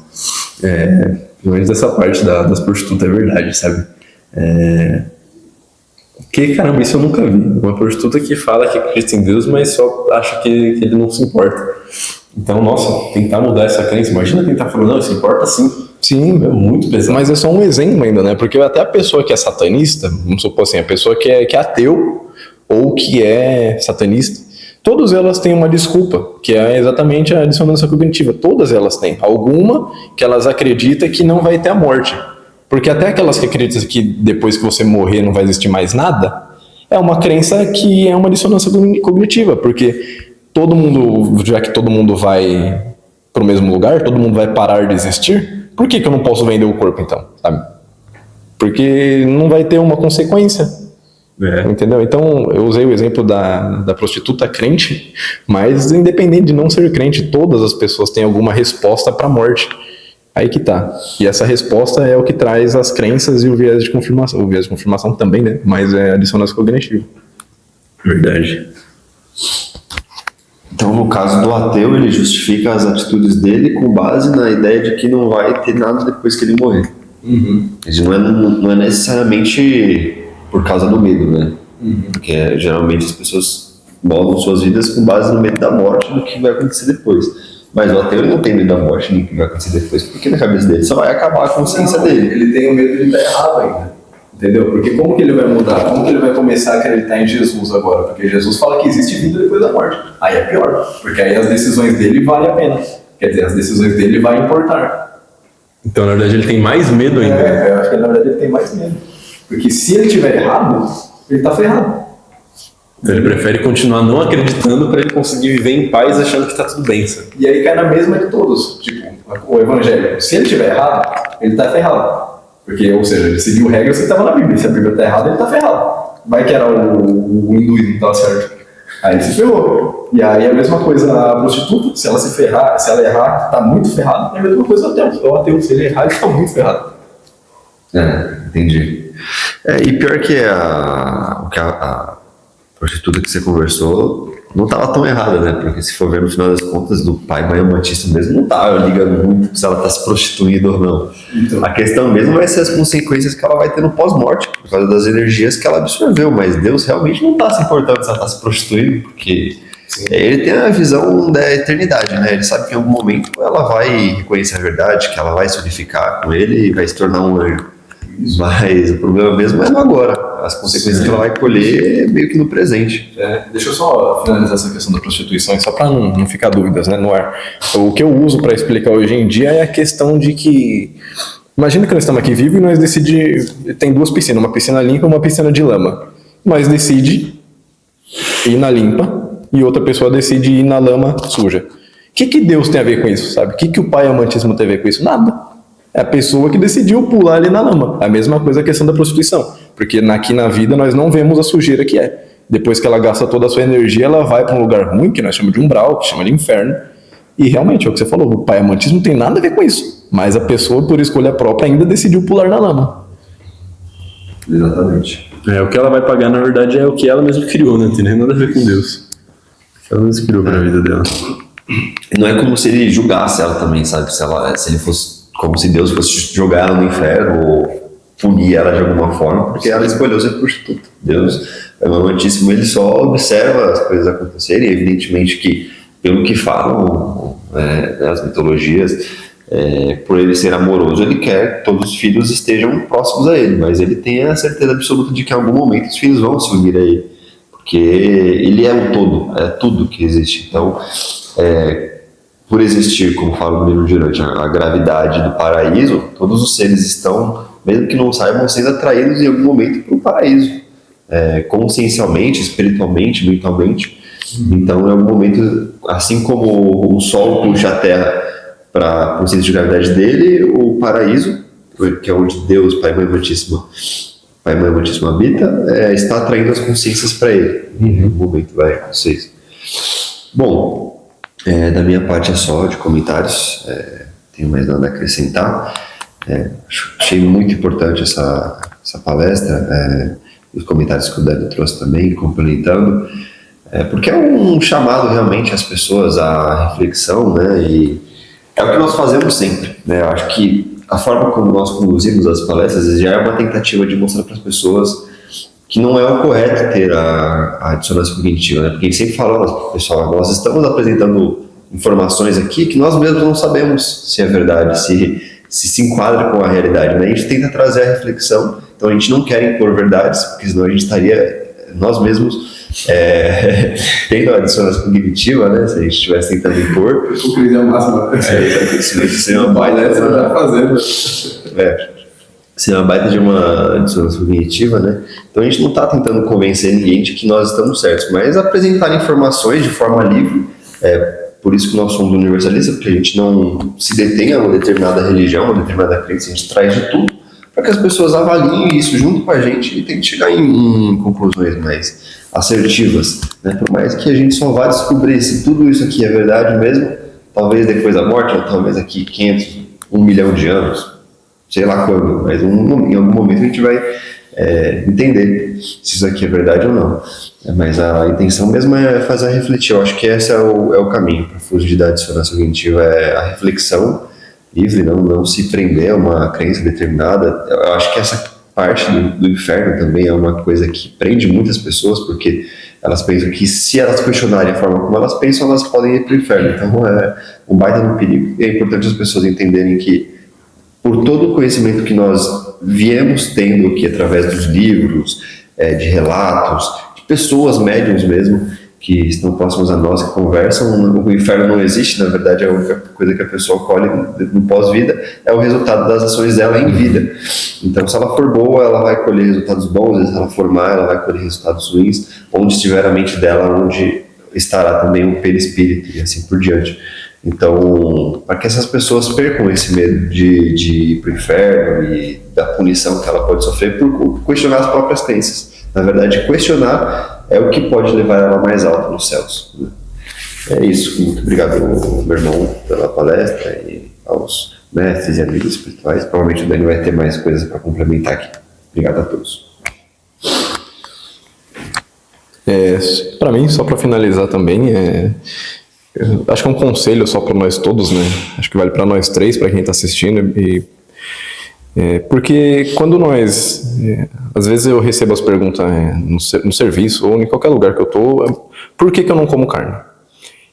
Principalmente dessa parte das prostitutas, é verdade, sabe? Porque, caramba, isso eu nunca vi. Uma prostituta que fala que acredita em Deus, mas só acha que ele não se importa. Então, nossa, tentar mudar essa crença. Imagina tentar falar, não, isso importa sim. Sim, é muito pesado. Mas é só um exemplo ainda, né? Porque até a pessoa que é satanista, vamos supor assim, a pessoa que é ateu ou que é satanista, todas elas têm uma desculpa, que é exatamente a dissonância cognitiva. Todas elas têm. Alguma que elas acreditam que não vai ter a morte. Porque até aquelas que acreditam que depois que você morrer não vai existir mais nada, é uma crença que é uma dissonância cognitiva, porque todo mundo, já que todo mundo vai para o mesmo lugar, todo mundo vai parar de existir, por que eu não posso vender o corpo então, sabe? Porque não vai ter uma consequência, entendeu? Então eu usei o exemplo da prostituta crente, mas independente de não ser crente, todas as pessoas têm alguma resposta para a morte. Aí que tá. E essa resposta é o que traz as crenças e o viés de confirmação. O viés de confirmação também, né? Mas é a dissonância cognitiva. Verdade. Então, no caso do ateu, ele justifica as atitudes dele com base na ideia de que não vai ter nada depois que ele morrer. Uhum. Isso não é necessariamente por causa do medo, né? Uhum. Porque geralmente as pessoas moldam suas vidas com base no medo da morte, do que vai acontecer depois. Mas o ateu não tem medo da morte, nem o que vai acontecer depois, porque na cabeça dele só vai acabar a consciência dele. Ele tem o medo de estar errado ainda, entendeu? Porque como que ele vai mudar? Como que ele vai começar a acreditar em Jesus agora? Porque Jesus fala que existe vida depois da morte. Aí é pior, porque aí as decisões dele valem a pena. Quer dizer, as decisões dele vão importar. Então, na verdade, ele tem mais medo ainda. Eu acho que na verdade ele tem mais medo. Porque se ele estiver errado, ele está ferrado. Então ele prefere continuar não acreditando para ele conseguir viver em paz achando que está tudo bem, sabe? E aí cai na mesma de todos. Tipo, o evangelho, se ele estiver errado, ele está ferrado. Porque, ou seja, ele seguiu regras que estavam na Bíblia. Se a Bíblia está errada, ele está ferrado. Vai que era o hinduísmo que estava certo. Aí ele se ferrou. E aí a mesma coisa a prostituta, se ela se ferrar, se ela errar, está muito ferrado. É a mesma coisa o ateu. O ateu, se ele errar, ele está muito ferrado. Entendi. E pior que a prostituta que você conversou não estava tão errada, né? Porque se for ver no final das contas, do pai e mãe amantista mesmo, não estava ligando muito se ela está se prostituindo ou não. Então, a questão mesmo vai ser as consequências que ela vai ter no pós-morte, por causa das energias que ela absorveu. Mas Deus realmente não está se importando se ela está se prostituindo, porque ele tem a visão da eternidade, né? Ele sabe que em algum momento ela vai reconhecer a verdade, que ela vai se unificar com ele e vai se tornar um anjo. Mas o problema mesmo é no agora. As consequências que ela vai colher é meio que no presente. Deixa eu só finalizar essa questão da prostituição, só para não ficar dúvidas, né, no ar. O que eu uso para explicar hoje em dia é a questão de que... Imagina que nós estamos aqui vivos e nós decidimos... Tem duas piscinas, uma piscina limpa e uma piscina de lama. Nós decidimos ir na limpa e outra pessoa decide ir na lama suja. que Deus tem a ver com isso, sabe? O que o pai amantíssimo tem a ver com isso? Nada. É a pessoa que decidiu pular ali na lama. A mesma coisa a questão da prostituição. Porque aqui na vida nós não vemos a sujeira que é. Depois que ela gasta toda a sua energia, ela vai para um lugar ruim, que nós chamamos de umbral, que chama de inferno. E realmente, é o que você falou, o pai amantíssimo não tem nada a ver com isso. Mas a pessoa, por escolha própria, ainda decidiu pular na lama. Exatamente. O que ela vai pagar, na verdade, é o que ela mesma criou, né? Não tem nada a ver com Deus. Ela mesma criou para a vida dela. E não é como se ele julgasse ela também, sabe? Se ele fosse como se Deus fosse jogar ela no inferno ou punir ela de alguma forma, porque ela escolheu ser prostituta. Deus é amantíssimo, ele só observa as coisas acontecerem. Evidentemente que, pelo que falam as mitologias, por ele ser amoroso, ele quer que todos os filhos estejam próximos a ele, mas ele tem a certeza absoluta de que em algum momento os filhos vão se unir a ele, porque ele é o todo, é tudo que existe. Então, por existir, como fala o livro Durante, a gravidade do paraíso, todos os seres estão, mesmo que não saibam, sendo atraídos em algum momento para o paraíso, consciencialmente, espiritualmente, mentalmente. Então, em algum momento, assim como o Sol puxa a Terra para o centro de gravidade dele, o paraíso, que é onde Deus, Pai e Mãe Amantíssima habita, está atraindo as consciências para ele. Em algum momento vai acontecer isso. Bom, da minha parte é só de comentários, tenho mais nada a acrescentar. Achei muito importante essa palestra, os comentários que o Dani trouxe também, complementando, porque é um chamado realmente às pessoas à reflexão, né? E é o que nós fazemos sempre, né? Eu acho que a forma como nós conduzimos as palestras já é uma tentativa de mostrar para as pessoas que não é o correto ter a dissonância cognitiva, né? Porque a gente sempre fala, pessoal, nós estamos apresentando informações aqui que nós mesmos não sabemos se é verdade, se enquadra com a realidade, né? A gente tenta trazer a reflexão, então a gente não quer impor verdades, porque senão a gente estaria nós mesmos tendo a dissonância cognitiva, né? Se a gente estivesse tentando impor. Hipocrisia máxima. Seria uma baita. Seria uma baita de uma dissonância cognitiva, né? Então a gente não está tentando convencer ninguém de que nós estamos certos, mas apresentar informações de forma livre. Por isso que nós somos universalistas, porque a gente não se detém a uma determinada religião, uma determinada crença, a gente traz de tudo, para que as pessoas avaliem isso junto com a gente e tentem chegar em conclusões mais assertivas, né? Por mais que a gente só vá descobrir se tudo isso aqui é verdade mesmo, talvez depois da morte, ou talvez daqui 500, 1 milhão de anos, sei lá quando, mas em algum momento a gente vai entender se isso aqui é verdade ou não. Mas a intenção mesmo é fazer refletir. Eu acho que esse é o caminho para fugir da dissonância cognitiva, é a reflexão livre, não se prender a uma crença determinada. Eu acho que essa parte do inferno também é uma coisa que prende muitas pessoas, porque elas pensam que se elas questionarem a forma como elas pensam, elas podem ir para o inferno. Então é um baita no perigo. E é importante as pessoas entenderem que, por todo o conhecimento que nós viemos tendo aqui através dos livros, de relatos, de pessoas médiums mesmo, que estão próximos a nós, que conversam, o inferno não existe, na verdade a única coisa que a pessoa colhe no pós-vida é o resultado das ações dela em vida. Então, se ela for boa, ela vai colher resultados bons, se ela for má, ela vai colher resultados ruins, onde estiver a mente dela, onde estará também o perispírito e assim por diante. Então, para que essas pessoas percam esse medo de ir para o inferno e da punição que ela pode sofrer por questionar as próprias crenças. Na verdade, questionar é o que pode levar ela mais alto nos céus. É isso. Muito obrigado, meu irmão, pela palestra e aos mestres e amigos espirituais. Provavelmente o Dani vai ter mais coisas para complementar aqui. Obrigado a todos. Para mim, só para finalizar também, acho que é um conselho só para nós todos, né? Acho que vale para nós três, para quem está assistindo. Porque quando nós... às vezes eu recebo as perguntas no serviço ou em qualquer lugar que eu estou, por que eu não como carne?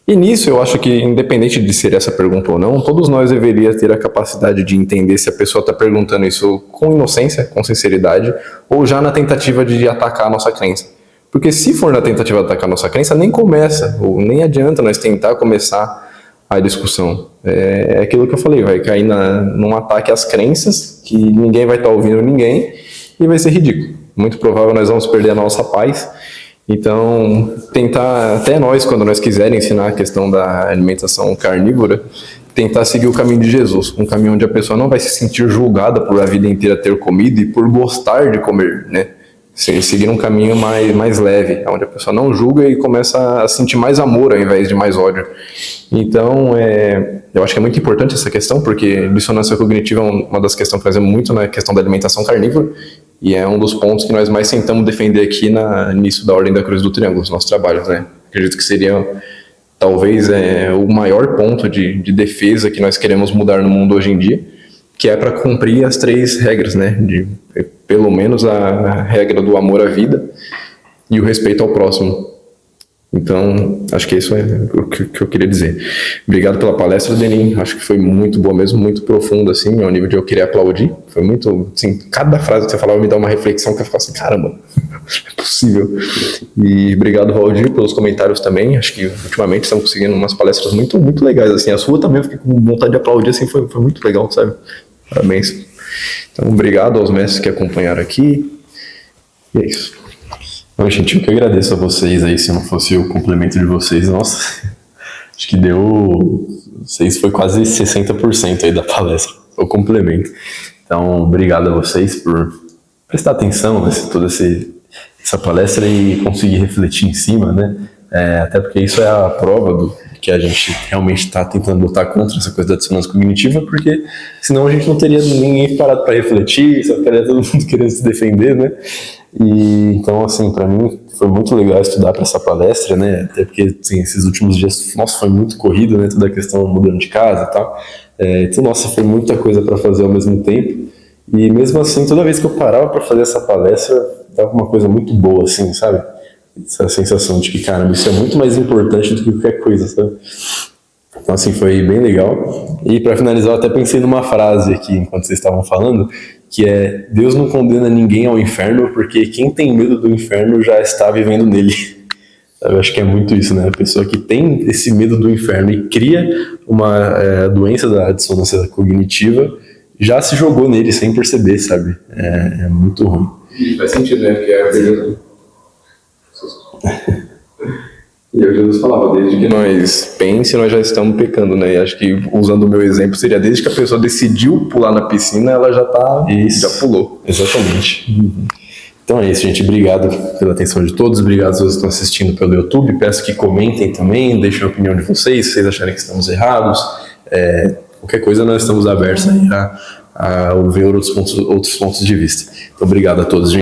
E nisso eu acho que, independente de ser essa pergunta ou não, todos nós deveríamos ter a capacidade de entender se a pessoa está perguntando isso com inocência, com sinceridade, ou já na tentativa de atacar a nossa crença. Porque se for na tentativa de atacar a nossa crença, nem começa, ou nem adianta nós tentar começar a discussão. É aquilo que eu falei, vai cair num ataque às crenças, que ninguém vai estar ouvindo ninguém, e vai ser ridículo. Muito provável nós vamos perder a nossa paz, Então, tentar, até nós, quando nós quiserem ensinar a questão da alimentação carnívora, tentar seguir o caminho de Jesus, um caminho onde a pessoa não vai se sentir julgada por a vida inteira ter comido e por gostar de comer, né? Seguir um caminho mais leve, onde a pessoa não julga e começa a sentir mais amor ao invés de mais ódio. Então, eu acho que é muito importante essa questão, porque dissonância cognitiva é uma das questões que fazemos muito na questão da alimentação carnívora, e é um dos pontos que nós mais tentamos defender aqui nisso da Ordem da Cruz do Triângulo, nos nossos trabalhos, né? Acredito que seria, talvez, o maior ponto de defesa que nós queremos mudar no mundo hoje em dia, que é para cumprir as 3 regras, né? Pelo menos a regra do amor à vida e o respeito ao próximo. Então, acho que isso é o que eu queria dizer. Obrigado pela palestra, Denim. Acho que foi muito boa mesmo, muito profunda, assim, ao nível de eu querer aplaudir. Foi muito, assim, cada frase que você falava me dá uma reflexão que eu ficava assim, caramba, é possível. E obrigado, Valdir, pelos comentários também. Acho que ultimamente estamos conseguindo umas palestras muito, muito legais, assim. A sua também eu fiquei com vontade de aplaudir, assim, foi muito legal, sabe? Parabéns. Então, obrigado aos mestres que acompanharam aqui. E é isso. Bom, gente, eu que agradeço a vocês aí, se não fosse o complemento de vocês, nossa, acho que vocês foi quase 60% aí da palestra, o complemento. Então, obrigado a vocês por prestar atenção nessa toda essa palestra e conseguir refletir em cima, né? Até porque isso é a prova que a gente realmente está tentando lutar contra essa coisa da dissonância cognitiva, porque senão a gente não teria ninguém parado para refletir, só ficaria todo mundo querendo se defender, né? E então, assim, para mim foi muito legal estudar para essa palestra, né? Até porque, assim, esses últimos dias, nossa, foi muito corrido, né? Toda a questão mudando de casa e tal. Então, nossa, foi muita coisa para fazer ao mesmo tempo. E mesmo assim, toda vez que eu parava para fazer essa palestra, dava uma coisa muito boa, assim, sabe? Essa sensação de que, caramba, isso é muito mais importante do que qualquer coisa, sabe? Então, assim, foi bem legal. E para finalizar, eu até pensei numa frase aqui, enquanto vocês estavam falando, que é: Deus não condena ninguém ao inferno, porque quem tem medo do inferno já está vivendo nele. Eu acho que é muito isso, né? A pessoa que tem esse medo do inferno e cria uma doença da dissonância cognitiva já se jogou nele sem perceber, sabe? É muito ruim. E faz sentido, né? Porque é verdade. E Jesus falava, desde que nós pense, nós já estamos pecando, né? E acho que, usando o meu exemplo, seria desde que a pessoa decidiu pular na piscina, ela já já pulou. Exatamente. Então é isso, gente. Obrigado pela atenção de todos. Obrigado a todos que estão assistindo pelo YouTube. Peço que comentem também, deixem a opinião de vocês, se vocês acharem que estamos errados. Qualquer coisa, nós estamos abertos aí a ouvir outros pontos de vista. Então, obrigado a todos, gente.